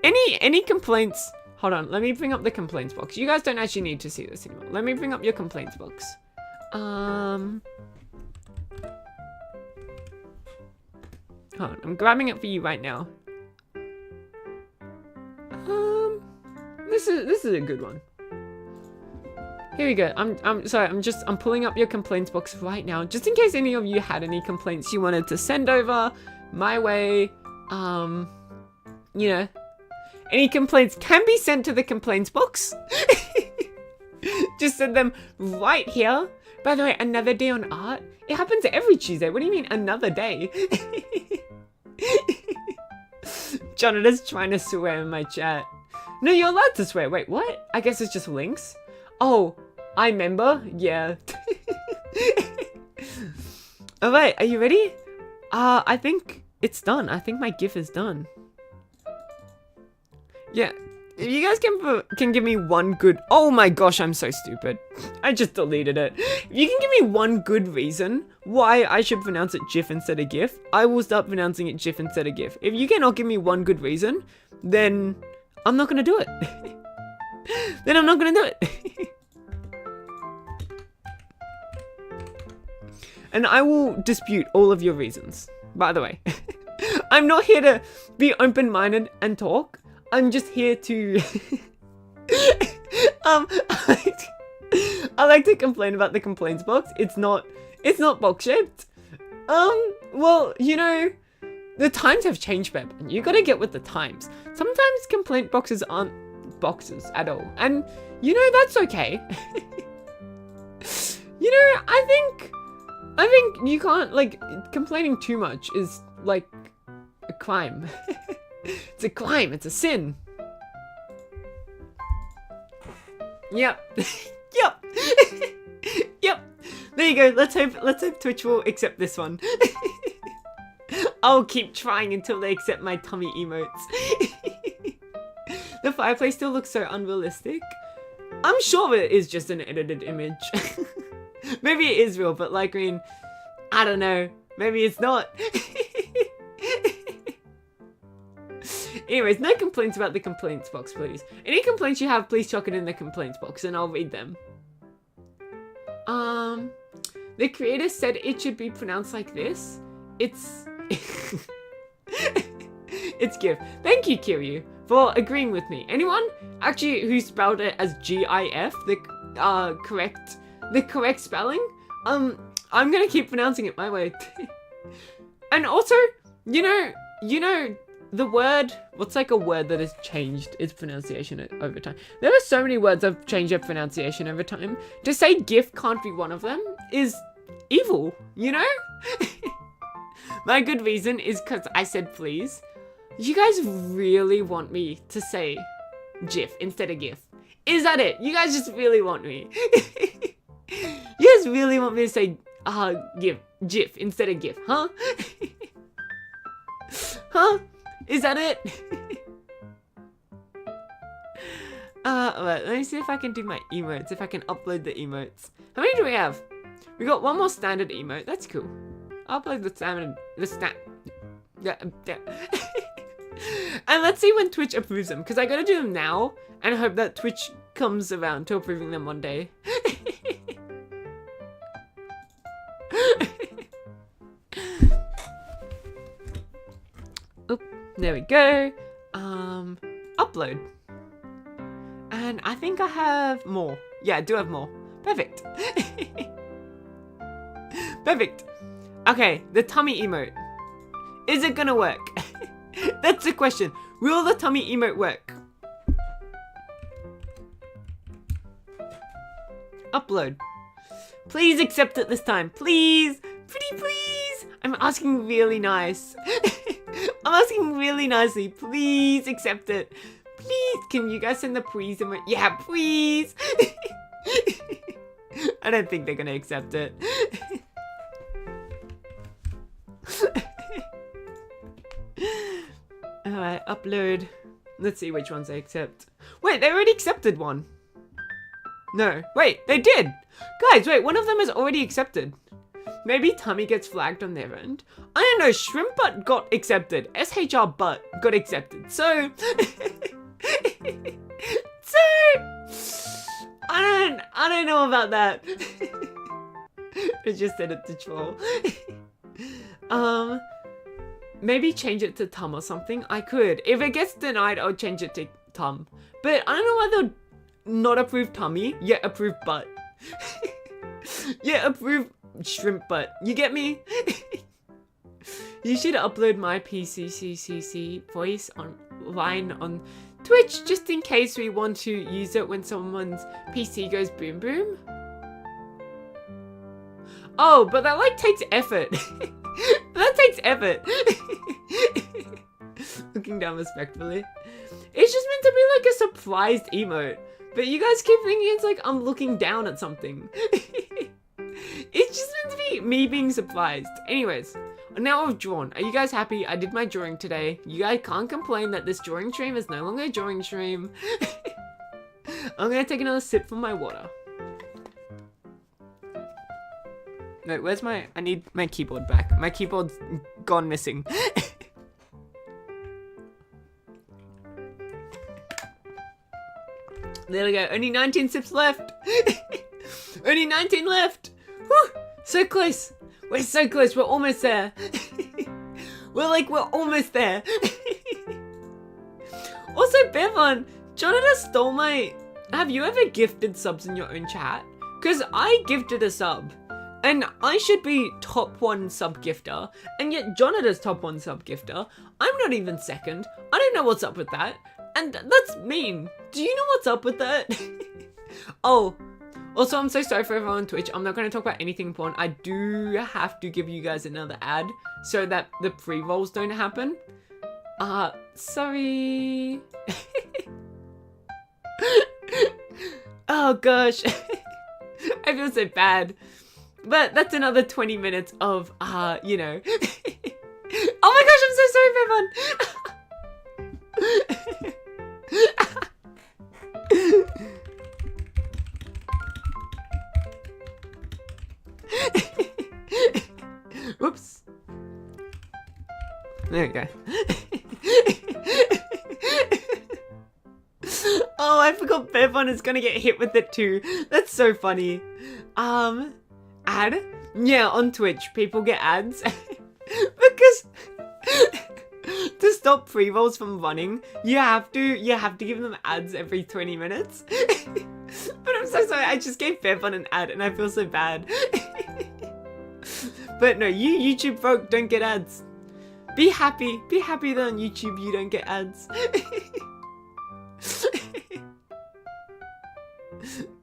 Any complaints? Hold on, let me bring up the complaints box. You guys don't actually need to see this anymore. Let me bring up your complaints box. Hold on, I'm grabbing it for you right now. This is a good one. Here we go. I'm sorry, I'm pulling up your complaints box right now, just in case any of you had any complaints you wanted to send over my way. You know, any complaints can be sent to the complaints box. Just send them right here. By the way, another day on art. It happens every Tuesday. What do you mean another day? Jonathan's trying to swear in my chat. No, you're allowed to swear. Wait, what? I guess it's just links. Oh, I remember. Yeah. Alright, are you ready? I think it's done. I think my GIF is done. Yeah, if you guys can give me one good... Oh my gosh, I'm so stupid. I just deleted it. If you can give me one good reason why I should pronounce it GIF instead of GIF, I will start pronouncing it GIF instead of GIF. If you cannot give me one good reason, then I'm not gonna do it. Then I'm not gonna do it. And I will dispute all of your reasons, by the way. I'm not here to be open-minded and talk. I'm just here to... I like to complain about the complaints box. It's not box-shaped. Well, you know, the times have changed, Beb, and you gotta get with the times. Sometimes complaint boxes aren't boxes at all, and, you know, that's okay. You know, I think you can't, like, complaining too much is, like, a crime. It's a crime, it's a sin. Yep. Yep. Yep. There you go. Let's hope Twitch will accept this one. I'll keep trying until they accept my tummy emotes. The fireplace still looks so unrealistic. I'm sure it is just an edited image. Maybe it is real, but like, I mean, I don't know. Maybe it's not. Anyways, no complaints about the complaints box, please. Any complaints you have, please chuck it in the complaints box and I'll read them. The creator said it should be pronounced like this. It's... It's GIF. Thank you, Kiryu, for agreeing with me. Anyone actually who spelled it as GIF, the correct spelling? I'm gonna keep pronouncing it my way. And also, you know, the word, what's like a word that has changed its pronunciation over time? There are so many words that have changed their pronunciation over time. To say GIF can't be one of them is evil, you know? My good reason is because I said please. You guys really want me to say GIF instead of GIF. Is that it? You guys just really want me. You guys really want me to say GIF instead of GIF, huh? Huh? Is that it? Alright, let me see if I can do my emotes, if I can upload the emotes. How many do we have? We got one more standard emote, that's cool. I'll upload and let's see when Twitch approves them, because I gotta do them now, and I hope that Twitch comes around to approving them one day. Oop, there we go. Upload. And I think I have more. Yeah, I do have more. Perfect. Perfect. Okay, the tummy emote. Is it gonna work? That's the question. Will the tummy emote work? Upload. Please accept it this time. Please. Pretty please. I'm asking really nice. I'm asking really nicely. Please accept it. Please. Can you guys send the please emote? Yeah, please. I don't think they're gonna accept it. Alright, upload. Let's see which ones they accept. Wait, they already accepted one. No, wait, they did. Guys, wait, one of them is already accepted. Maybe tummy gets flagged on their end. I don't know, shrimp butt got accepted. SHR butt got accepted. So, I don't know about that. I just said it to troll. Maybe change it to tum or something. I could. If it gets denied, I'll change it to tum. But I don't know why they'll not approve tummy, yet approve butt. Yet approve shrimp butt. You get me? You should upload my PCCCC voice online on Twitch, just in case we want to use it when someone's PC goes boom boom. Oh, but that like takes effort. That takes effort. Looking down respectfully. It's just meant to be like a surprised emote. But you guys keep thinking it's like I'm looking down at something. It's just meant to be me being surprised. Anyways, now I've drawn. Are you guys happy? I did my drawing today. You guys can't complain that this drawing stream is no longer a drawing stream. I'm gonna take another sip from my water. Wait, where's my... I need my keyboard back. My keyboard's gone missing. There we go. Only 19 sips left. Only 19 left. Whew, so close. We're so close. We're almost there. We're almost there. Also, Bevan, Jonathan stole my... Have you ever gifted subs in your own chat? Because I gifted a sub. And I should be top 1 sub gifter, and yet Jonathan's top 1 sub gifter. I'm not even second. I don't know what's up with that. And that's mean. Do you know what's up with that? Oh, also I'm so sorry for everyone on Twitch. I'm not going to talk about anything important. I do have to give you guys another ad so that the pre-rolls don't happen. Sorry. Oh gosh. I feel so bad. But that's another 20 minutes of, you know. Oh my gosh, I'm so sorry, Bevan. Whoops. There we go. Oh, I forgot Bevan is gonna get hit with it too. That's so funny. Ad? Yeah, on Twitch, people get ads. Because to stop pre-rolls from running, you have to give them ads every 20 minutes. But I'm so sorry, I just gave Bevan an ad and I feel so bad. But no, you YouTube folk don't get ads. Be happy that on YouTube you don't get ads.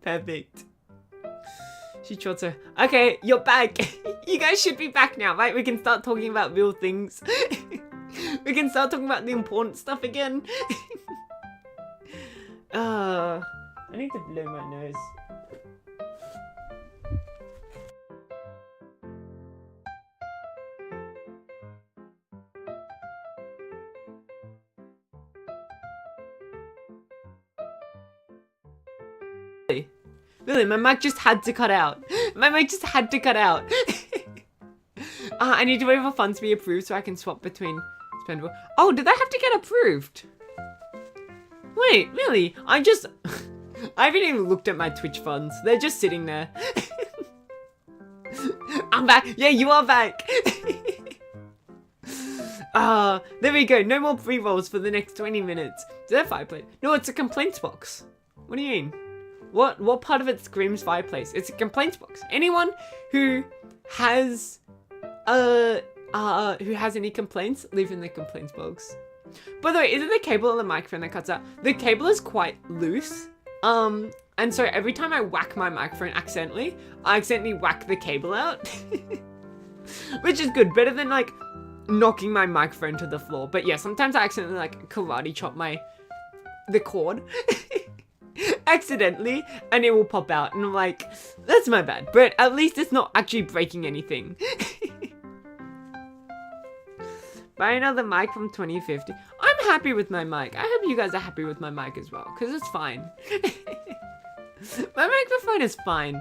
Perfect. She trots her. Okay, you're back. You guys should be back now, right? We can start talking about real things. We can start talking about the important stuff again. I need to blow my nose. Really, my mic just had to cut out. My mic just had to cut out. I need to wait for funds to be approved so I can swap between spendable. Oh, did that have to get approved? Wait, really? I haven't even looked at my Twitch funds. They're just sitting there. I'm back. Yeah, you are back. There we go. No more pre-rolls for the next 20 minutes. Is that fireplace? No, it's a complaints box. What do you mean? What part of it screams fireplace? It's a complaints box. Anyone who has any complaints, leave in the complaints box. By the way, is it the cable or the microphone that cuts out? The cable is quite loose. And so every time I whack my microphone accidentally, I accidentally whack the cable out. Which is good, better than like knocking my microphone to the floor. But yeah, sometimes I accidentally like karate chop the cord accidentally and it will pop out and I'm like, that's my bad. But at least it's not actually breaking anything. Buy another mic from 2050. I'm happy with my mic. I hope you guys are happy with my mic as well, because it's fine. My microphone is fine.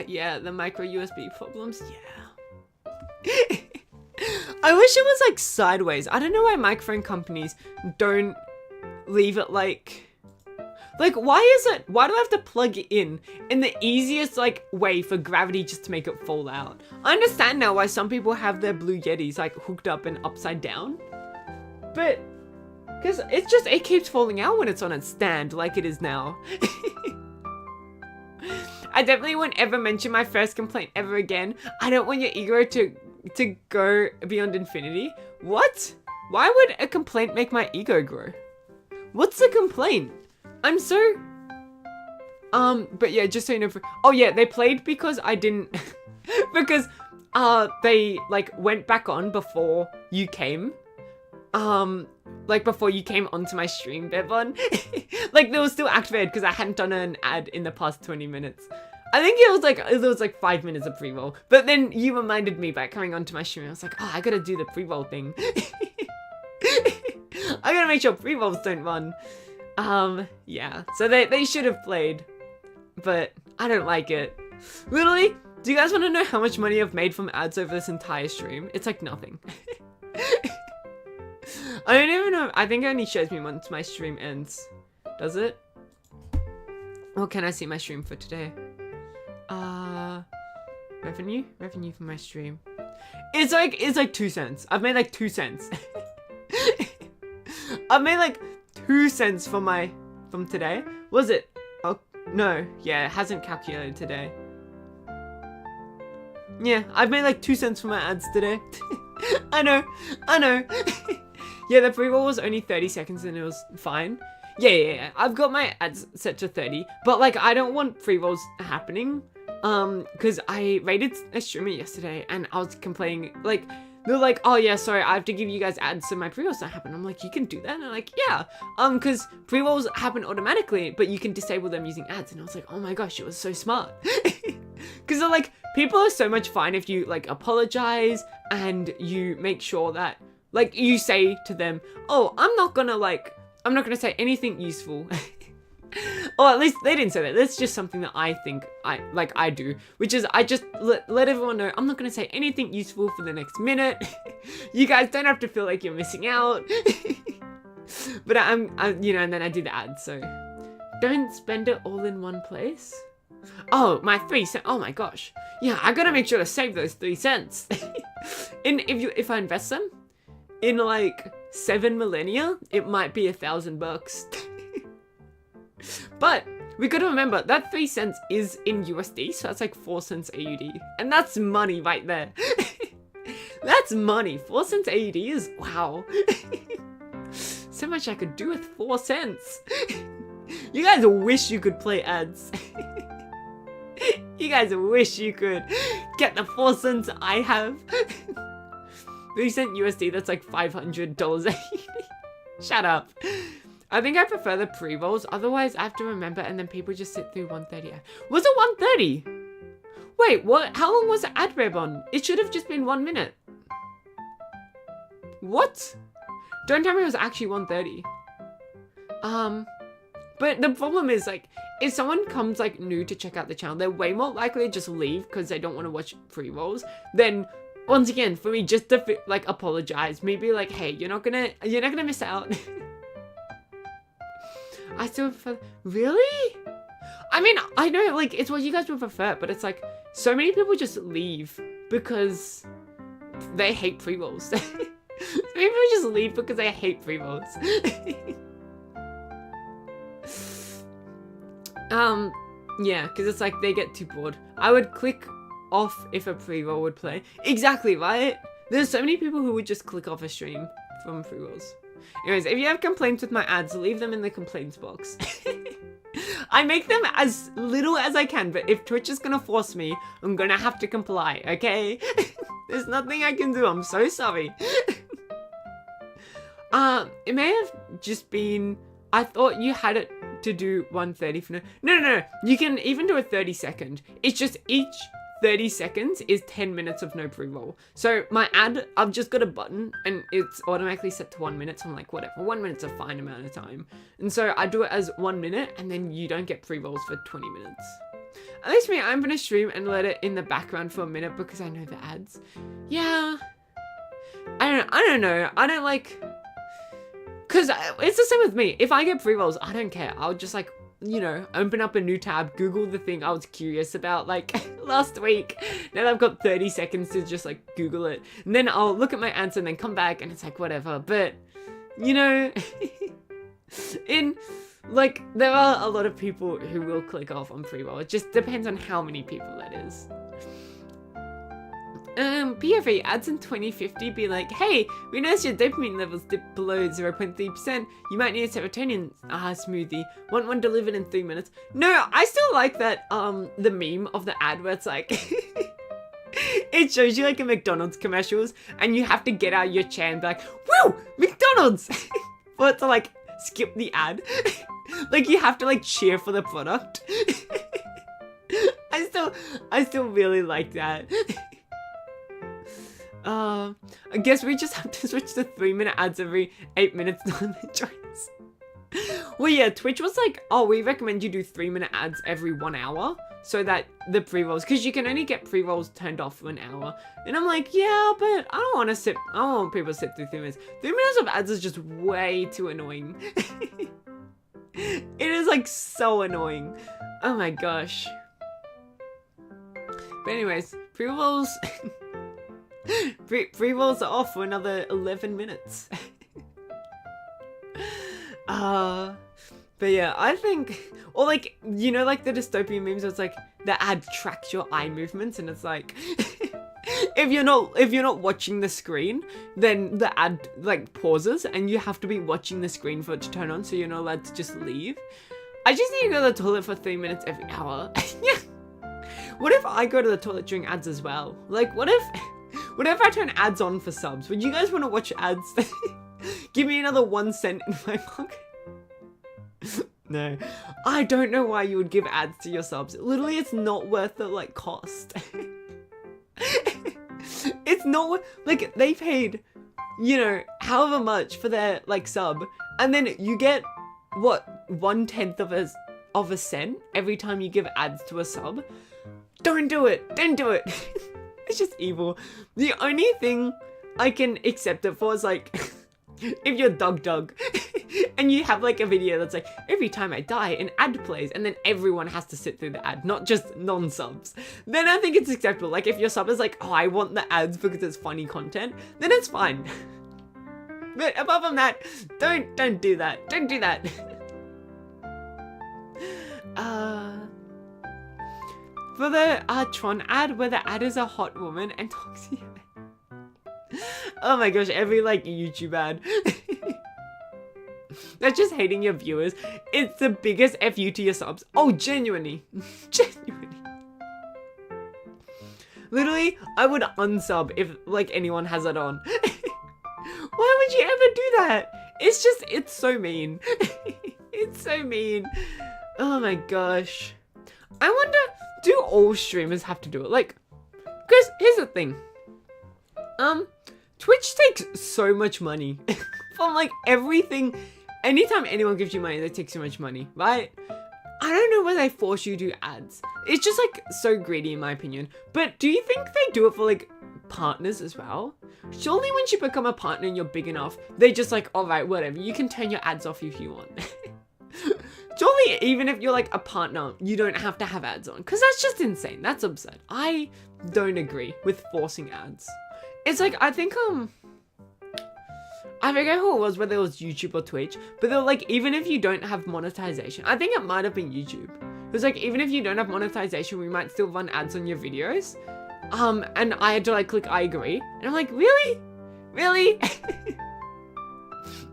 Yeah, the micro USB problems, yeah. I wish it was like sideways. I don't know why microphone companies don't leave it like why do I have to plug it in the easiest like way for gravity just to make it fall out? I understand now why some people have their Blue Yetis like hooked up and upside down, but because it keeps falling out when it's on its stand like it is now. I definitely won't ever mention my first complaint ever again. I don't want your ego to go beyond infinity. What? Why would a complaint make my ego grow? What's the complaint? I'm so... but yeah, just so you know... Oh yeah, they played because I didn't... because, they, like, went back on before you came. Like, before you came onto my stream, Bevon. Like, they were still activated because I hadn't done an ad in the past 20 minutes. I think it was like 5 minutes of pre-roll. But then you reminded me by coming onto my stream. I was like, oh, I gotta do the pre-roll thing. I gotta make sure pre-rolls don't run. Yeah. So they should have played. But I don't like it. Literally, do you guys want to know how much money I've made from ads over this entire stream? It's like nothing. I don't even know. I think it only shows me once my stream ends. Does it? Or can I see my stream for today? Revenue for my stream. It's like 2 cents. I've made like 2 cents. I've made like 2 cents from today. Was it? Oh no, yeah, it hasn't calculated today. Yeah, I've made like 2 cents for my ads today. I know. Yeah, the pre-roll was only 30 seconds and it was fine. Yeah. I've got my ads set to 30, but like I don't want pre-rolls happening. Because I rated a streamer yesterday and I was complaining, like, they're like, oh yeah, sorry, I have to give you guys ads so my pre-rolls don't happen. I'm like, you can do that? And they're like, yeah, because pre-rolls happen automatically, but you can disable them using ads. And I was like, oh my gosh, it was so smart. Because they're like, people are so much fine if you like apologize and you make sure that like you say to them, oh, I'm not gonna say anything useful. Or at least they didn't say that. That's just something that I think I do, which is I just let everyone know I'm not going to say anything useful for the next minute. You guys don't have to feel like you're missing out. But I'm you know, and then I do the ad, so don't spend it all in one place. Oh, my 3 cents. Oh my gosh. Yeah, I got to make sure to save those 3 cents. If I invest them in like 7 millennia, it might be $1,000. But we gotta remember that 3 cents is in USD, so that's like 4 cents AUD. And that's money right there. That's money. 4 cents AUD is wow. So much I could do with 4 cents. You guys wish you could play ads. You guys wish you could get the 4 cents I have. 3 cent USD, that's like $500 AUD. Shut up. I think I prefer the pre-rolls, otherwise I have to remember and then people just sit through 130. Was it 130? Wait, what? How long was the ad rev on? It should have just been 1 minute. What? Don't tell me it was actually 130. But the problem is, like, if someone comes, like, new to check out the channel, they're way more likely to just leave because they don't want to watch pre-rolls than, once again, for me just to, like, apologize. Maybe, like, hey, you're not gonna miss out. I still prefer, really? I mean, I know, like, it's what you guys would prefer, but it's like, so many people just leave because they hate pre-rolls. So many people just leave because they hate pre-rolls. Yeah, because it's like they get too bored. I would click off if a pre-roll would play. Exactly, right? There's so many people who would just click off a stream from pre-rolls. Anyways, if you have complaints with my ads, leave them in the complaints box. I make them as little as I can, but if Twitch is gonna force me, I'm gonna have to comply, okay? There's nothing I can do, I'm so sorry. It may have just been, I thought you had it to do 130 for no. You can even do a 30-second. It's just each 30 seconds is 10 minutes of no pre-roll. So my ad, I've just got a button and it's automatically set to 1 minute. So I'm like, whatever, 1 minute's a fine amount of time. And so I do it as 1 minute and then you don't get pre-rolls for 20 minutes. At least me, I'm gonna stream and let it in the background for a minute because I know the ads. Yeah. I don't know. I don't like, because it's the same with me. If I get pre-rolls, I don't care. I'll just like, you know, open up a new tab, Google the thing I was curious about like last week. Now I've got 30 seconds to just like Google it. And then I'll look at my answer and then come back and it's like, whatever. But, you know, like, there are a lot of people who will click off on pre-roll. It just depends on how many people that is. PFA ads in 2050 be like, hey, we noticed your dopamine levels dip below 0.3%. You might need a serotonin smoothie. Want one delivered in 3 minutes. No, I still like that, the meme of the ad where it's like, it shows you like a McDonald's commercials and you have to get out of your chair and be like, woo, McDonald's! For it to like skip the ad. Like you have to like cheer for the product. I still really like that. I guess we just have to switch to 3-minute ads every 8 minutes on the choice. Well, yeah, Twitch was like, oh, we recommend you do 3-minute ads every 1 hour so that the pre-rolls, because you can only get pre-rolls turned off for an hour. And I'm like, yeah, but I don't want people to sit through 3 minutes. 3 minutes of ads is just way too annoying. It is like so annoying. Oh my gosh. But anyways, pre-rolls... Pre-rolls are off for another 11 minutes. But yeah, I think, or like, you know, like the dystopian memes where it's like, the ad tracks your eye movements and it's like, if you're not watching the screen, then the ad like pauses and you have to be watching the screen for it to turn on so you're not allowed to just leave. I just need to go to the toilet for 3 minutes every hour. Yeah. What if I go to the toilet during ads as well? Like, what if I turn ads on for subs? Would you guys want to watch ads? Give me another 1 cent in my pocket. No. I don't know why you would give ads to your subs. Literally, it's not worth the, like, cost. It's not, like, they paid, you know, however much for their, like, sub. And then you get, what, 1/10 of a cent every time you give ads to a sub? Don't do it. Don't do it. It's just evil. The only thing I can accept it for is like, if you're Doug and you have like a video that's like, every time I die, an ad plays, and then everyone has to sit through the ad, not just non-subs, then I think it's acceptable. Like if your sub is like, oh, I want the ads because it's funny content, then it's fine. But apart from that, don't do that. Don't do that. For the Tron ad, where the ad is a hot woman and talks to you. Oh my gosh, every like YouTube ad. That's just hating your viewers. It's the biggest FU to your subs. Oh, genuinely. Genuinely. Literally, I would unsub if like anyone has it on. Why would you ever do that? It's so mean. It's so mean. Oh my gosh. I wonder, do all streamers have to do it? Like, because here's the thing. Twitch takes so much money from like everything anytime anyone gives you money, they take so much money, right? I don't know why they force you to do ads. It's just like so greedy in my opinion. But do you think they do it for like partners as well? Surely once you become a partner and you're big enough, they just like, all right, whatever, you can turn your ads off if you want. Surely even if you're like a partner, you don't have to have ads on, because that's just insane. That's absurd. I don't agree with forcing ads. It's like, I think I forget who it was, whether it was YouTube or Twitch, but they're like, even if you don't have monetization, I think it might have been YouTube. It was like, even if you don't have monetization, we might still run ads on your videos. And I had to like click I agree. And I'm like, really? Really?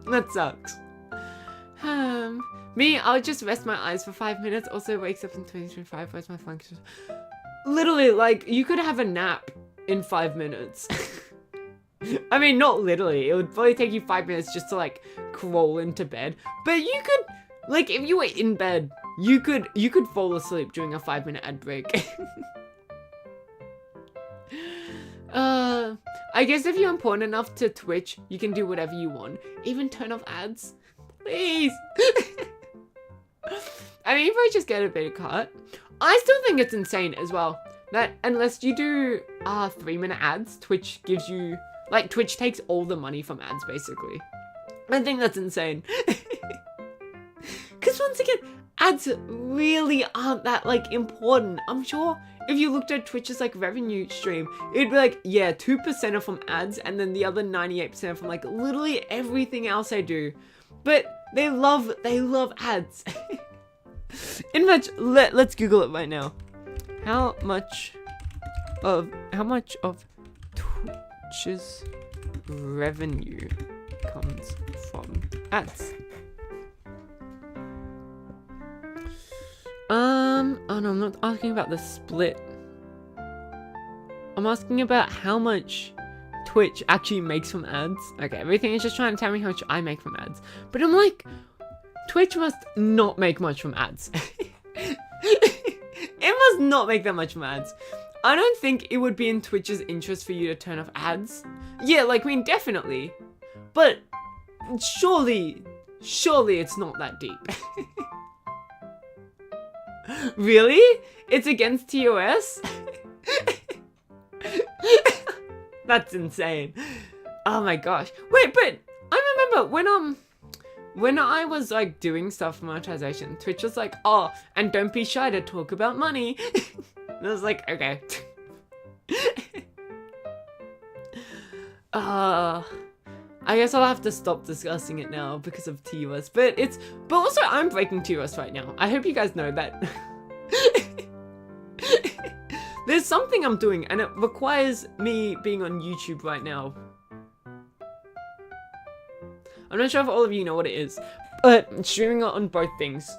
That sucks. Me, I'll just rest my eyes for 5 minutes, also wakes up in 2025, where's my function? Literally, like, you could have a nap in 5 minutes. I mean, not literally. It would probably take you 5 minutes just to like crawl into bed. But you could, like, if you were in bed, you could fall asleep during a 5-minute ad break. I guess if you're important enough to Twitch, you can do whatever you want. Even turn off ads. Please. I mean, if I just get a bit of cut. I still think it's insane as well that unless you do 3-minute ads, Twitch gives you, like, Twitch takes all the money from ads, basically. I think that's insane. Because once again, ads really aren't that, like, important. I'm sure if you looked at Twitch's, like, revenue stream, it'd be like, yeah, 2% are from ads, and then the other 98% are from, like, literally everything else I do. But they love ads. In fact, let's Google it right now. How much of Twitch's revenue comes from ads? Oh no, I'm not asking about the split. I'm asking about how much Twitch actually makes from ads. Okay, everything is just trying to tell me how much I make from ads. But I'm like, Twitch must not make much from ads. It must not make that much from ads. I don't think it would be in Twitch's interest for you to turn off ads. Yeah, like, I mean, definitely. But surely it's not that deep. Really? It's against TOS? That's insane. Oh my gosh. Wait, but I remember when I was like doing stuff for monetization, Twitch was like, oh, and don't be shy to talk about money. And I was like, okay. I guess I'll have to stop discussing it now because of TOS. But also I'm breaking TOS right now. I hope you guys know that. There's something I'm doing and it requires me being on YouTube right now. I'm not sure if all of you know what it is, but streaming it on both things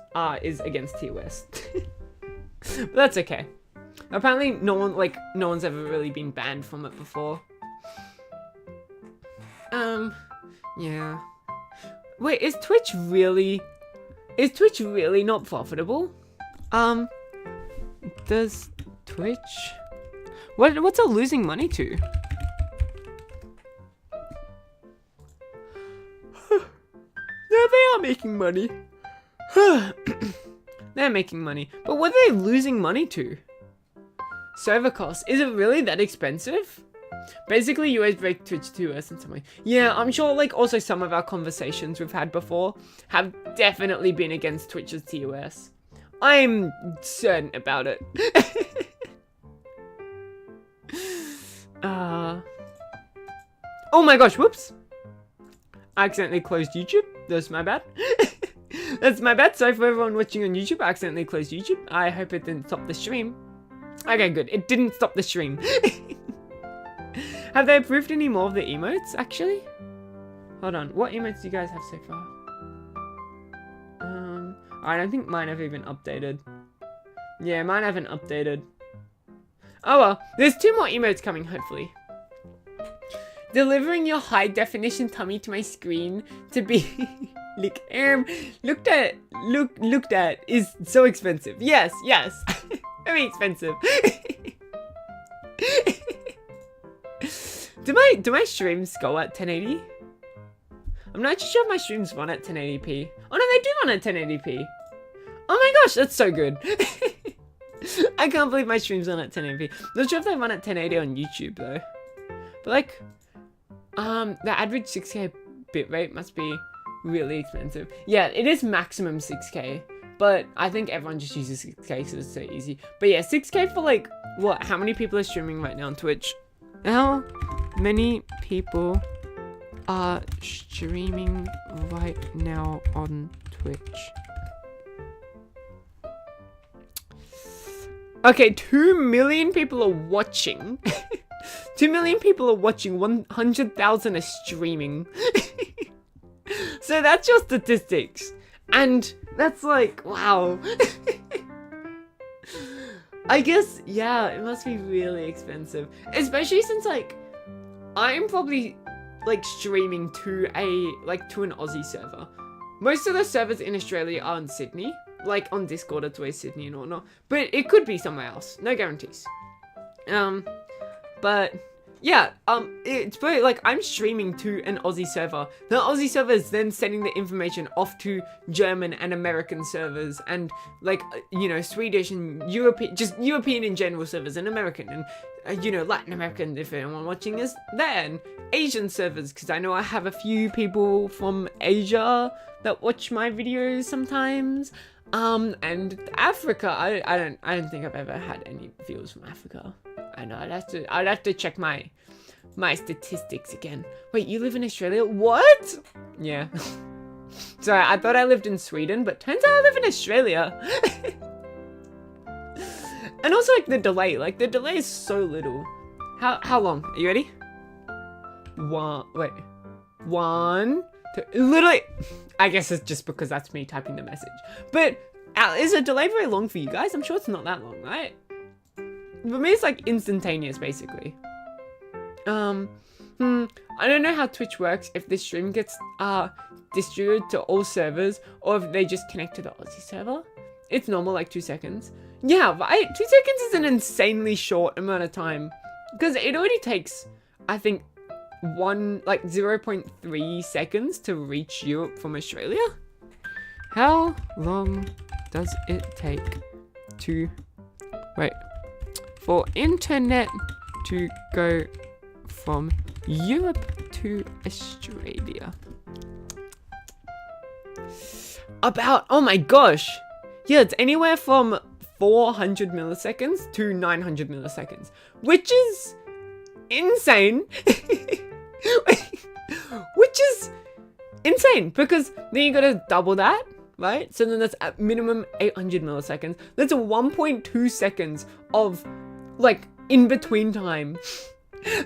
is against TOS. But that's okay. Apparently no one's ever really been banned from it before. Yeah. Wait, is Twitch really not profitable? Does Twitch... What's it losing money to? Yeah, they are making money. They're making money. But what are they losing money to? Server costs. Is it really that expensive? Basically, you always break Twitch TOS in some way. Yeah, I'm sure, like, also some of our conversations we've had before have definitely been against Twitch's TOS. I'm certain about it. Oh my gosh, whoops. I accidentally closed YouTube. That's my bad. That's my bad. Sorry for everyone watching on YouTube. I accidentally closed YouTube. I hope it didn't stop the stream. Okay, good. It didn't stop the stream. Have they approved any more of the emotes, actually? Hold on. What emotes do you guys have so far? I don't think mine have even updated. Yeah, mine haven't updated. Oh well. There's 2 more emotes coming, hopefully. Delivering your high definition tummy to my screen to be looked at is so expensive. Yes. Very expensive. Do my streams go at 1080? I'm not actually sure if my streams run at 1080p. Oh no, they do run at 1080p. Oh my gosh, that's so good. I can't believe my streams run at 1080p. Not sure if they run at 1080 on YouTube though. But like, the average 6K bitrate must be really expensive. Yeah, it is maximum 6K. But I think everyone just uses 6K because it's so easy. But yeah, 6K for like, what? How many people are streaming right now on Twitch? How many people are streaming right now on Twitch? Okay, 2 million people are watching. 2 million people are watching. 100,000 are streaming. So that's your statistics. And that's like, wow. I guess, yeah, it must be really expensive. Especially since, like, I'm probably, like, streaming to to an Aussie server. Most of the servers in Australia are in Sydney. Like, on Discord, it's always Sydney and whatnot. But it could be somewhere else. No guarantees. But... yeah, it's very, like, I'm streaming to an Aussie server. The Aussie server is then sending the information off to German and American servers and, like, you know, Swedish and European, just European in general servers and American and, you know, Latin American if anyone watching is there, and Asian servers, because I know I have a few people from Asia that watch my videos sometimes. And Africa, I don't think I've ever had any viewers from Africa. I know, I'd have to check my statistics again. Wait, you live in Australia? What? Yeah. Sorry, I thought I lived in Sweden, but turns out I live in Australia. And also, like, the delay is so little. How long? Are you ready? One, two, literally, I guess it's just because that's me typing the message. But is the delay very long for you guys? I'm sure it's not that long, right? For me, it's like instantaneous, basically. I don't know how Twitch works, if this stream gets distributed to all servers, or if they just connect to the Aussie server. It's normal, like 2 seconds. Yeah, but 2 seconds is an insanely short amount of time. Because it already takes, I think, 0.3 seconds to reach Europe from Australia. How long does it take to... wait. For internet to go from Europe to Australia? About, oh my gosh. Yeah, it's anywhere from 400 milliseconds to 900 milliseconds, which is insane. Which is insane, because then you gotta double that, right? So then that's at minimum 800 milliseconds. That's a 1.2 seconds of, like, in between time.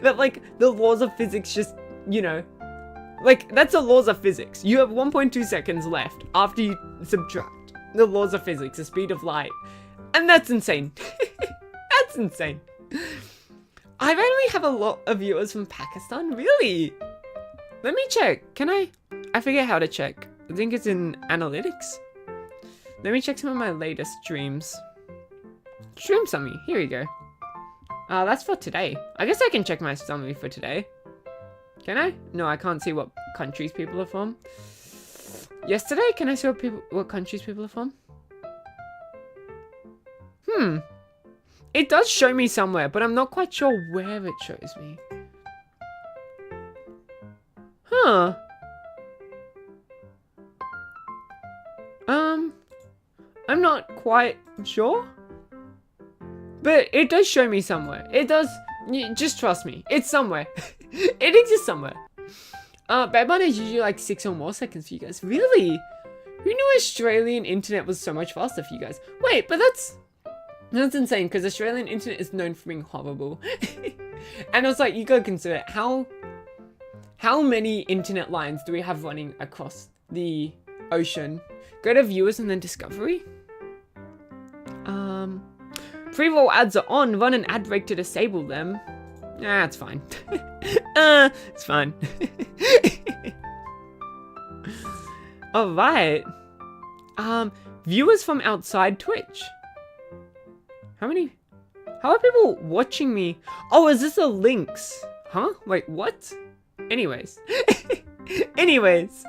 That, like, the laws of physics just, you know, like, that's the laws of physics. You have 1.2 seconds left after you subtract the laws of physics, the speed of light. And that's insane. That's insane. I only have a lot of viewers from Pakistan, really? Let me check. I forget how to check. I think it's in analytics. Let me check some of my latest streams. Stream summary, here we go. That's for today. I guess I can check my summary for today. Can I? No, I can't see what countries people are from. Yesterday, can I see what countries people are from? It does show me somewhere, but I'm not quite sure where it shows me. Huh. I'm not quite sure. But it does show me somewhere. It does. Just trust me. It's somewhere. It exists somewhere. Bedbun is usually like 6 or more seconds for you guys. Really? Who knew Australian internet was so much faster for you guys? Wait, but that's insane, because Australian internet is known for being horrible. And I was like, you gotta consider how many internet lines do we have running across the ocean? Go to viewers and then discovery. Pre-roll ads are on. Run an ad break to disable them. Nah, it's fine. It's fine. Alright. Viewers from outside Twitch. How are people watching me? Oh, is this the links? Huh? Wait, what? Anyways. Anyways.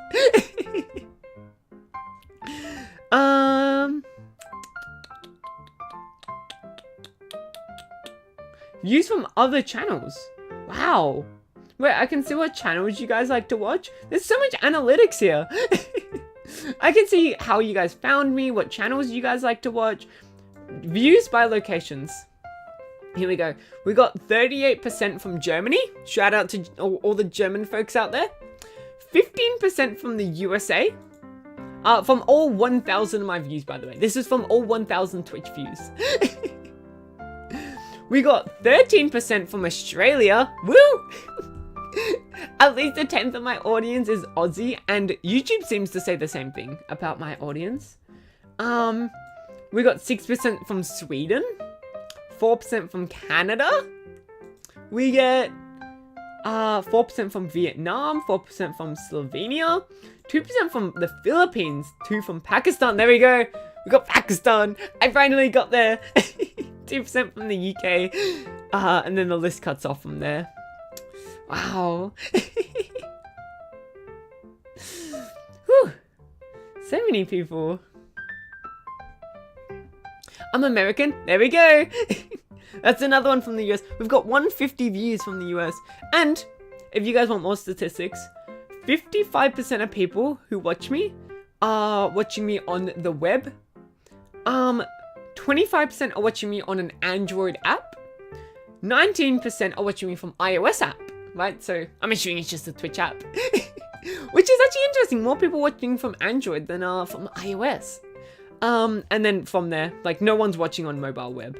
Views from other channels. Wow. Wait, I can see what channels you guys like to watch. There's so much analytics here. I can see how you guys found me, what channels you guys like to watch. Views by locations. Here we go. We got 38% from Germany. Shout out to all the German folks out there. 15% from the USA. From all 1,000 of my views, by the way. This is from all 1,000 Twitch views. We got 13% from Australia. Woo! At least a tenth of my audience is Aussie, and YouTube seems to say the same thing about my audience. We got 6% from Sweden, 4% from Canada. We get 4% from Vietnam, 4% from Slovenia, 2% from the Philippines, 2% from Pakistan. There we go. We got Pakistan. I finally got there. 2% from the UK, and then the list cuts off from there. Wow. Whew. So many people. I'm American. There we go. That's another one from the US. We've got 150 views from the US. And if you guys want more statistics, 55% of people who watch me are watching me on the web. 25% are watching me on an Android app. 19% are watching me from iOS app. Right, so I'm assuming it's just a Twitch app. Which is actually interesting. More people watching from Android than from iOS. And then from there, like, no one's watching on mobile web.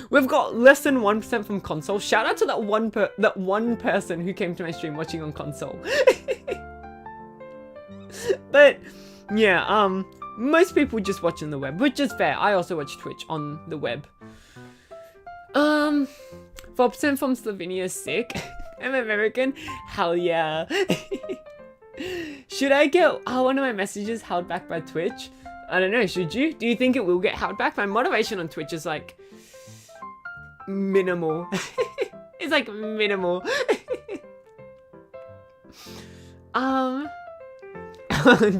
We've got less than 1% from console. Shout out to that one person who came to my stream watching on console. But yeah, most people just watch on the web, which is fair. I also watch Twitch on the web. 4% from Slovenia is sick. I'm American. Hell yeah. Should I get one of my messages held back by Twitch? I don't know, should you? Do you think it will get held back? My motivation on Twitch is like minimal. It's like minimal.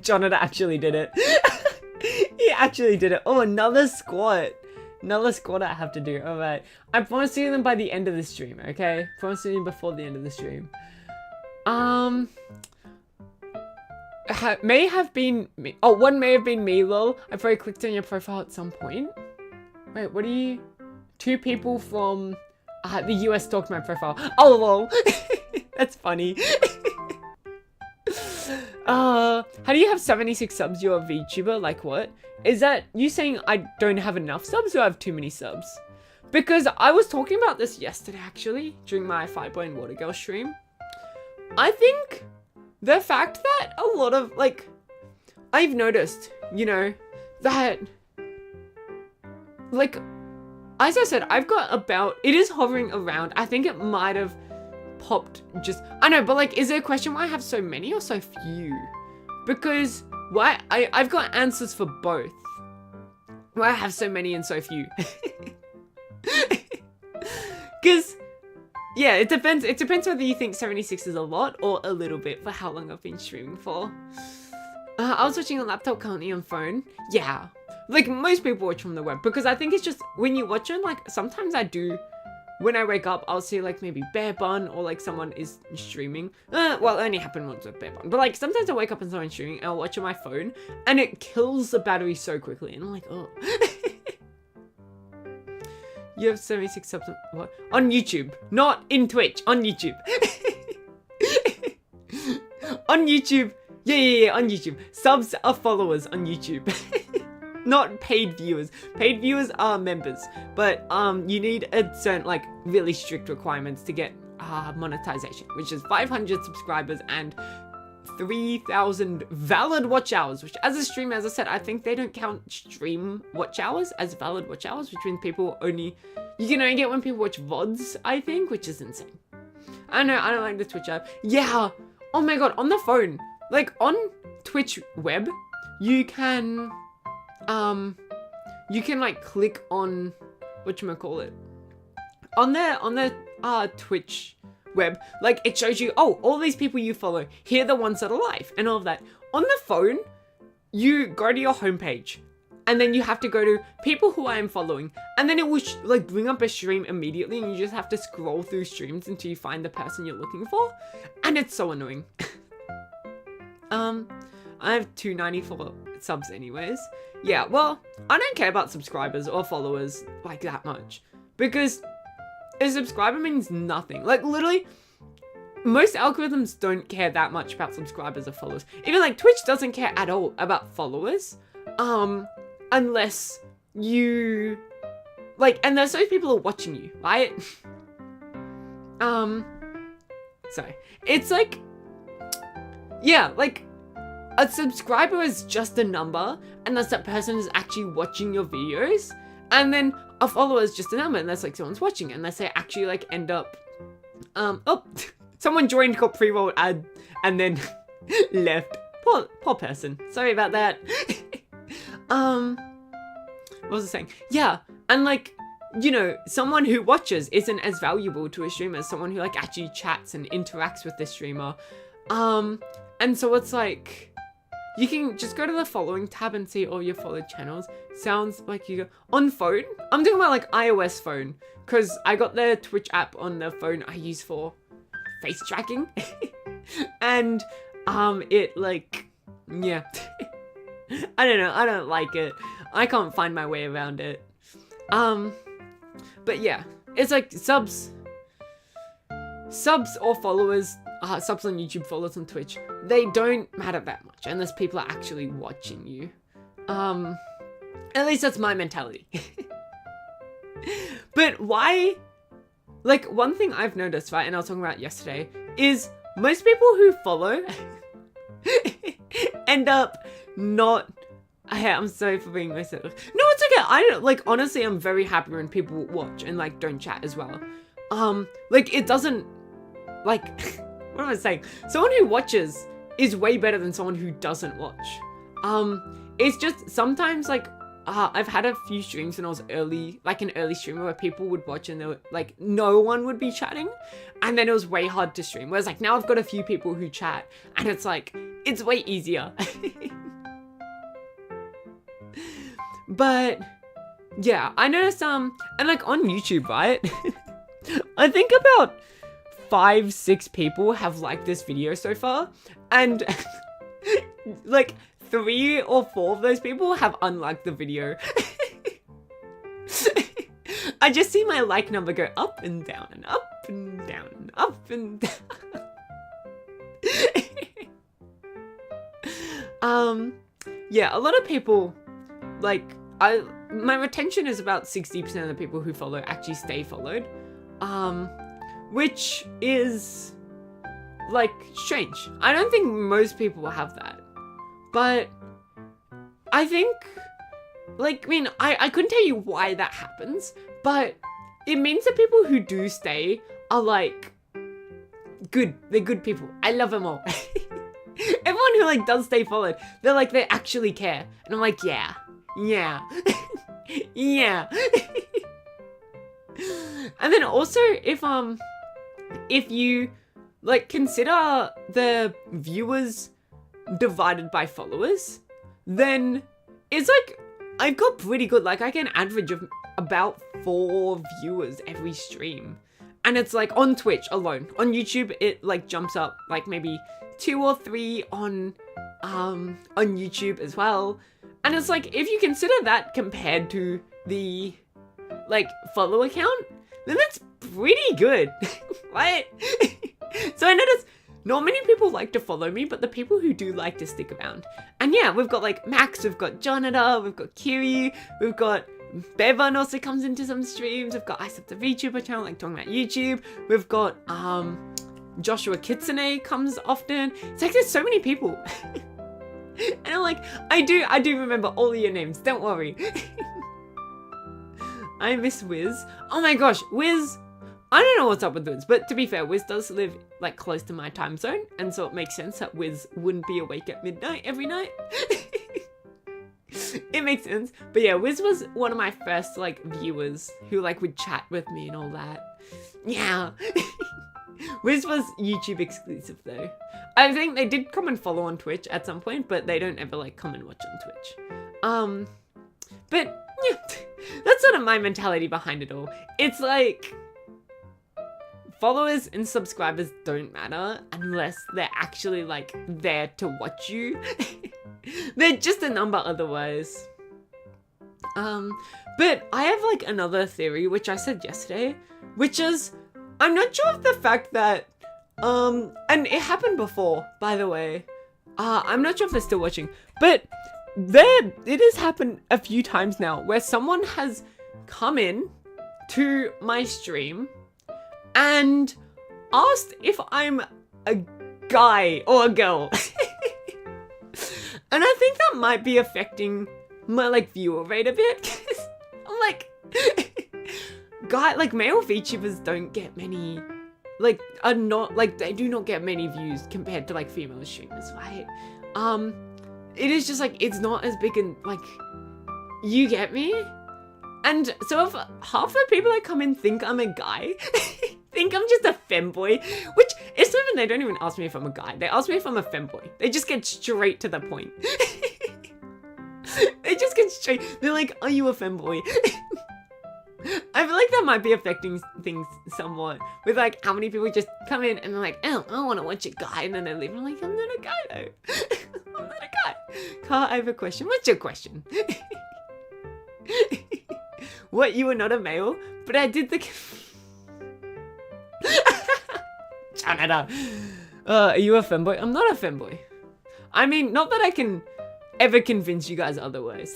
Jonathan actually did it. He actually did it. Oh, another squat. Another squat I have to do. Alright. I promise to do them by the end of the stream, okay? Promise to do them before the end of the stream. May have been me. Oh, one may have been me, lol. I probably clicked on your profile at some point. Wait, what are you? 2 people from the US stalked my profile. Oh, lol. That's funny. How do you have 76 subs? You're a VTuber? Like what? Is that you saying I don't have enough subs or I have too many subs? Because I was talking about this yesterday actually, during my 5 Water Girl stream. I think the fact that a lot of, like, I've noticed, you know, that, like, as I said, I've got about, it is hovering around, I think it might have popped just, I know, but like, is there a question why I have so many or so few? Because why, I've got answers for both. Why I have so many and so few. Because, yeah, it depends whether you think 76 is a lot or a little bit for how long I've been streaming for. I was watching on laptop, currently on phone. Yeah, like most people watch from the web because I think it's just, when you watch it, like sometimes I do, when I wake up, I'll see like maybe Bear Bun or like someone is streaming. Well, it only happened once with Bear Bun. But like sometimes I wake up and someone's streaming and I'll watch on my phone and it kills the battery so quickly. And I'm like, oh. You have 76 subs what? On YouTube. Not in Twitch. On YouTube. On YouTube. Yeah, on YouTube. Subs are followers on YouTube. Not paid viewers. Paid viewers are members. But you need a certain, like, really strict requirements to get monetization, which is 500 subscribers and 3,000 valid watch hours, which as a streamer, as I said, I think they don't count stream watch hours as valid watch hours, which means people only, you can only get when people watch VODs, I think, which is insane. I don't know, I don't like the Twitch app. Yeah, oh my god, on the phone, like on Twitch web, you can like click on, whatchamacallit, on their Twitch web, like it shows you, oh, all these people you follow, here are the ones that are live and all of that. On the phone, you go to your homepage and then you have to go to people who I am following, and then it will like bring up a stream immediately, and you just have to scroll through streams until you find the person you're looking for, and it's so annoying. I have 294 subs anyways. Yeah, well, I don't care about subscribers or followers like that much, because a subscriber means nothing. Like literally, most algorithms don't care that much about subscribers or followers. Even like Twitch doesn't care at all about followers. Unless you unless those people are watching you, right? So it's like, yeah, like a subscriber is just a number unless that person is actually watching your videos, and then a follower is just a number unless like someone's watching, unless they actually like end up, oh, someone joined, got pre-rolled ad, and then left. Poor person. Sorry about that. What was I saying? Yeah, and like, you know, someone who watches isn't as valuable to a streamer as someone who like actually chats and interacts with the streamer. And so it's like, you can just go to the following tab and see all your followed channels. Sounds like you go on phone. I'm talking about like iOS phone, because I got the Twitch app on the phone I use for face tracking. And it like, yeah. I don't know, I don't like it. I can't find my way around it. But yeah, it's like subs or followers, subs on YouTube, followers on Twitch, they don't matter that much unless people are actually watching you. At least that's my mentality. But why, like one thing I've noticed, right, and I was talking about yesterday, is most people who follow end up not, I'm sorry for being myself. No, it's okay. I don't, like, honestly, I'm very happy when people watch and like don't chat as well. Like it doesn't, like, what am I saying? Someone who watches is way better than someone who doesn't watch. It's just sometimes like, I've had a few streams when I was like an early streamer, where people would watch and they were like, no one would be chatting, and then it was way hard to stream. Whereas like now I've got a few people who chat, and it's like, it's way easier. But yeah, I noticed, and like on YouTube, right? I think about 5-6 people have liked this video so far, and like 3 or 4 of those people have unliked the video. I just see my like number go up and down and up and down and up and down. Yeah, a lot of people, like, my retention is about 60% of the people who follow actually stay followed. Which is, like, strange. I don't think most people will have that. But I think, like, I mean, I couldn't tell you why that happens, but it means that people who do stay are, like, good. They're good people. I love them all. Everyone who, like, does stay followed, they're like, they actually care. And I'm like, yeah. Yeah. Yeah. And then also, if you, like, consider the viewers divided by followers, then it's like, I've got pretty good, like, I can average of about 4 viewers every stream. And it's like on Twitch alone. On YouTube, it like jumps up like maybe 2 or 3 on YouTube as well. And it's like, if you consider that compared to the like follower count, then that's pretty good, right? So I noticed not many people like to follow me, but the people who do like to stick around. And yeah, we've got like Max, we've got Jonathan, we've got Kiri, we've got Bevan also comes into some streams, we've got Ice Up the VTuber channel, like talking about YouTube, we've got Joshua Kitsune comes often. It's like there's so many people. And I'm like, I do remember all of your names, don't worry. I miss Wiz. Oh my gosh, Wiz, I don't know what's up with Wiz, but to be fair, Wiz does live like close to my time zone, and so it makes sense that Wiz wouldn't be awake at midnight every night. It makes sense. But yeah, Wiz was one of my first like viewers who like would chat with me and all that. Yeah. Which was YouTube exclusive though. I think they did come and follow on Twitch at some point, but they don't ever like come and watch on Twitch. But yeah, that's sort of my mentality behind it all. It's like, followers and subscribers don't matter unless they're actually like there to watch you. They're just a number otherwise. But I have like another theory, which I said yesterday, which is, I'm not sure of the fact that, and it happened before, by the way. I'm not sure if they're still watching, but it has happened a few times now where someone has come in to my stream and asked if I'm a guy or a girl. And I think that might be affecting my like viewer rate a bit. I'm like, male VTubers don't get many, like, are not, like, they do not get many views compared to like female streamers, right? It is just like, it's not as big and like, you get me? And so if half the people that come in think I'm a guy, think I'm just a femboy, which it's not even, they don't even ask me if I'm a guy. They ask me if I'm a femboy. They just get straight to the point. They just get straight. They're like, are you a femboy? I feel like that might be affecting things somewhat with like how many people just come in and they're like, oh, I want to watch a guy, and then they leave. I'm like, I'm not a guy though. I'm not a guy. Carl, I have a question. What's your question? What, you were not a male? But I did the... Canada. Are you a femboy? I'm not a femboy. I mean, not that I can ever convince you guys otherwise.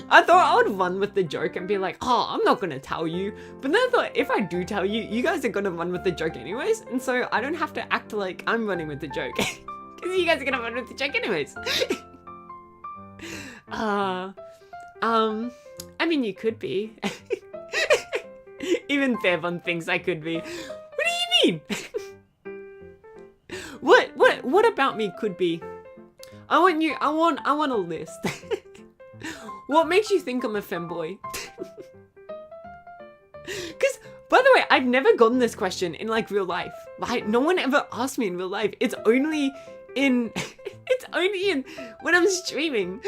I thought I would run with the joke and be like, oh, I'm not gonna tell you. But then I thought, if I do tell you, you guys are gonna run with the joke anyways. And so I don't have to act like I'm running with the joke. Because you guys are gonna run with the joke anyways. I mean, you could be. Even Fairvon thinks I could be. What do you mean? What about me could be? I want a list. What makes you think I'm a femboy? Because, by the way, I've never gotten this question in like real life. Right? No one ever asked me in real life. It's only in when I'm streaming.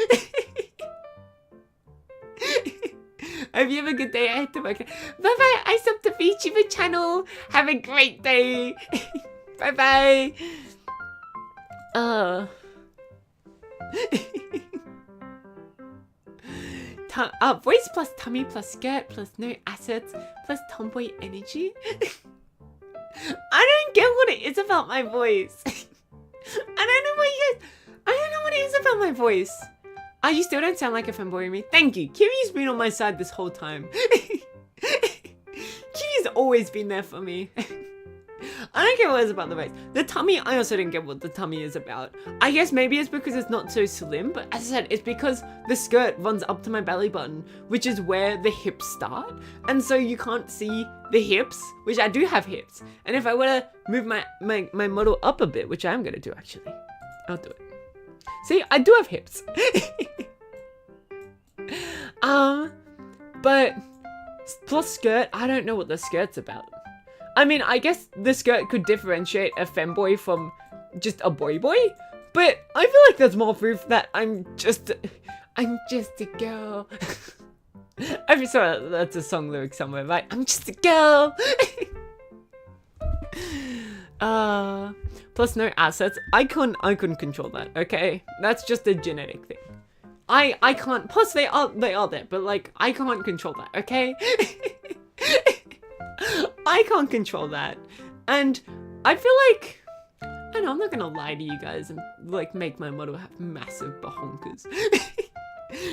Hope you have a good day. I have to work. Bye bye. I subbed the VTuber channel. Have a great day. Bye bye. Voice plus tummy plus skirt plus no assets plus tomboy energy. I don't get what it is about my voice. I don't know what it is about my voice. You still don't sound like a femboy to me. Thank you. Kiwi's been on my side this whole time. Kiwi's always been there for me. I don't get what it's about the waist. The tummy, I also don't get what the tummy is about. I guess maybe it's because it's not so slim, but as I said, it's because the skirt runs up to my belly button, which is where the hips start. And so you can't see the hips, which I do have hips. And if I were to move my model up a bit, which I am going to do actually, I'll do it. See, I do have hips. But plus skirt, I don't know what the skirt's about. I mean, I guess the skirt could differentiate a femboy from just a boy, but I feel like there's more proof that I'm just a girl. I'm sorry, that's a song lyric somewhere, right? I'm just a girl. Plus no assets. I couldn't control that, okay? That's just a genetic thing. I can't, plus they are there, but like, I can't control that, okay? I can't control that. And I feel like, I know, I'm not gonna lie to you guys and like make my model have massive bahonkers.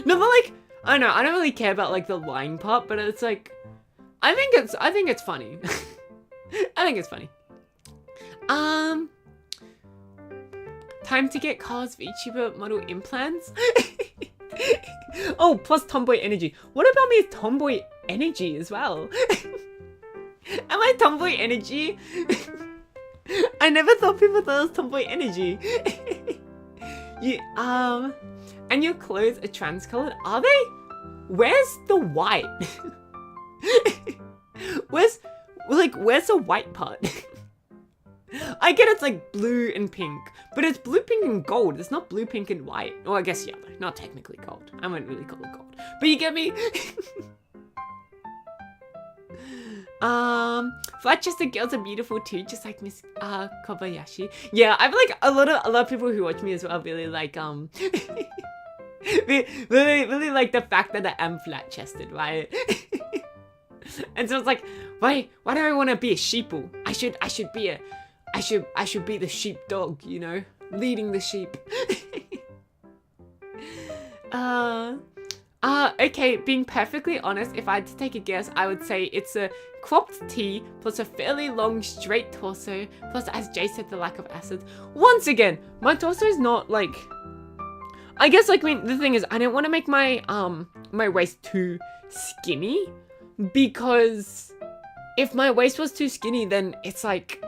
No, but like, I don't know, I don't really care about like the lying part, but it's like, I think it's funny. I think it's funny. Time to get Carl's VTuber model implants. Oh, plus tomboy energy. What about me with tomboy energy as well? Am I tomboy energy? I never thought people thought it was tomboy energy. And your clothes are trans-colored? Are they? Where's the white? Where's the white part? I get it's like blue and pink, but it's blue, pink, and gold. It's not blue, pink, and white. Well, I guess yellow. Not technically gold. I wouldn't really call it gold. But you get me? Flat-chested girls are beautiful too, just like Miss Kobayashi. Yeah, I feel like a lot of people who watch me as well really like really like the fact that I am flat-chested, right? And so it's like, why do I want to be a sheeple? I should be the sheepdog, you know, leading the sheep. Okay, being perfectly honest, if I had to take a guess, I would say it's a cropped tee plus a fairly long straight torso plus, as Jay said, the lack of acids. Once again, my torso is not like, I guess like, I mean, the thing is, I don't want to make my my waist too skinny, because if my waist was too skinny, then it's like,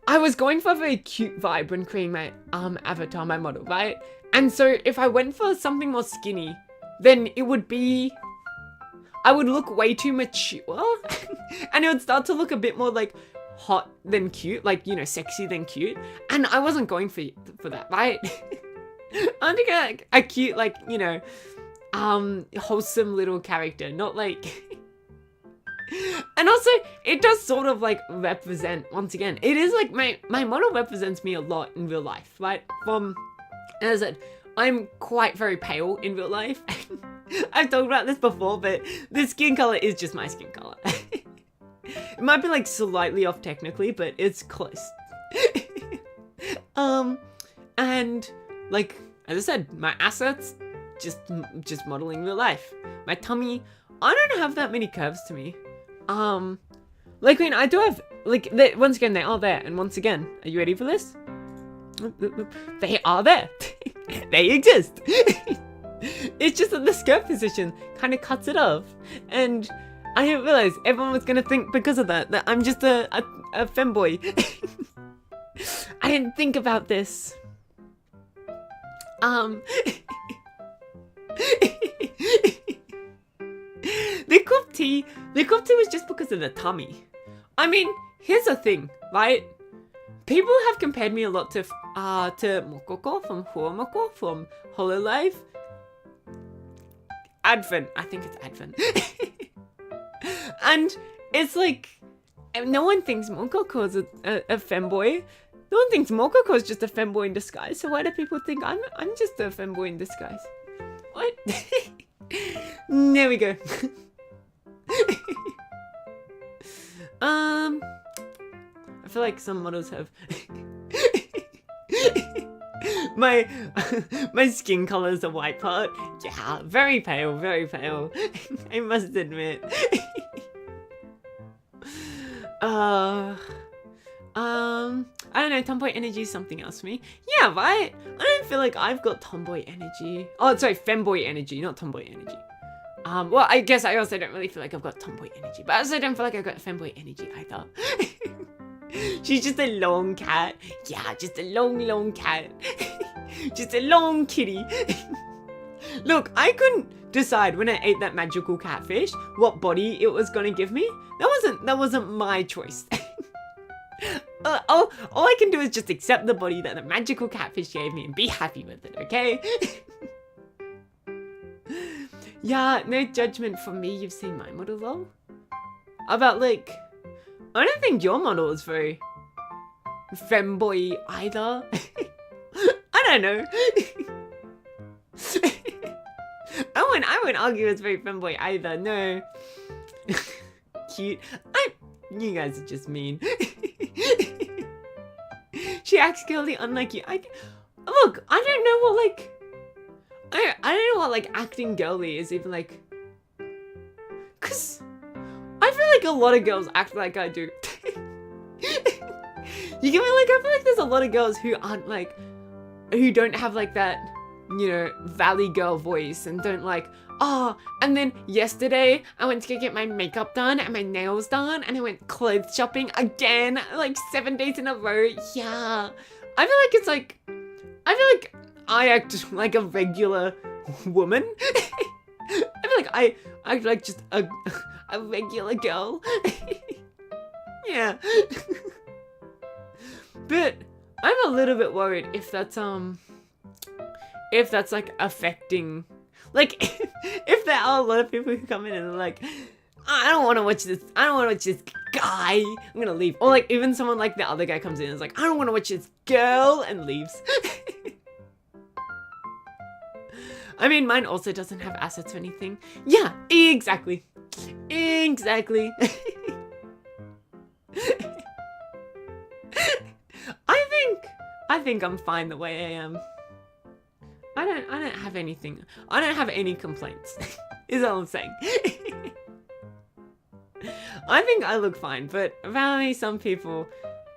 I was going for a very cute vibe when creating my avatar, my model, right? And so if I went for something more skinny, then it would be, I would look way too mature and it would start to look a bit more like hot than cute, like, you know, sexy than cute. And I wasn't going for that, right? I'm thinking a cute, like, you know, wholesome little character, not like... And also, it does sort of like represent, once again, it is like my model represents me a lot in real life, right? As I said, I'm quite very pale in real life. I've talked about this before, but the skin color is just my skin color. It might be like slightly off technically, but it's close. And like, as I said, my assets, just modeling real life. My tummy, I don't have that many curves to me. Like, I mean, I do have, like, once again, they are there. And once again, are you ready for this? They are there. They exist. It's just that the skirt position kind of cuts it off. And I didn't realize everyone was going to think because of that I'm just a femboy. I didn't think about this. The crop tee was just because of the tummy. I mean, here's the thing, right? People have compared me a lot to Mokoko from Horomoko from Hololive. Advent, I think it's Advent. And it's like, no one thinks Mokoko is a femboy. No one thinks Mokoko is just a femboy in disguise. So why do people think I'm just a femboy in disguise? What? There we go. I feel like some models have my skin color is a white part. Yeah, very pale, very pale. I must admit. I don't know, tomboy energy is something else for me. Yeah, right? I don't feel like I've got tomboy energy. Oh, sorry, femboy energy, not tomboy energy. Well, I guess I also don't really feel like I've got tomboy energy, but I also don't feel like I've got femboy energy either. She's just a long cat. Yeah, just a long cat. Just a long kitty. Look, I couldn't decide when I ate that magical catfish what body it was gonna give me. That wasn't my choice. All I can do is just accept the body that the magical catfish gave me and be happy with it, okay? Yeah, no judgment from me. You've seen my model, though. About, like, I don't think your model is very femboy either. I don't know. I wouldn't argue it's very femboy either. No. Cute. You guys are just mean. She acts girly unlike you. Look, I don't know what, like... I don't know what, like, acting girly is even, like... Because I feel like a lot of girls act like I do. You get me? Like, I feel like there's a lot of girls who aren't, like... Who don't have, like, that, you know, valley girl voice and don't, like... Oh, and then yesterday I went to go get my makeup done and my nails done and I went clothes shopping again, like 7 days in a row. Yeah. I feel like it's like... I feel like I act like a regular woman. I feel like I act like just a regular girl. Yeah. But I'm a little bit worried if that's like affecting, like if there are a lot of people who come in and are like, I don't want to watch this guy, I'm gonna leave. Or like even someone like the other guy comes in and is like, I don't want to watch this girl, and leaves. I mean, mine also doesn't have assets or anything. Yeah, exactly. Exactly. I think I'm fine the way I am. I don't have anything. I don't have any complaints. Is all I'm saying. I think I look fine, but apparently some people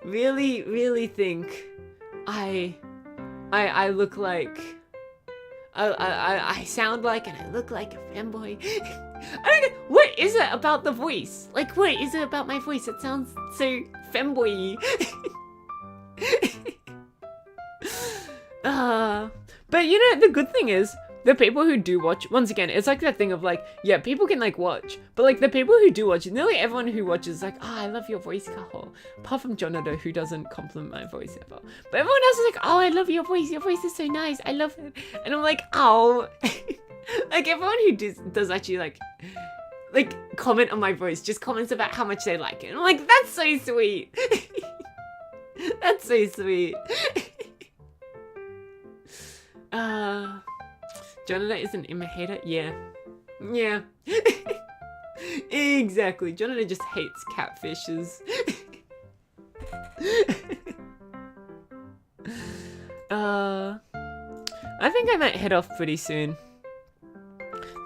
really, really think I look like I sound like and I look like a femboy. I don't know, what is it about the voice? Like, what is it about my voice? It sounds so femboy-y. But you know, the good thing is, the people who do watch, once again, it's like that thing of like, yeah, people can like watch, but like the people who do watch, nearly everyone who watches is like, oh, I love your voice, Kaho. Apart from Jonathan, who doesn't compliment my voice ever. But everyone else is like, oh, I love your voice is so nice, I love it. And I'm like, oh. Like everyone who does actually like comment on my voice, just comments about how much they like it. And I'm like, that's so sweet. That's so sweet. Jonathan is an imitator? Yeah. Yeah. Exactly. Jonathan just hates catfishes. I think I might head off pretty soon.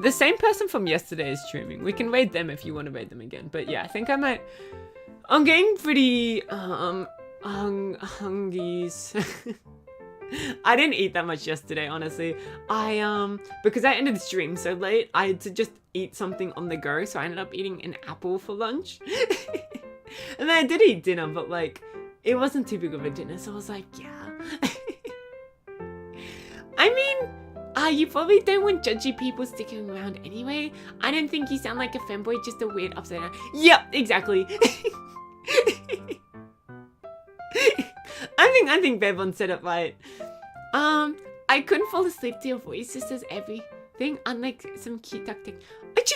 The same person from yesterday is streaming. We can raid them if you want to raid them again. But yeah, I think I might... I'm getting pretty, hungies. I didn't eat that much yesterday, honestly. Because I ended the stream so late, I had to just eat something on the go, so I ended up eating an apple for lunch. And then I did eat dinner, but like, it wasn't too big of a dinner, so I was like, yeah. I mean, you probably don't want judgy people sticking around anyway. I don't think you sound like a femboy, just a weird upside down. Yep, exactly. I think Bevon said it right. I couldn't fall asleep to your voice. This does everything, unlike some cute tactic. What?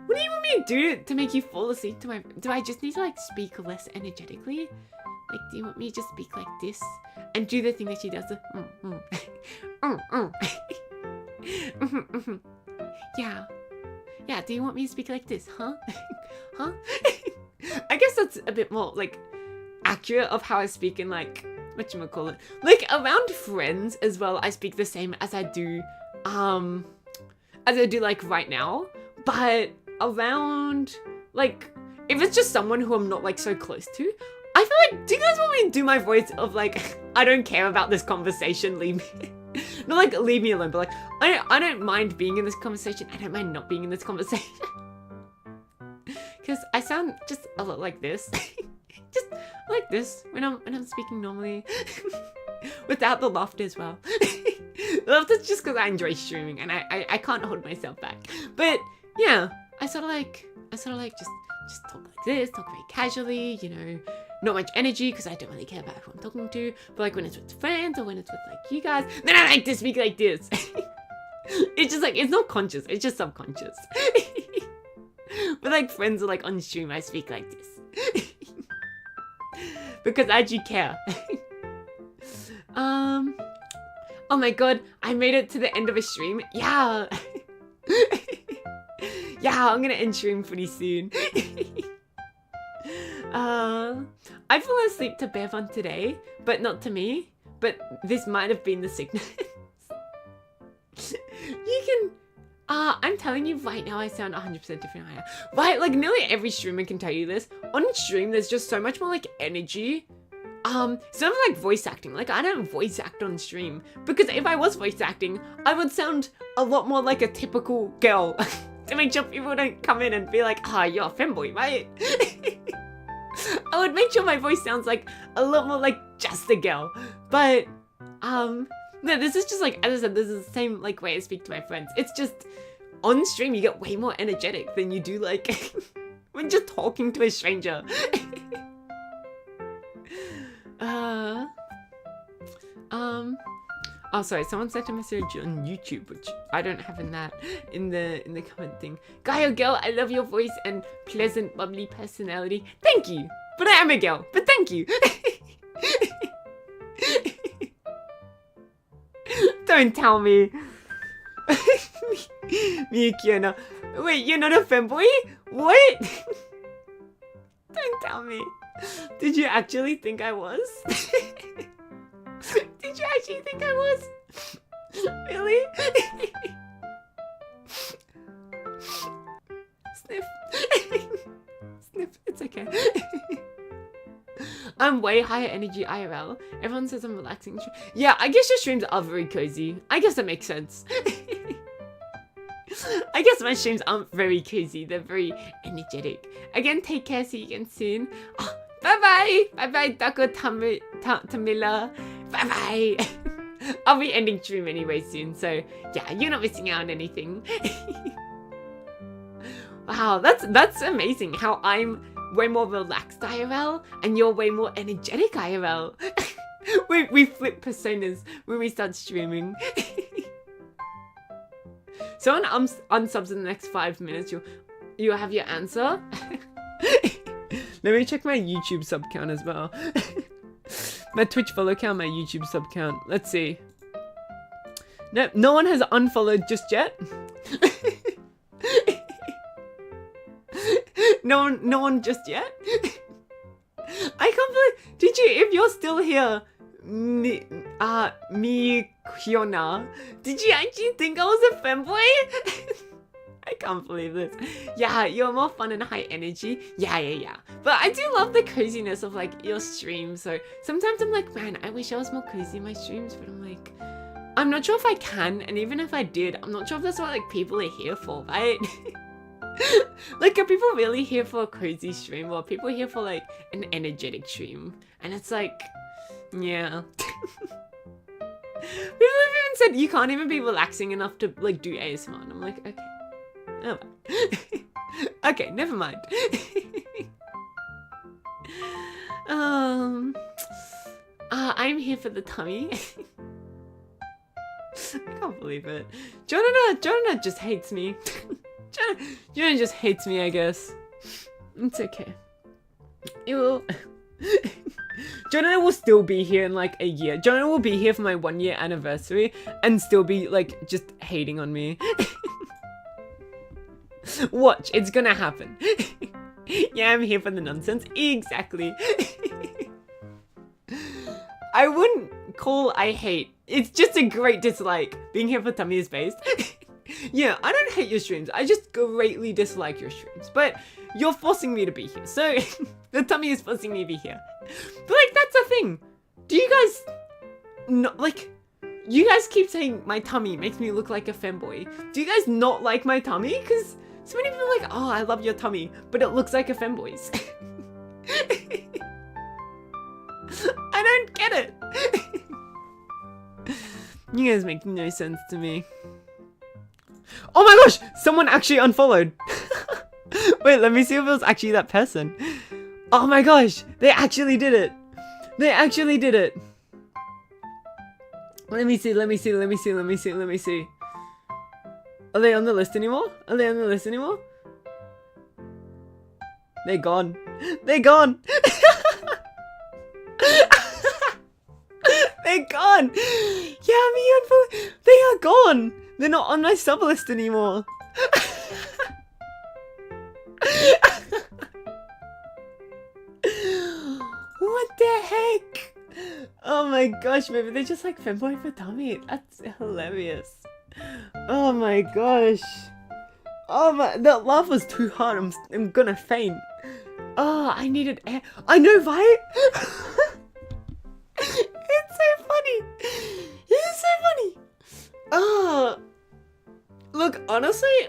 What do you want me to do to make you fall asleep to my... Do I just need to like speak less energetically? Like, do you want me to just speak like this? And do the thing that she does? Yeah. Yeah, do you want me to speak like this? Huh? Huh? I guess that's a bit more like accurate of how I speak in like, whatchamacallit, like around friends as well. I speak the same as I do like right now, but around like, if it's just someone who I'm not like so close to, I feel like, do you guys want me to do my voice of like, I don't care about this conversation, leave me, not like leave me alone, but like, I don't mind being in this conversation, I don't mind not being in this conversation. Because I sound just a lot like this. Just like this when I'm speaking normally. Without the laughter as well. Laughter's just because I enjoy streaming and I can't hold myself back. But yeah, I sort of like just talk like this, talk very casually, you know, not much energy because I don't really care about who I'm talking to. But like when it's with friends or when it's with like you guys, then I like to speak like this. It's just like, it's not conscious, it's just subconscious. But like friends are like on stream, I speak like this. Because I do care. Oh my god, I made it to the end of a stream. Yeah. Yeah, I'm gonna end stream pretty soon. I fell asleep to Bevon today, but not to me. But this might have been the sickness. You can... I'm telling you right now, I sound 100% different. Right, like nearly every streamer can tell you this. On stream, there's just so much more like energy. Sort of like voice acting. Like I don't voice act on stream because if I was voice acting, I would sound a lot more like a typical girl to make sure people don't come in and be like, ah, you're a femboy, right? I would make sure my voice sounds like a lot more like just a girl. But, no, this is just like, as I said, this is the same like way I speak to my friends. It's just on stream, you get way more energetic than you do like when just talking to a stranger. Oh, sorry. Someone sent a message on YouTube, which I don't have in the comment thing. Kaho girl, I love your voice and pleasant, bubbly personality. Thank you. But I am a girl. But thank you. Don't tell me. Miyukiona. Wait, you're not a femboy? What? Don't tell me. Did you actually think I was? Did you actually think I was? Really? Sniff. Sniff. It's okay. I'm way higher energy IRL. Everyone says I'm relaxing. Yeah, I guess your streams are very cozy. I guess that makes sense. I guess my streams aren't very cozy. They're very energetic. Again, take care. See you again soon. Oh, bye-bye. Bye-bye, Dako Tamila. Bye-bye. I'll be ending stream anyway soon. So, yeah, you're not missing out on anything. Wow, that's amazing. How I'm way more relaxed IRL and you're way more energetic IRL. we flip personas when we start streaming. So on unsubs in the next 5 minutes, you'll have your answer. Let me check my YouTube sub count as well. My Twitch follow count, my YouTube sub count. Let's see. No, no one has unfollowed just yet. No one just yet. I can't believe. Did you? If you're still here, Kiona, did you actually think I was a femboy? I can't believe this. Yeah, you're more fun and high energy. Yeah. But I do love the coziness of like your streams. So sometimes I'm like, man, I wish I was more cozy in my streams. But I'm like, I'm not sure if I can. And even if I did, I'm not sure if that's what like people are here for, right? Like, are people really here for a cozy stream, or are people here for like an energetic stream? And it's like, yeah. People have even said you can't even be relaxing enough to like do ASMR. And I'm like, okay. Oh. Okay, never mind. I'm here for the tummy. I can't believe it. Jonah just hates me. Jonah just hates me, I guess. It's okay. It will. Jonah will still be here in like a year. Jonah will be here for my 1 year anniversary and still be like just hating on me. Watch, it's gonna happen. Yeah, I'm here for the nonsense. Exactly. I wouldn't call I hate. It's just a great dislike. Being here for Tummy is based. Yeah, I don't hate your streams. I just greatly dislike your streams. But you're forcing me to be here. So the tummy is forcing me to be here. But like, that's the thing. Do you guys not like, you guys keep saying my tummy makes me look like a femboy. Do you guys not like my tummy? Because so many people are like, oh, I love your tummy, but it looks like a femboy's. I don't get it. You guys make no sense to me. Oh my gosh, someone actually unfollowed. Wait, let me see if it was actually that person. Oh my gosh, they actually did it. They actually did it. Let me see. Are they on the list anymore? They're gone. They're gone. They're gone. Yeah, they are gone. They're not on my sub list anymore. What the heck? Oh my gosh, maybe they just like femboy for tummy. That's hilarious. Oh my gosh. Oh my, that laugh was too hard. I'm gonna faint. Oh, I needed air. I know, right? It's so funny. It's so funny. Oh, look, honestly,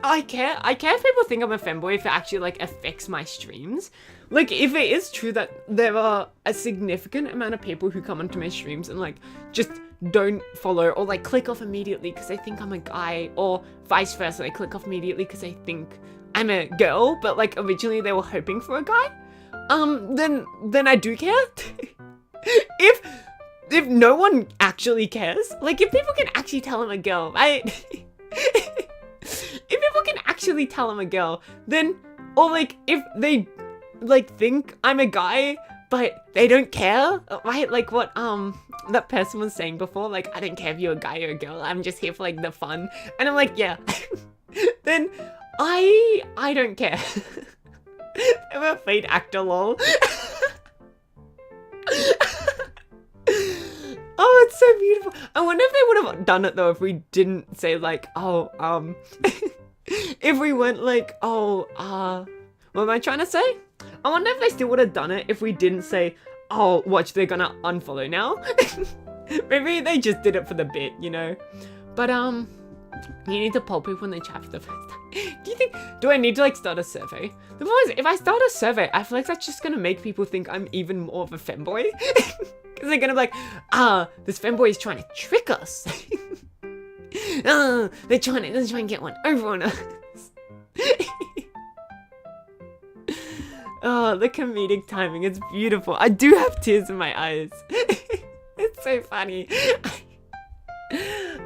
I care if people think I'm a femboy if it actually like affects my streams. Like, if it is true that there are a significant amount of people who come onto my streams and like just don't follow or like click off immediately because they think I'm a guy, or vice versa, they click off immediately because they think I'm a girl, but like originally they were hoping for a guy, then I do care. if no one actually cares, like if people can actually tell I'm a girl, right? If people can actually tell I'm a girl, then, or like if they like think I'm a guy, but they don't care, right? Like what that person was saying before, like I don't care if you're a guy or a girl, I'm just here for like the fun. And I'm like, yeah. Then I don't care. I'm a fake actor, lol. Oh, it's so beautiful. I wonder if they would have done it though if we didn't say like, oh, if we went like, oh, what am I trying to say? I wonder if they still would have done it if we didn't say, oh, watch, they're gonna unfollow now. Maybe they just did it for the bit, you know? But, you need to poll people in the chat for the first time. Do I need to like start a survey? The problem is, if I start a survey, I feel like that's just gonna make people think I'm even more of a femboy. Because they're gonna be like, this femboy is trying to trick us. They're trying to get one over on us. Oh, the comedic timing, it's beautiful. I do have tears in my eyes. It's so funny.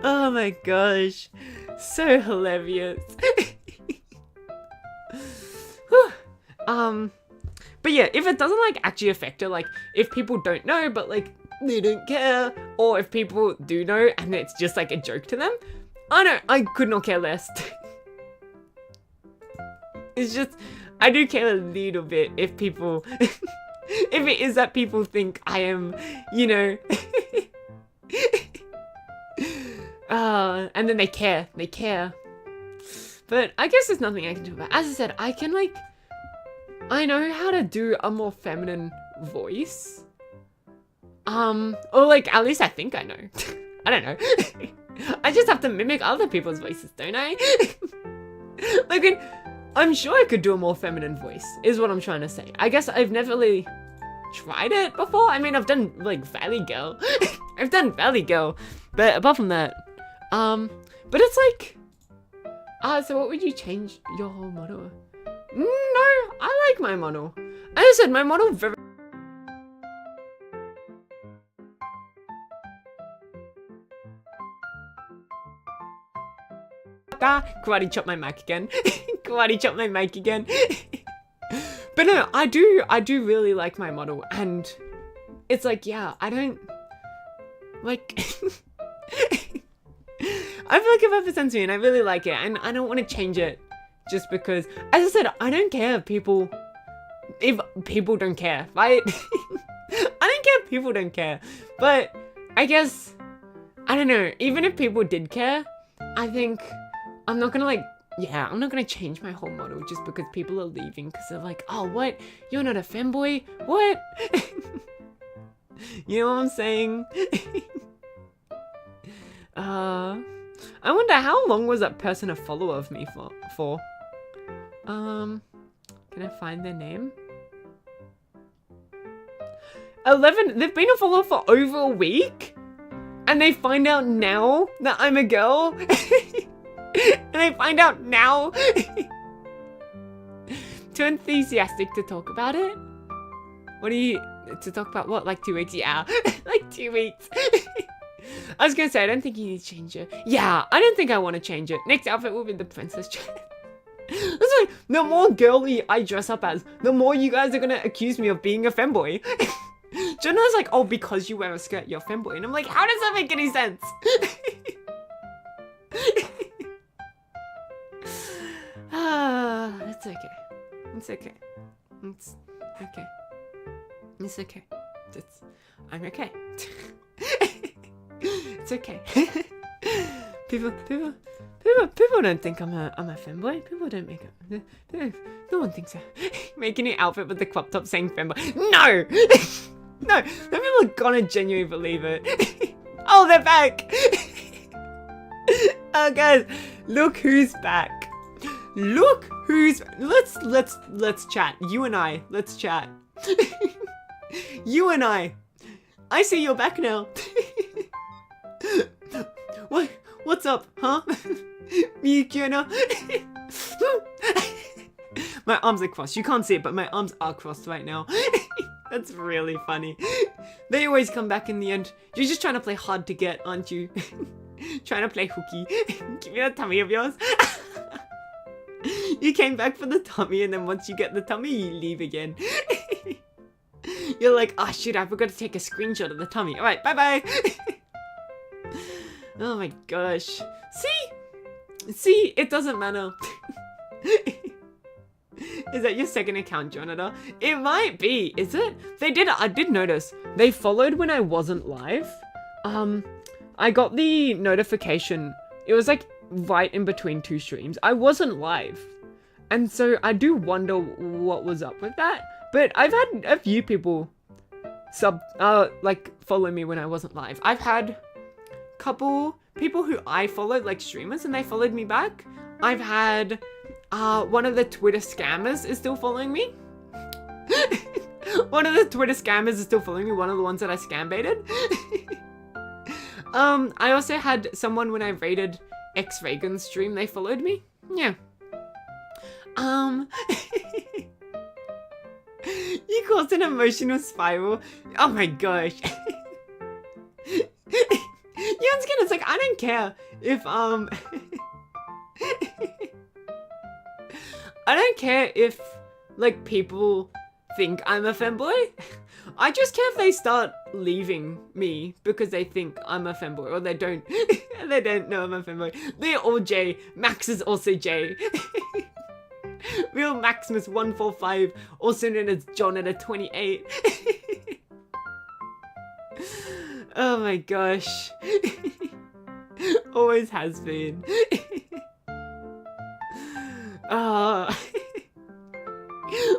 Oh my gosh. So hilarious. But yeah, if it doesn't like actually affect her, like if people don't know but like they don't care, or if people do know and it's just like a joke to them, I could not care less. It's just, I do care a little bit if people, if it is that people think I am, you know, and then they care. But I guess there's nothing I can do about it. As I said, I know how to do a more feminine voice. Or like, at least I think I know. I don't know. I just have to mimic other people's voices, don't I? Like, I'm sure I could do a more feminine voice, is what I'm trying to say. I guess I've never really tried it before. I mean, I've done, like, Valley Girl. I've done Valley Girl. But apart from that, but it's like, so what would you change your whole model? No, I like my model. As I said, my model very... Karate chop my mic again. Karate chop my mic again. But no, I do really like my model, and it's like, yeah, I don't like I feel like it represents me and I really like it, and I don't want to change it just because, as I said, I don't care if people don't care, right? I don't care if people don't care, but I guess, I don't know, even if people did care, I think I'm not gonna I'm not gonna change my whole model just because people are leaving because they're like, oh, what? You're not a femboy? What? You know what I'm saying? I wonder how long was that person a follower of me for? Can I find their name? 11, they've been a follower for over a week? And they find out now that I'm a girl? And they find out now? Too enthusiastic to talk about it? To talk about what? Like 2 weeks? Yeah, like 2 weeks. I was gonna say, I don't think you need to change it. Yeah, I don't think I want to change it. Next outfit will be the princess dress. That's like, the more girly I dress up as, the more you guys are gonna accuse me of being a femboy. Jonah's like, oh, because you wear a skirt, you're a femboy. And I'm like, how does that make any sense? It's okay. It's okay. It's okay. It's okay. I'm okay. It's okay. People don't think I'm a femboy. People don't make it. No one thinks so. Making an outfit with the crop top saying femboy. No! No, the people are gonna genuinely believe it. Oh, they're back! Oh, guys, look who's back. Look who's... Let's chat. You and I, let's chat. You and I see you're back now. What's up, huh? Me, Kiana. My arms are crossed. You can't see it, but my arms are crossed right now. That's really funny. They always come back in the end. You're just trying to play hard to get, aren't you? Trying to play hooky. Give me that tummy of yours. You came back for the tummy, and then once you get the tummy, you leave again. You're like, oh shoot, I forgot to take a screenshot of the tummy. Alright, bye-bye. Oh my gosh. See, it doesn't matter. Is that your second account, Jonathan? It might be. Is it? I did notice. They followed when I wasn't live. I got the notification. It was like right in between two streams. I wasn't live. And so I do wonder what was up with that. But I've had a few people follow me when I wasn't live. I've had couple people who I followed, like streamers, and they followed me back. I've had one of the Twitter scammers is still following me. One of the Twitter scammers is still following me, one of the ones that I scam baited. I also had someone when I raided X-Reagan's stream, they followed me. Yeah. You caused an emotional spiral. Oh my gosh. It's like, I don't care if, I don't care if, like, people think I'm a femboy. I just care if they start leaving me because they think I'm a femboy, or they don't, they don't know I'm a femboy. They're all J. Max is also J. Real Maximus 145, also known as Jonathan28. Oh my gosh. Always has been.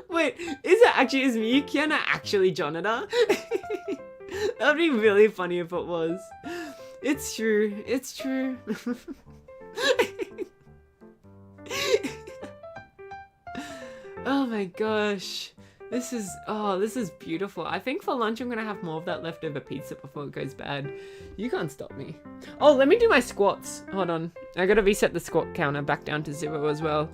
Wait, is me, Kiana, actually Jonathan? That'd be really funny if it was. It's true. It's true. Oh my gosh. This is beautiful. I think for lunch I'm gonna have more of that leftover pizza before it goes bad. You can't stop me. Oh, let me do my squats. Hold on. I gotta reset the squat counter back down to 0 as well.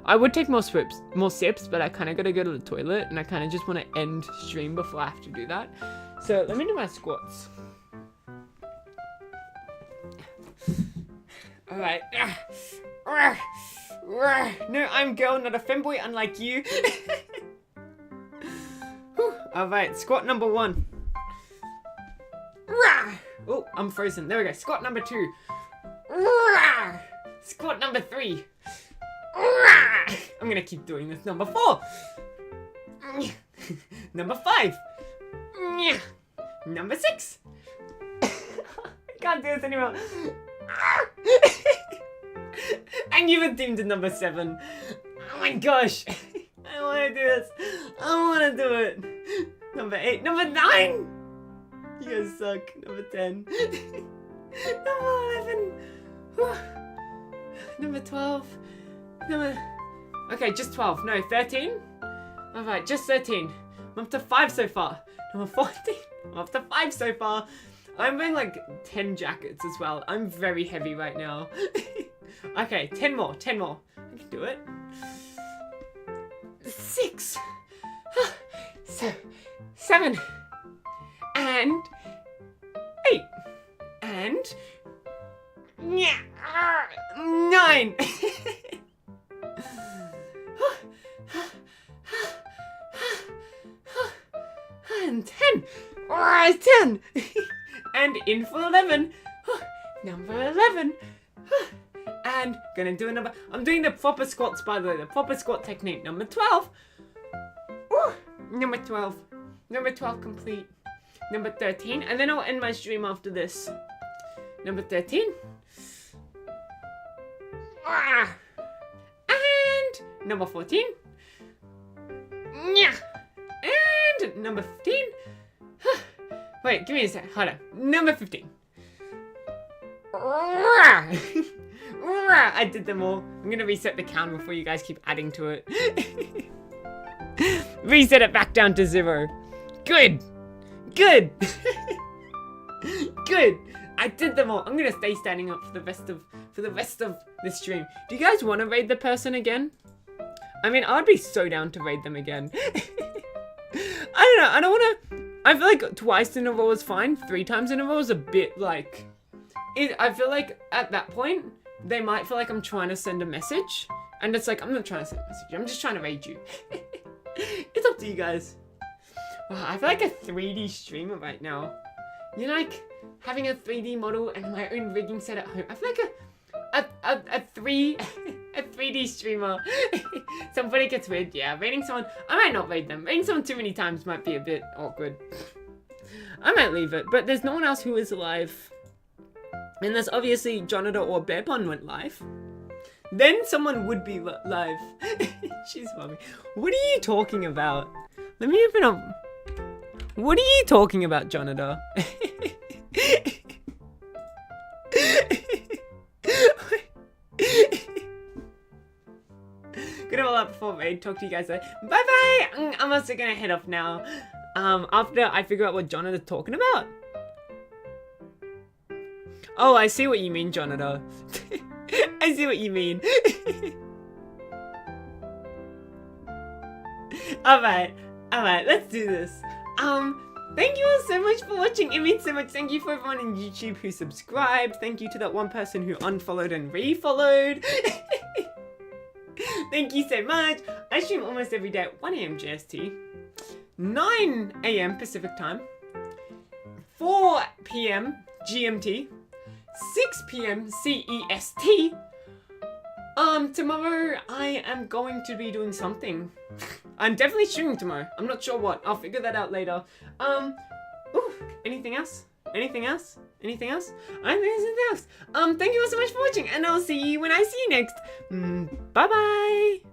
I would take more sips, but I kind of gotta go to the toilet, and I kind of just want to end stream before I have to do that. So let me do my squats. All right. No, I'm girl, not a femboy, unlike you. All right, squat number 1. Oh, I'm frozen. There we go. Squat number 2. Squat number 3. I'm gonna keep doing this. Number 4. Number 5. Number 6. I can't do this anymore. And you've redeemed to number 7. Oh my gosh. I wanna do this. I wanna do it. Number 8. Number 9. You guys suck. Number 10. Number 11. Number 12. Okay, just 12. No, 13. Alright, just 13. I'm up to 5 so far. Number 14. I'm up to 5 so far. I'm wearing like 10 jackets as well. I'm very heavy right now. Okay, 10 more. I can do it. 6. 7. And 8. And 9. And 10. 10. And in for 11. Number 11. And gonna do a number. I'm doing the proper squats, by the way, the proper squat technique. Number 12. Number 12. Number 12 complete. Number 13. And then I'll end my stream after this. Number 13. And number 14. And number 15. Wait, give me a sec. Hold on. Number 15. I did them all. I'm gonna reset the count before you guys keep adding to it. Reset it back down to 0. Good. Good. Good. I did them all. I'm gonna stay standing up for the rest of this stream. Do you guys want to raid the person again? I mean, I'd be so down to raid them again. I don't know. I don't want to. I feel like twice in a row is fine. 3 times in a row is a bit like... I feel like at that point, they might feel like I'm trying to send a message. And it's like, I'm not trying to send a message. I'm just trying to raid you. It's up to you guys. Wow, I feel like a 3D streamer right now. You know, like having a 3D model and my own rigging set at home. I feel like a 3D streamer. Somebody gets weird. Yeah, raiding someone. I might not raid them. Raiding someone too many times might be a bit awkward. I might leave it, but there's no one else who is alive. And there's obviously Jonada or Bearpon went live. Then someone would be live. She's funny. What are you talking about? Let me open up. What are you talking about, Jonada? Gonna roll up before raid. Talk to you guys later. Bye bye. I'm also gonna head off now. After I figure out what Jonada's talking about. Oh, I see what you mean, Jonada. I see what you mean. Alright, let's do this. Thank you all so much for watching. It means so much. Thank you for everyone on YouTube who subscribed. Thank you to that one person who unfollowed and refollowed. Thank you so much. I stream almost every day at 1 AM GST, 9 AM Pacific time, 4 PM GMT, 6 PM CEST. Tomorrow I am going to be doing something. I'm definitely streaming tomorrow. I'm not sure what. I'll figure that out later. Anything else? Anything else? Anything else? I think there's anything else. Thank you all so much for watching, and I'll see you when I see you next. Bye bye.